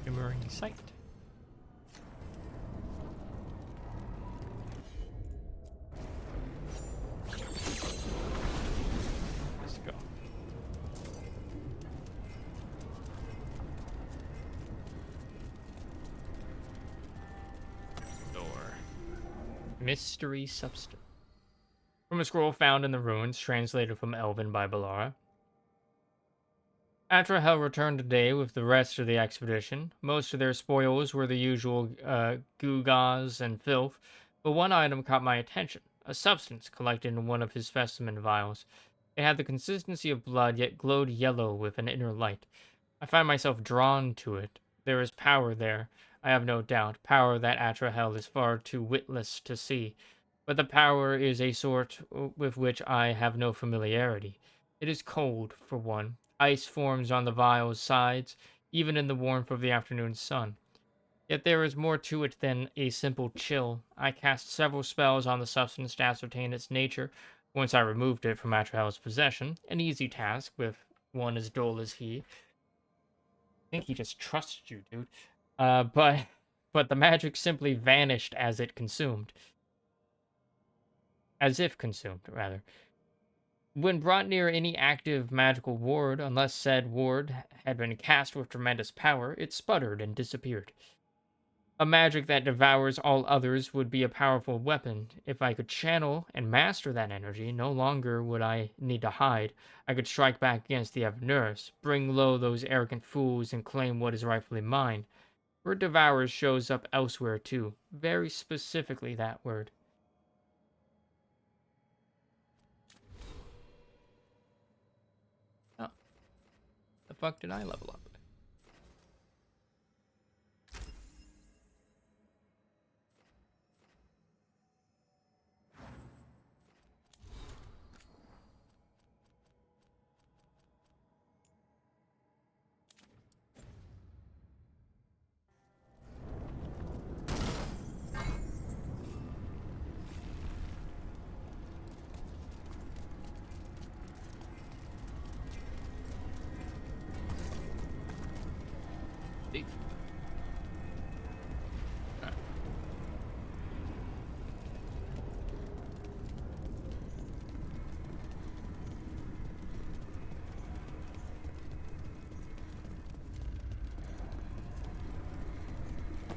Shimmering sight. Let's go. Door. Mystery substance. From a scroll found in the ruins, translated from Elven by Balara. After Hel returned today with the rest of the expedition, most of their spoils were the usual gewgaws and filth, but one item caught my attention, a substance collected in one of his specimen vials. It had the consistency of blood, yet glowed yellow with an inner light. I find myself drawn to it. There is power there, I have no doubt, power that Atrahel is far too witless to see, but the power is a sort with which I have no familiarity. It is cold, for one. Ice forms on the vial's sides, even in the warmth of the afternoon sun. Yet there is more to it than a simple chill. I cast several spells on the substance to ascertain its nature once I removed it from Atrahel's possession. An easy task, with one as dull as he. I think he just trusts you, dude. But the magic simply vanished as it consumed. As if consumed, rather. When brought near any active magical ward, unless said ward had been cast with tremendous power, it sputtered and disappeared. A magic that devours all others would be a powerful weapon. If I could channel and master that energy, no longer would I need to hide. I could strike back against the Evanurs, bring low those arrogant fools, and claim what is rightfully mine. Word devours shows up elsewhere too, very specifically that word. Oh. The fuck did I level up? Deep. Right.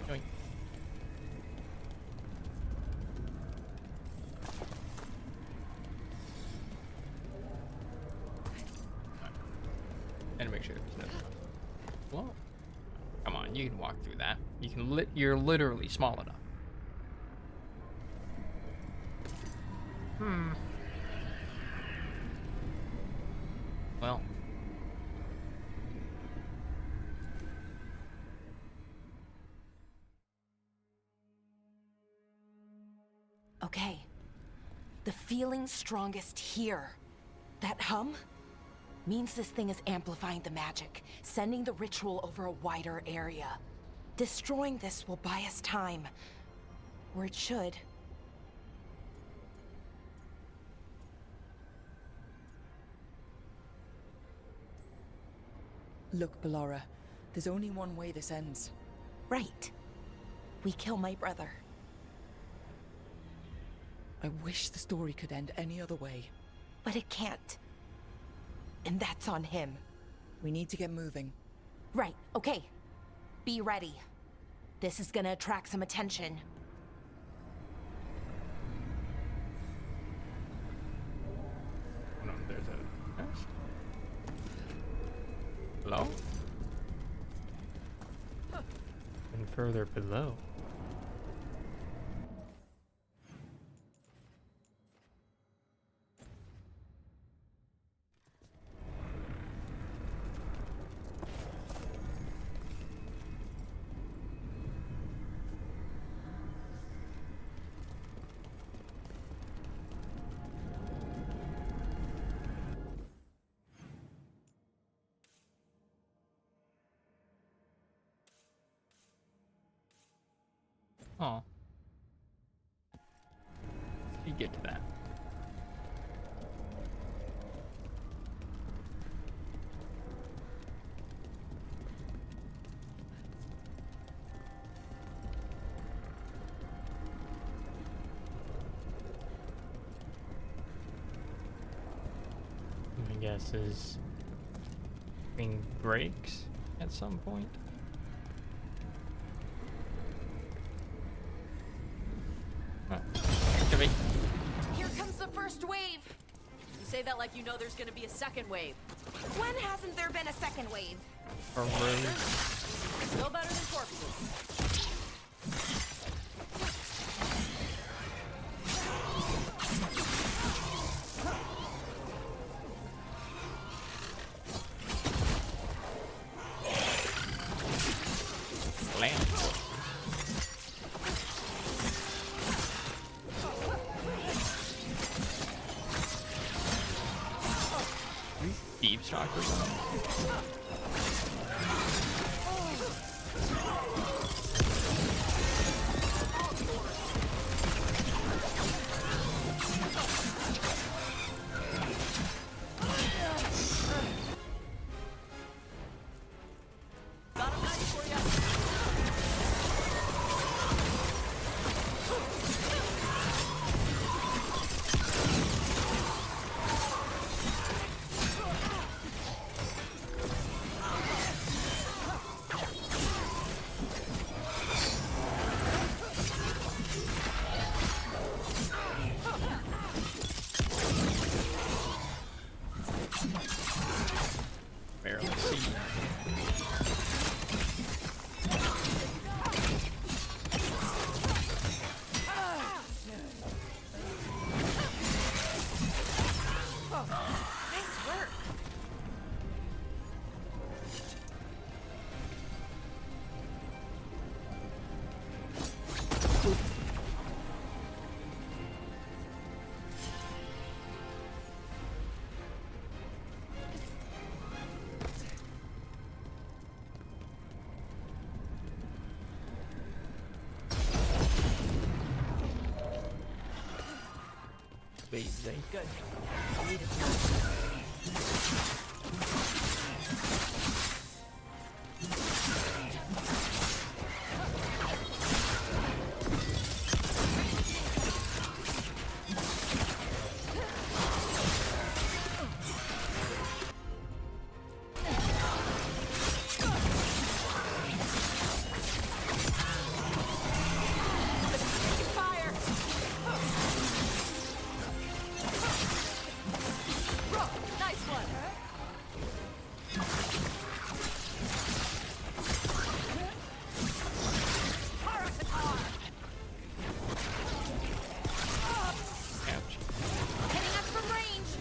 Yoink. And make sure there's no. Well, come on, you can walk through that. You can you're literally small enough. Well. Okay. The feeling's strongest here. That hum means this thing is amplifying the magic, sending the ritual over a wider area. Destroying this will buy us time. Or it should. Look, Balara, there's only one way this ends. Right. We kill my brother. I wish the story could end any other way. But it can't. And that's on him. We need to get moving. Right, okay. Be ready. This is gonna attract some attention. Hello? And further below. Oh. You get to that. My guess is thing breaks at some point. Activate. Here comes the first wave. You say that like you know there's gonna be a second wave. When hasn't there been a second wave? Or Still better than corpses. Lamp. Deep chakra zone. Barely see. Nice work. Easy. Good. Fire! Bro, nice one. Ouch. Hitting us from range.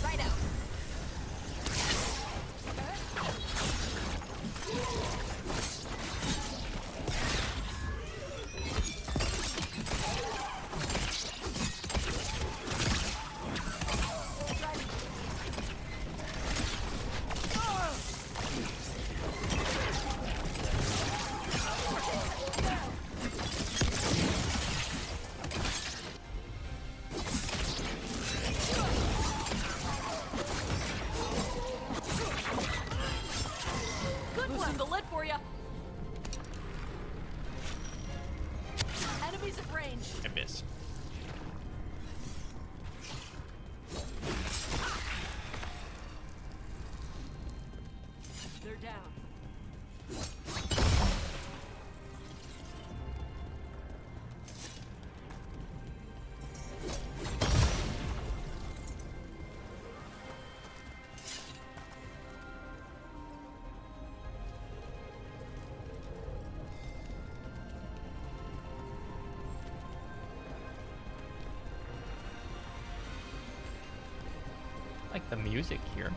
Right out. Good one. The lid for you. Enemies at range. I miss. They're down. like the music here.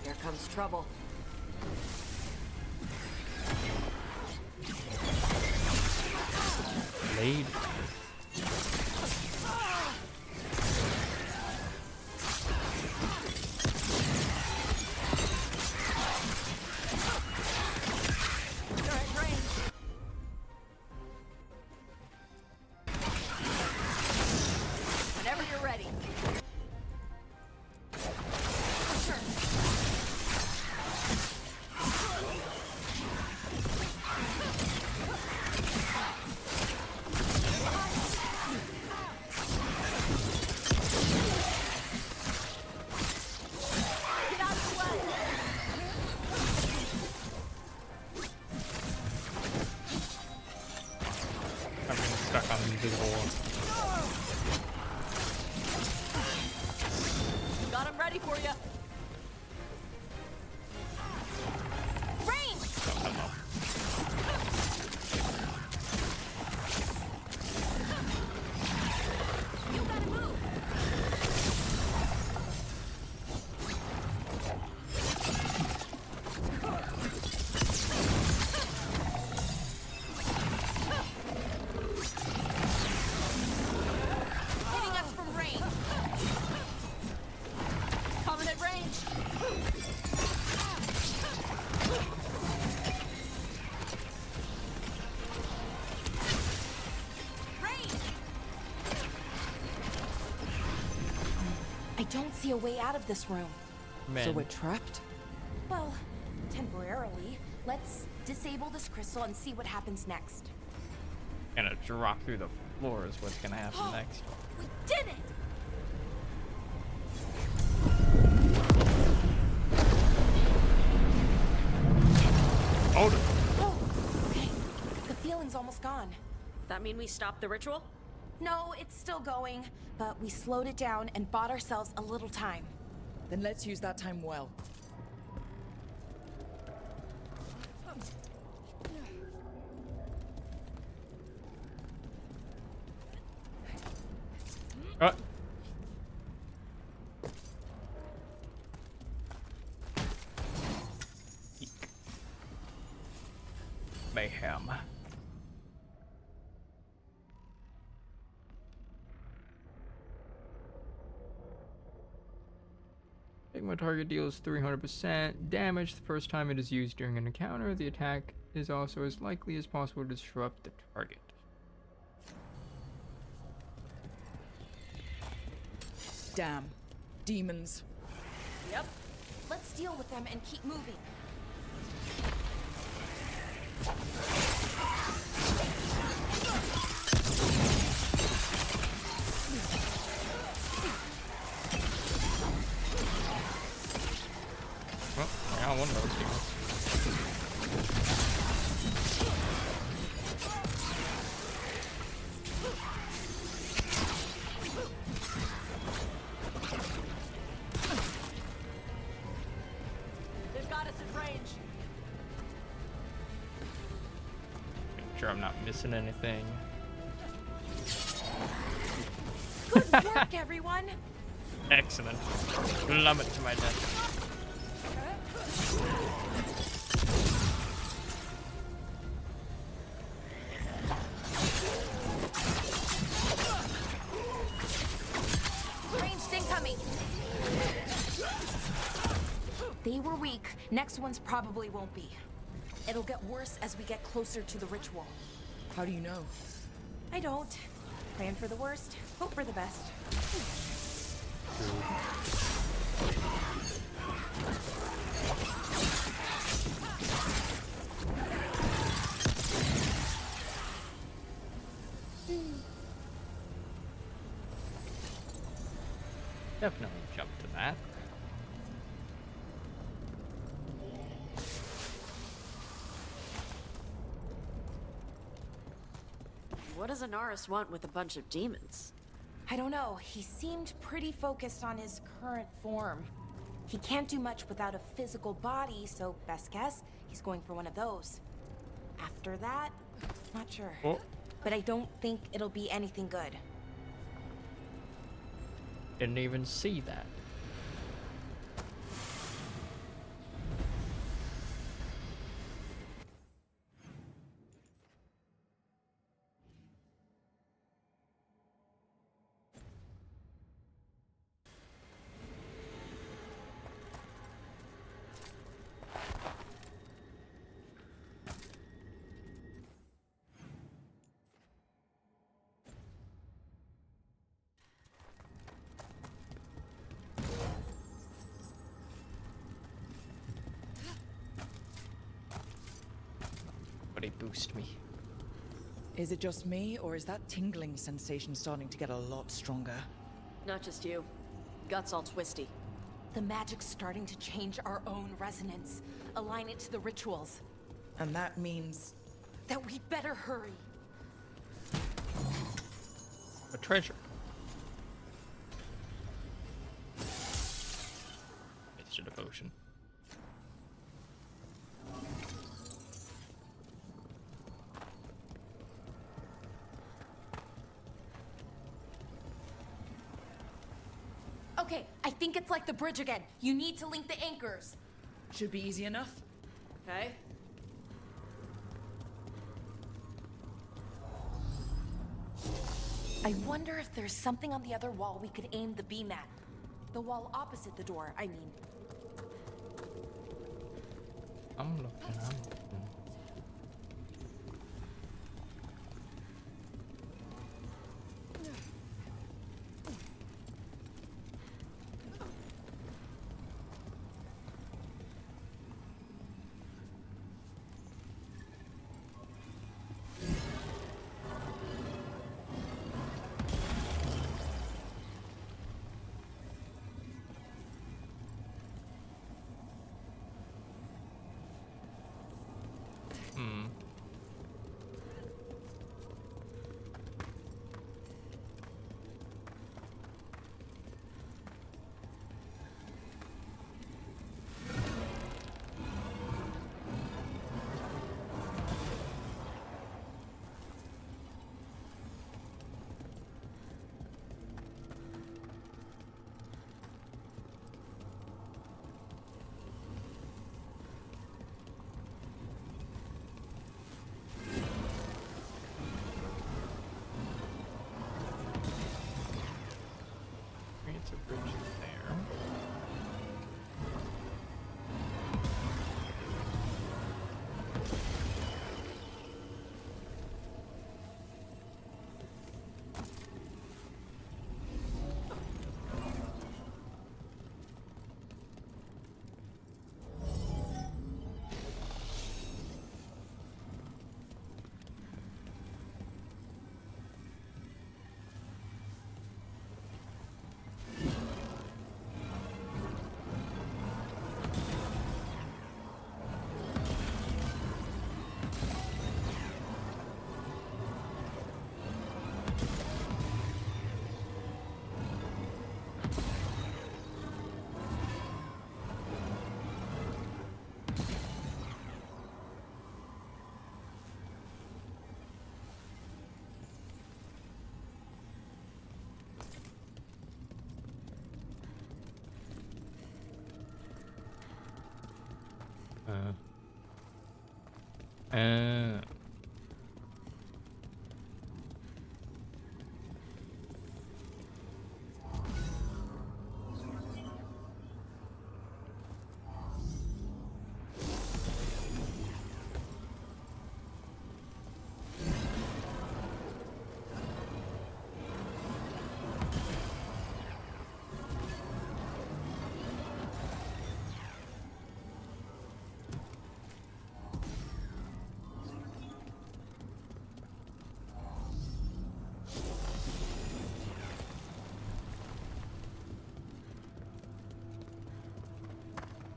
Here comes trouble. Blade. Whenever you're ready. I'm getting stuck on the invisible one. Got him ready for you. You gotta move. Hitting us from range. Coming at range. I don't see a way out of this room. So we're trapped? Well, temporarily. Let's disable this crystal and see what happens next. Gonna drop through the floor is what's gonna happen next. We did it! Hold it. Oh, okay. The feeling's almost gone. That mean we stopped the ritual? No, it's still going, but we slowed it down and bought ourselves a little time. Then let's use that time well. Mayhem. My target deals 300% damage the first time it is used during an encounter. The attack is also as likely as possible to disrupt the target. Damn. Demons. Yep. Let's deal with them and keep moving. Well, I got one of those demons. They've got us at range. Make sure I'm not missing anything. Good work, everyone! Excellent. Plummet to my death. Ranged incoming! They were weak. Next ones probably won't be. It'll get worse as we get closer to the ritual. How do you know? I don't. Plan for the worst, hope for the best. Definitely jump to that. What does Anaris want with a bunch of demons? I don't know. He seemed pretty focused on his current form. He can't do much without a physical body, so best guess, he's going for one of those. After that, not sure. Oh, but I don't think it'll be anything good. Didn't even see that. Boost me. Is it just me, or is that tingling sensation starting to get a lot stronger? Not just you. Gut's all twisty. The magic's starting to change our own resonance, align it to the rituals. And that means... that we better hurry. A treasure. It's a devotion. Okay, I think it's like the bridge again. You need to link the anchors. Should be easy enough. Okay. I wonder if there's something on the other wall we could aim the beam at. The wall opposite the door, I mean. I'm looking. It's a bridge there.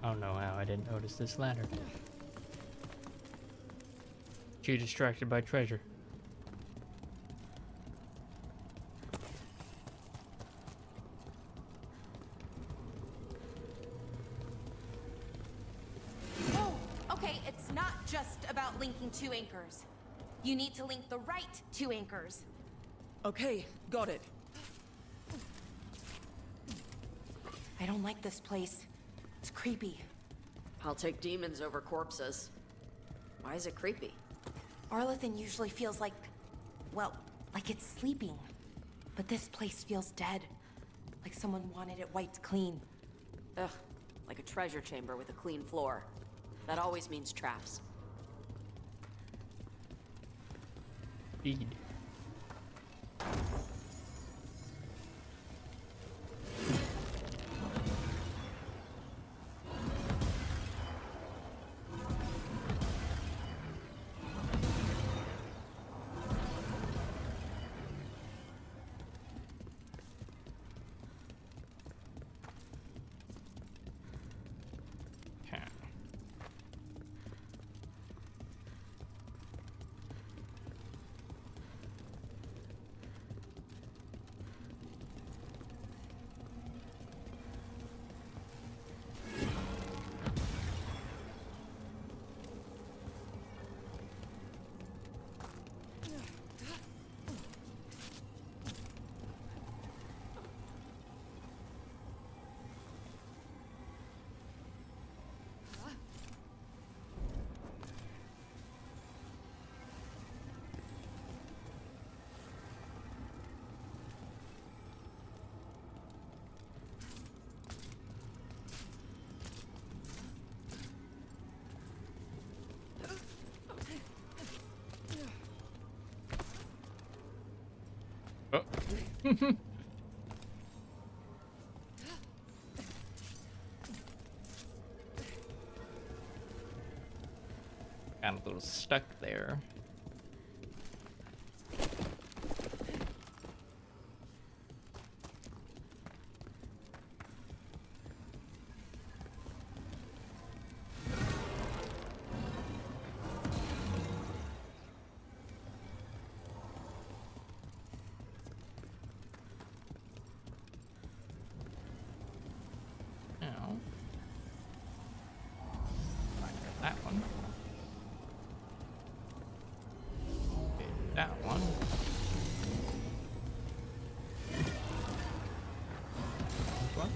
I don't know how I didn't notice this ladder. Too distracted by treasure. Oh, okay, it's not just about linking two anchors. You need to link the right two anchors. Okay, got it. I don't like this place. It's creepy. I'll take demons over corpses. Why is it creepy? Arlathan usually feels like, well, like it's sleeping. But this place feels dead. Like someone wanted it wiped clean. Ugh, like a treasure chamber with a clean floor. That always means traps. Feed. Oh. Got a little stuck there. That one. Okay, that one. What?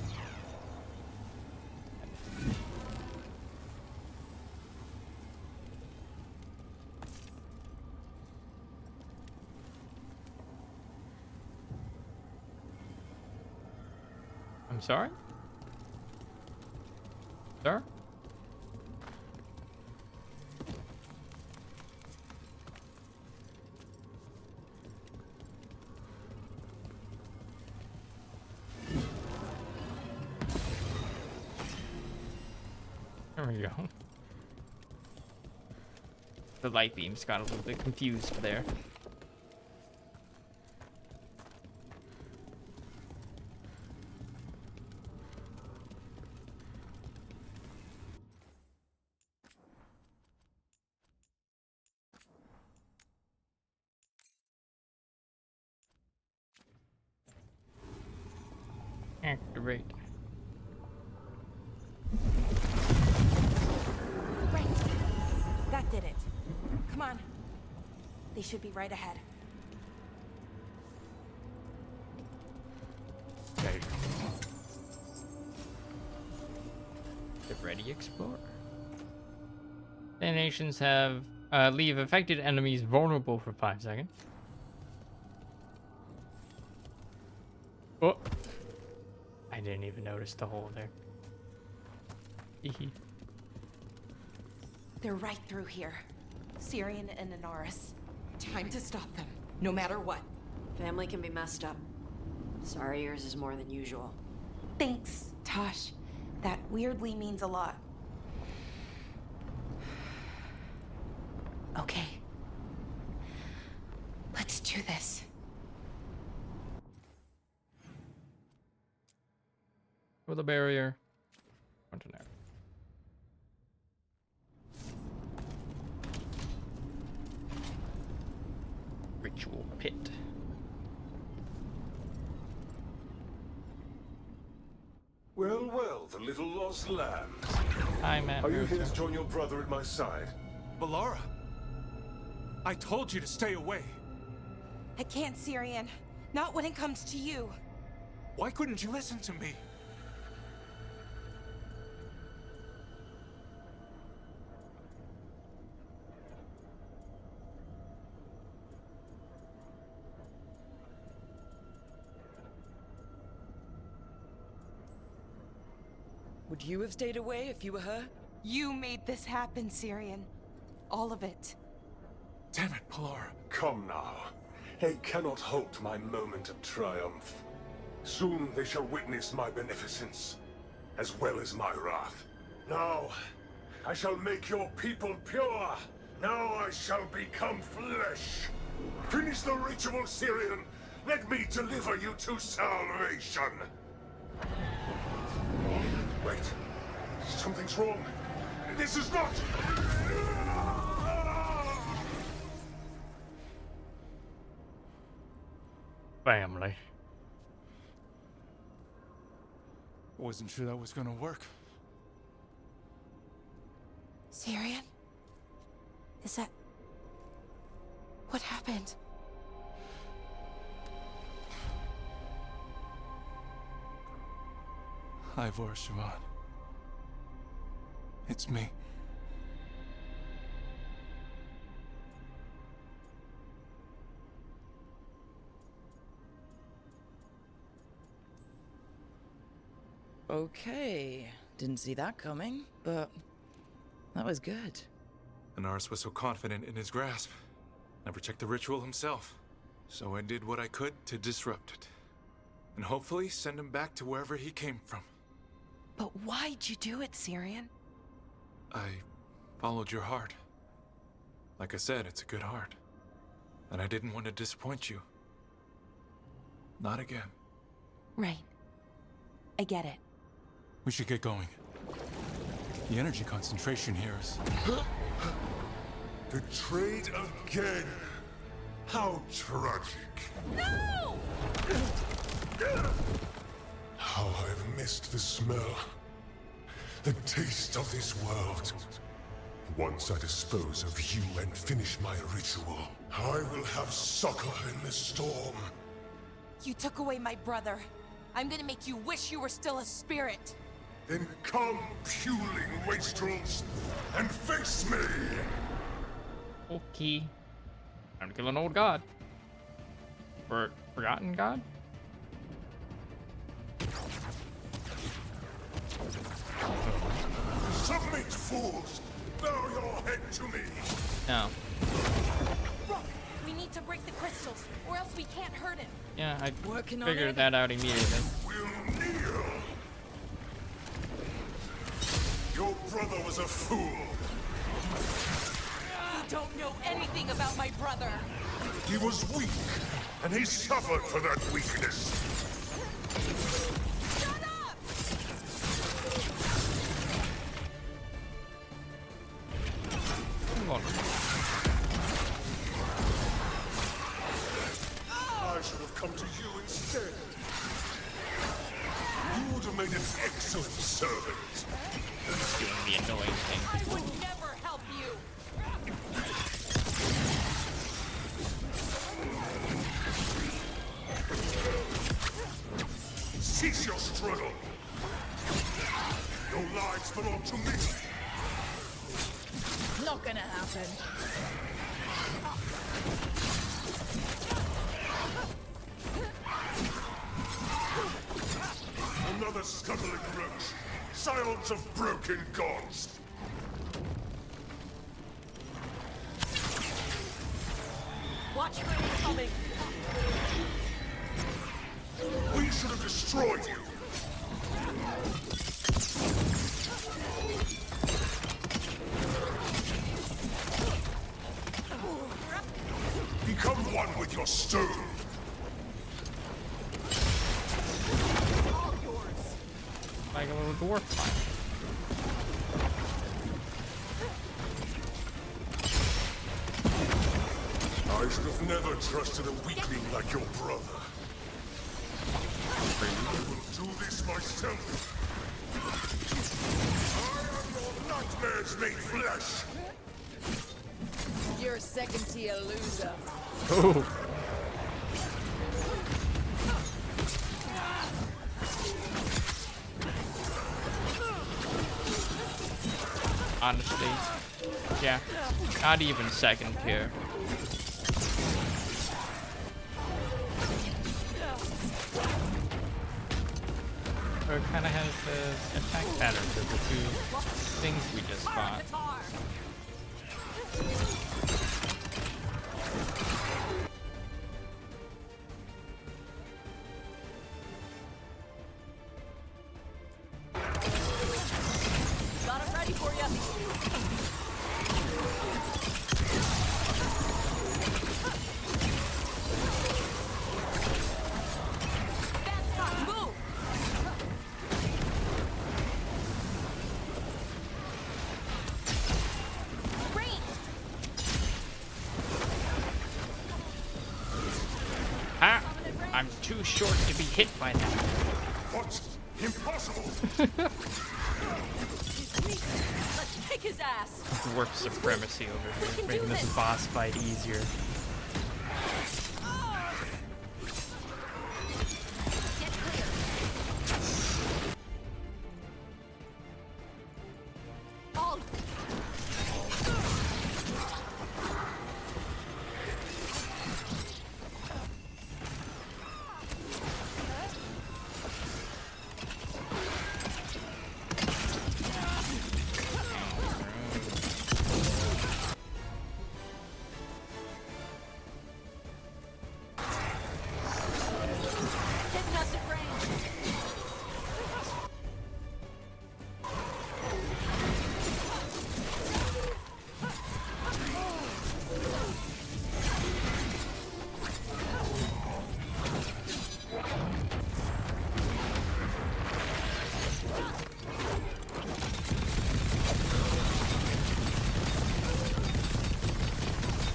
I'm sorry? Sir? There we go. The light beams got a little bit confused there. Activate. Right. That did it. Come on. They should be right ahead. There you go. Get ready, explorer. Detonations have leave affected enemies vulnerable for 5 seconds. Oh, I didn't even notice the hole there. They're right through here. Syrian and Anaris. Time to stop them, no matter what. Family can be messed up. Sorry yours is more than usual. Thanks, Tosh. That weirdly means a lot. Okay. Let's do this. With a barrier. Continue. Ritual pit. Well, well, the little lost lambs. Hi, Matt. Are you here to join your brother at my side? Bellara! I told you to stay away. I can't, Syrian. Not when it comes to you. Why couldn't you listen to me? Would you have stayed away if you were her? You made this happen, Syrian. All of it. Damn it, Pelora. Come now. They cannot halt my moment of triumph. Soon they shall witness my beneficence, as well as my wrath. Now, I shall make your people pure. Now I shall become flesh. Finish the ritual, Syrian. Let me deliver you to salvation. Wait. Something's wrong. This is not... Family. Wasn't sure that was gonna work. Syrian? Is that... What happened? Ivor Siobhan. It's me. Okay. Didn't see that coming, but that was good. Anaris was so confident in his grasp. Never checked the ritual himself. So I did what I could to disrupt it. And hopefully send him back to wherever he came from. But why'd you do it, Syrian? I followed your heart. Like I said, it's a good heart. And I didn't want to disappoint you. Not again. Right. I get it. We should get going. The energy concentration here is... Betrayed again. How tragic. No! How I've missed the smell. The taste of this world. Once I dispose of you and finish my ritual, I will have succor in the storm. You took away my brother. I'm gonna make you wish you were still a spirit. Then come, puling wastrels, and face me! Okay. Time to kill an old god. Forgotten god? Submit, fools! Bow your head to me! No. Rook, we need to break the crystals, or else we can't hurt him. Yeah, I Working on figured it. that out immediately. We'll kneel! Your brother was a fool! You don't know anything about my brother! He was weak, and he suffered for that weakness! Shut up! Come on. I should have come to you instead. You would have made an excellent servant. Doing the annoying thing. I would never help you! Cease your struggle! Your lives belong to me! Not gonna happen. Another scuttling roach! Scions of broken gods! Watch where he's coming! We should have destroyed you! Become one with your stone! All yours! Like a little dwarf fight. I should have never trusted a weakling like your brother. I will do this myself. I am your nightmares made flesh. You're second-tier loser. Oh. Honestly, yeah, not even second tier. Or it kind of has the attack patterns of the two things we just fought. Got it ready for you. Move. Ah, I'm too short to be hit by that. What? Impossible! Let's kick his ass. Dwarf supremacy over here, making this boss fight easier.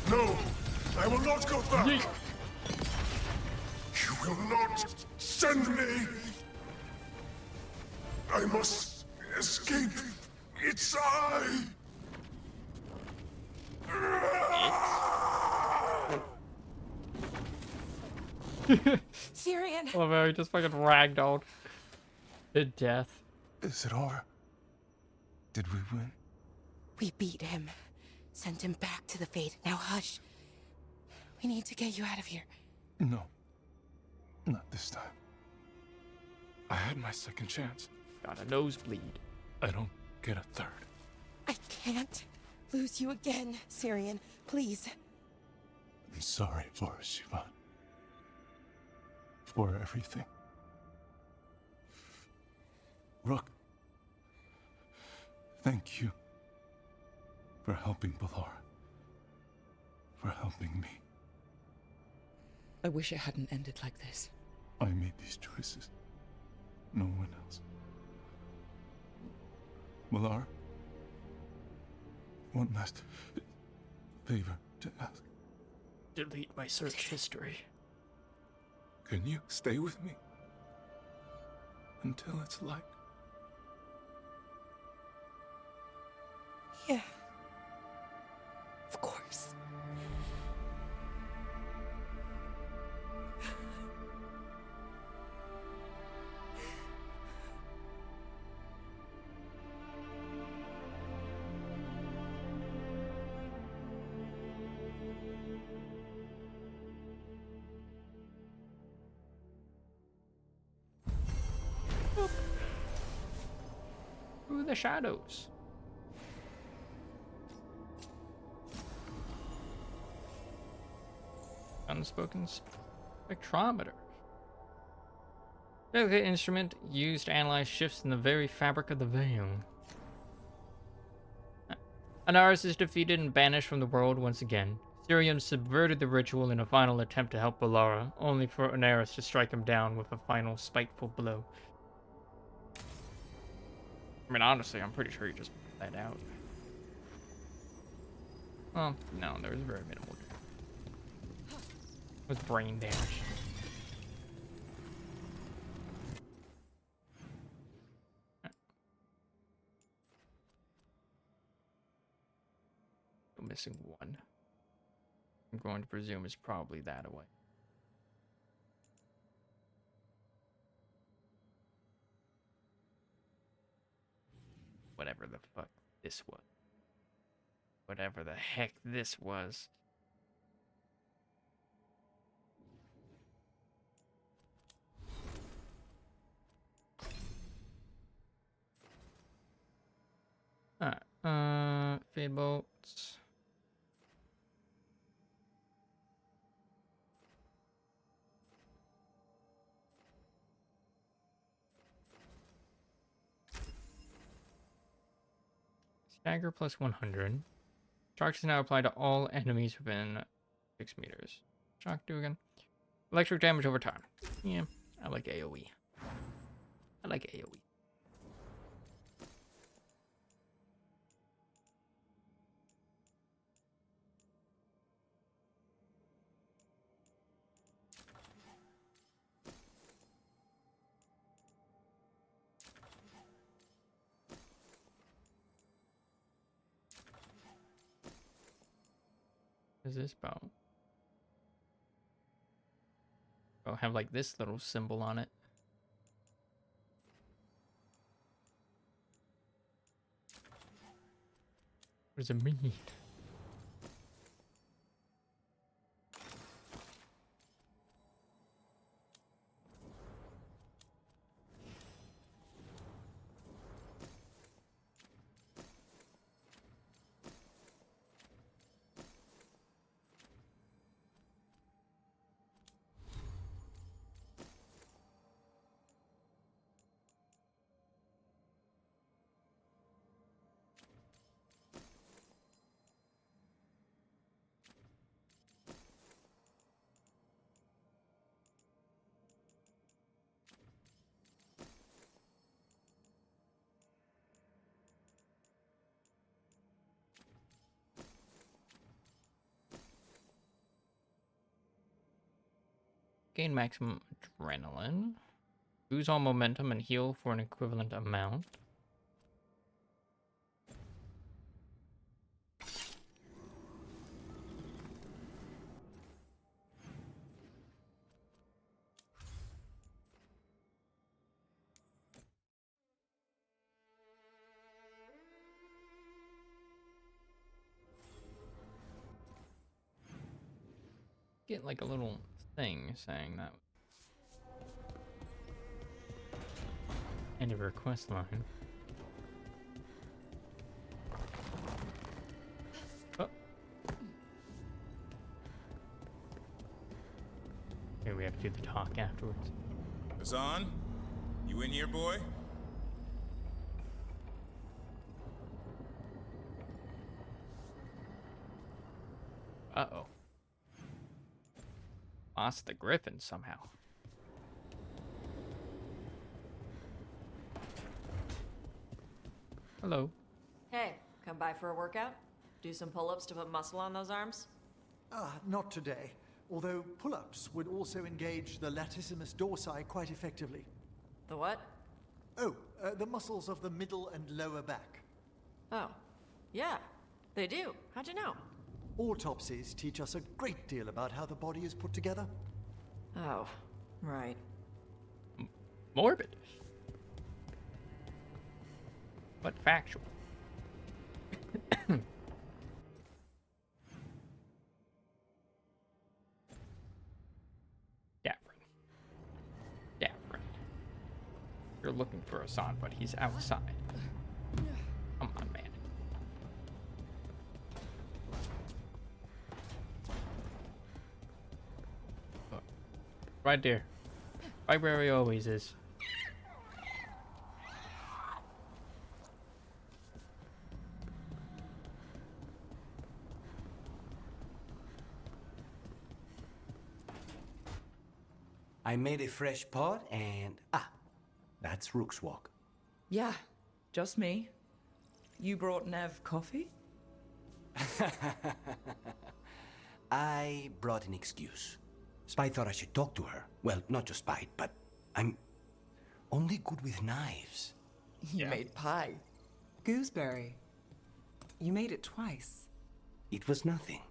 No! I will not go back! You will not send me! I must escape! It's I! Syrian! Oh man, he just fucking ragdolled to death. Is it over? Did we win? We beat him. Sent him back to the Fate. Now hush. We need to get you out of here. No. Not this time. I had my second chance. Got a nosebleed. I don't get a third. I can't lose you again, Syrian. Please. I'm sorry for Sivan. For everything. Rook. Thank you. For helping Balara. For helping me. I wish it hadn't ended like this. I made these choices. No one else. Balara. One last favor to ask. Delete my search history. Can you stay with me? Until it's light? Yeah. Of course. Through the shadows. Unspoken spectrometer. Delicate instrument used to analyze shifts in the very fabric of the veil. Anaris is defeated and banished from the world once again. Syrian subverted the ritual in a final attempt to help Balara, only for Anaris to strike him down with a final spiteful blow. I mean, honestly, I'm pretty sure he just put that out. Oh, no, there was very minimal. With brain damage. I'm missing one. I'm going to presume is probably that away. Whatever the fuck this was. Whatever the heck this was. Alright, fade bolts. Stagger plus 100. Shock is now applied to all enemies within 6 meters. Shock do again. Electric damage over time. Yeah, I like AoE. I like AoE. What is this bow? Oh, have like this little symbol on it. What does it mean? Gain maximum adrenaline. Lose all momentum and heal for an equivalent amount. Get like a little thing saying that. End of your quest line. Oh. Okay, we have to do the talk afterwards. Hassan, you in here, boy? Uh-oh. Lost the griffin somehow. Hello. Hey, come by for a workout? Do some pull-ups to put muscle on those arms? Not today. Although pull-ups would also engage the latissimus dorsi quite effectively. The what? Oh, the muscles of the middle and lower back. Oh, yeah, they do. How'd you know? Autopsies teach us a great deal about how the body is put together. Oh, right. Morbid. But factual. You're looking for Hassan, but he's outside. Come on, man. Look. Right there. Right where he always is. I made a fresh pot and... that's Rook's Walk. Yeah, just me. You brought Nev coffee? I brought an excuse. Spite thought I should talk to her. Well, not just Spite, but I'm only good with knives. You made pie. Gooseberry. You made it twice. It was nothing.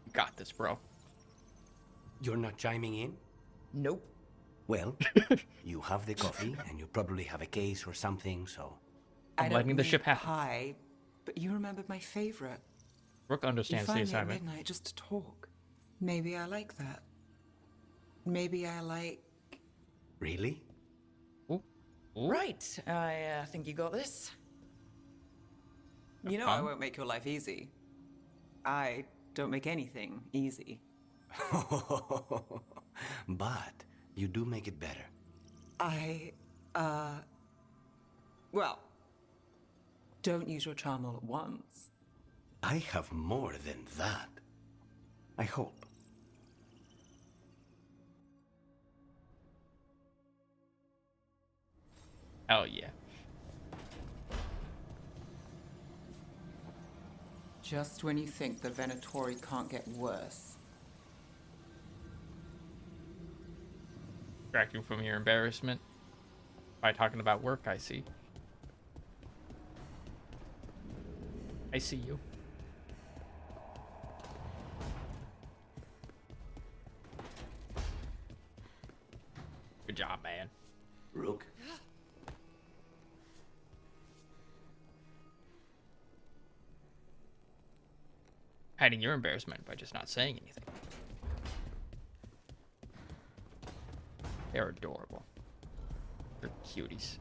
You got this, bro. You're not chiming in? Nope. Well, you have the coffee, and you probably have a case or something, so... I'm letting the ship happen. Pie, but you remembered my favorite. Rook understands the you find assignment. Me at midnight just to talk. Maybe I like that. Maybe I like... Really? Ooh. Ooh. Right, I think you got this. You know I won't make your life easy. I don't make anything easy. But you do make it better. Well, don't use your charm all at once. I have more than that. I hope. Hell yeah. Just when you think the Venatori can't get worse. Distract you from your embarrassment by talking about work, I see. I see you. Good job, man. Rook. Hiding your embarrassment by just not saying anything. They're adorable. They're cuties.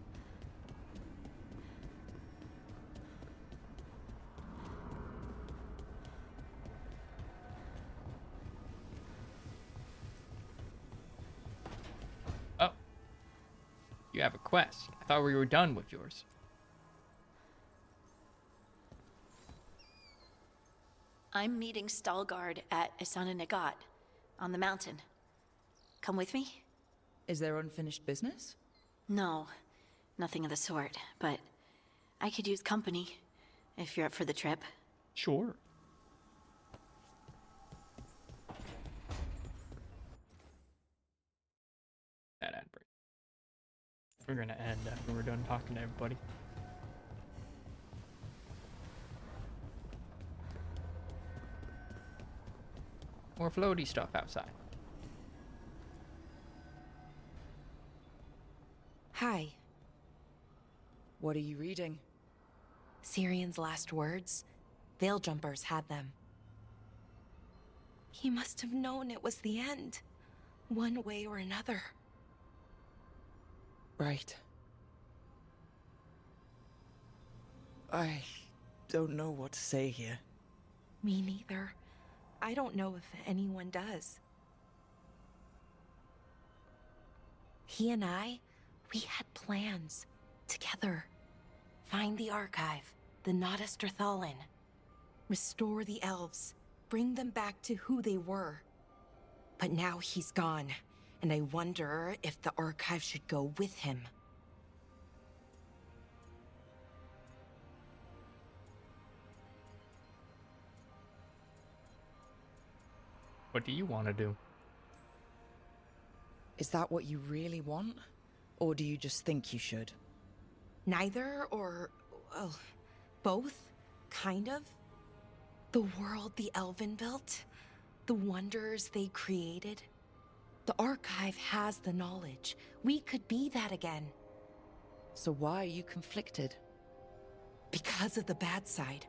Oh. You have a quest. I thought we were done with yours. I'm meeting Veilguard at Negat on the mountain. Come with me? Is there unfinished business? No, nothing of the sort, but I could use company if you're up for the trip. Sure. That ad break. We're gonna end after we're done talking to everybody. More floaty stuff outside. Hi. What are you reading? Syrion's last words? Veil Jumpers had them. He must have known it was the end, one way or another. Right. I don't know what to say here. Me neither. I don't know if anyone does. He and I, we had plans. Together. Find the archive, the Nodasterthalin. Restore the elves. Bring them back to who they were. But now he's gone, and I wonder if the archive should go with him. What do you want to do? Is that what you really want? Or do you just think you should? Neither, or, well, both, kind of. The world the Elven built, the wonders they created. The archive has the knowledge. We could be that again. So why are you conflicted? Because of the bad side.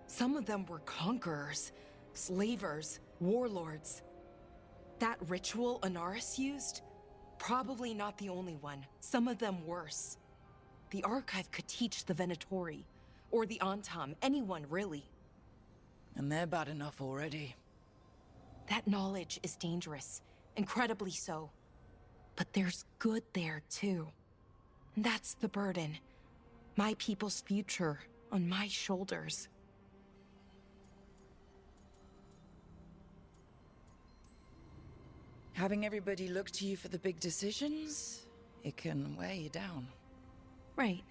Some of them were conquerors, slavers, warlords. That ritual Anaris used? Probably not the only one. Some of them worse. The archive could teach the Venatori, or the Antam, anyone really. And they're bad enough already. That knowledge is dangerous, incredibly so. But there's good there too. And that's the burden. My people's future on my shoulders. Having everybody look to you for the big decisions, it can wear you down. Right.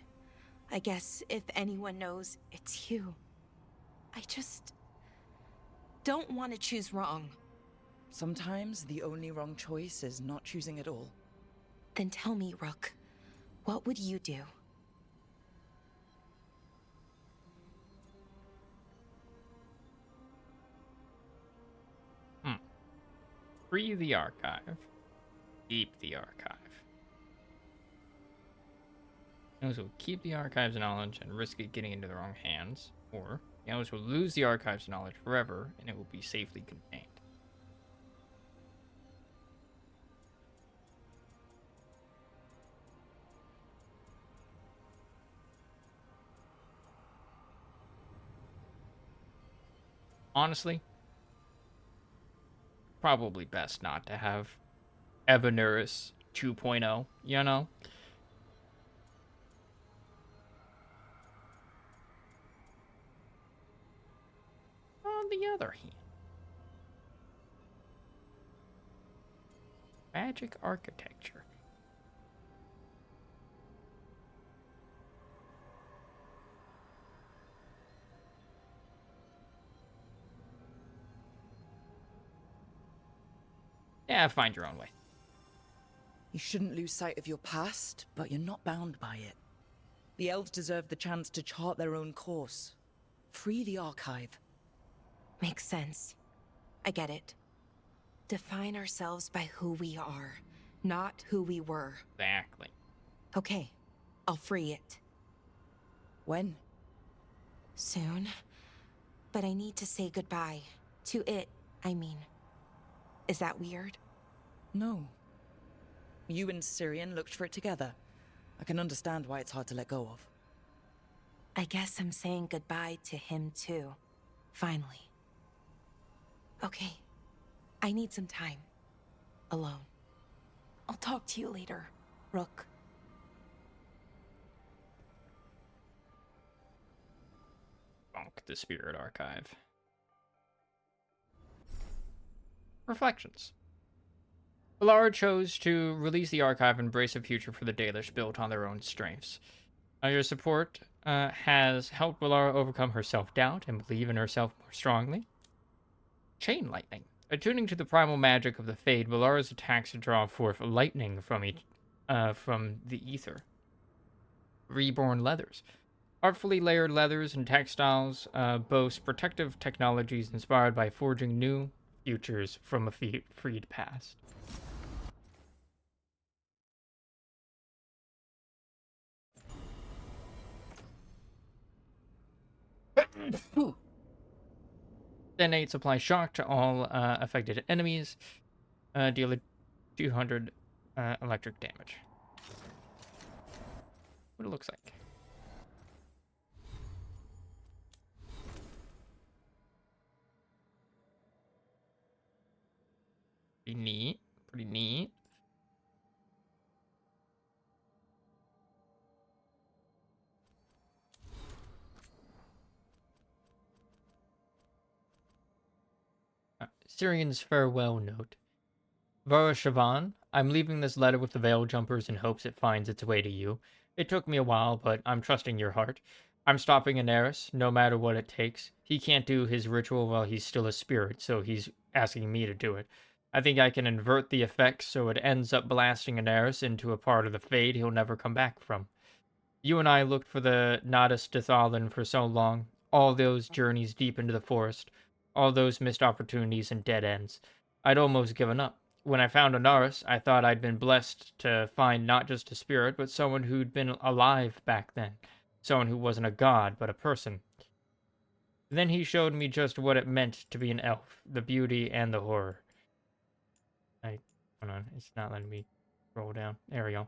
I guess if anyone knows, it's you. I just don't want to choose wrong. Sometimes the only wrong choice is not choosing at all. Then tell me, Rook, what would you do? Free the archive. Keep the archive. Those who keep the archive's knowledge and risk it getting into the wrong hands, or those will lose the archive's knowledge forever and it will be safely contained. Honestly, probably best not to have Evanuris 2.0, you know? On the other hand, magic architecture. Yeah, find your own way. You shouldn't lose sight of your past, but you're not bound by it. The elves deserve the chance to chart their own course. Free the archive. Makes sense. I get it. Define ourselves by who we are, not who we were. Exactly. Okay, I'll free it. When? Soon. But I need to say goodbye. To it, I mean. Is that weird? No. You and Syrian looked for it together. I can understand why it's hard to let go of. I guess I'm saying goodbye to him too. Finally. Okay. I need some time. Alone. I'll talk to you later, Rook. Bonk the Spirit Archive. Reflections. Valara chose to release the archive and embrace a future for the Dalish built on their own strengths. Your support has helped Valara overcome her self-doubt and believe in herself more strongly. Chain Lightning. Attuning to the primal magic of the Fade, Valara's attacks draw forth lightning from the ether. Reborn Leathers. Artfully layered leathers and textiles boast protective technologies inspired by forging new futures from a freed past. Detonate supply shock to all affected enemies. Deal 200 electric damage. What it looks like. Pretty neat. Pretty neat. Syrian's farewell note. Varashavan, I'm leaving this letter with the Veil Jumpers in hopes it finds its way to you. It took me a while, but I'm trusting your heart. I'm stopping Inaris, no matter what it takes. He can't do his ritual while he's still a spirit, so he's asking me to do it. I think I can invert the effects so it ends up blasting Inaris into a part of the Fade he'll never come back from. You and I looked for the Nadas Dithalin for so long, all those journeys deep into the forest, all those missed opportunities and dead ends. I'd almost given up. When I found Inaris, I thought I'd been blessed to find not just a spirit, but someone who'd been alive back then. Someone who wasn't a god, but a person. Then he showed me just what it meant to be an elf, the beauty and the horror. Hold on, it's not letting me roll down. There we go.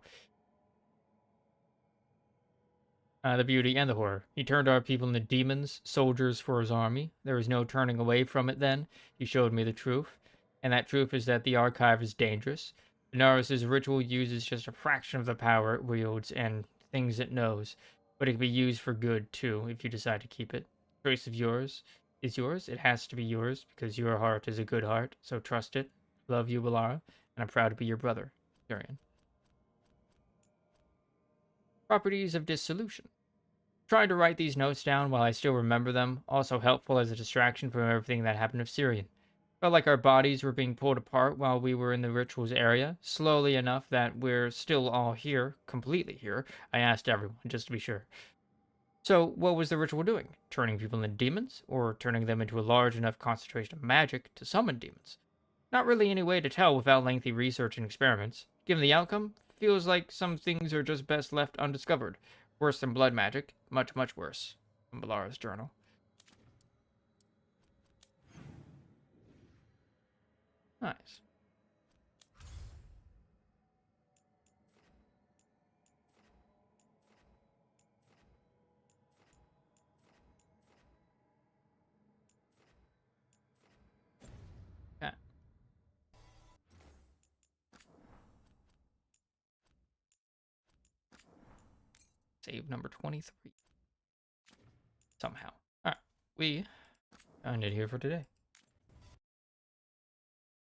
The beauty and the horror. He turned our people into demons, soldiers for his army. There was no turning away from it then. He showed me the truth. And that truth is that the archive is dangerous. Inaris' ritual uses just a fraction of the power it wields and things it knows. But it can be used for good, too, if you decide to keep it. Choice of yours is yours. It has to be yours, because your heart is a good heart, so trust it. Love you, Valara, and I'm proud to be your brother, Tyrion. Properties of dissolution. Trying to write these notes down while I still remember them, also helpful as a distraction from everything that happened with Syrian. Felt like our bodies were being pulled apart while we were in the rituals area, slowly enough that we're still all here, completely here. I asked everyone, just to be sure. So, what was the ritual doing? Turning people into demons? Or turning them into a large enough concentration of magic to summon demons? Not really any way to tell without lengthy research and experiments. Given the outcome, feels like some things are just best left undiscovered. Worse than blood magic. Much, much worse. From Balara's journal. Nice. Okay. Save number 23. Somehow. Alright. We end it here for today.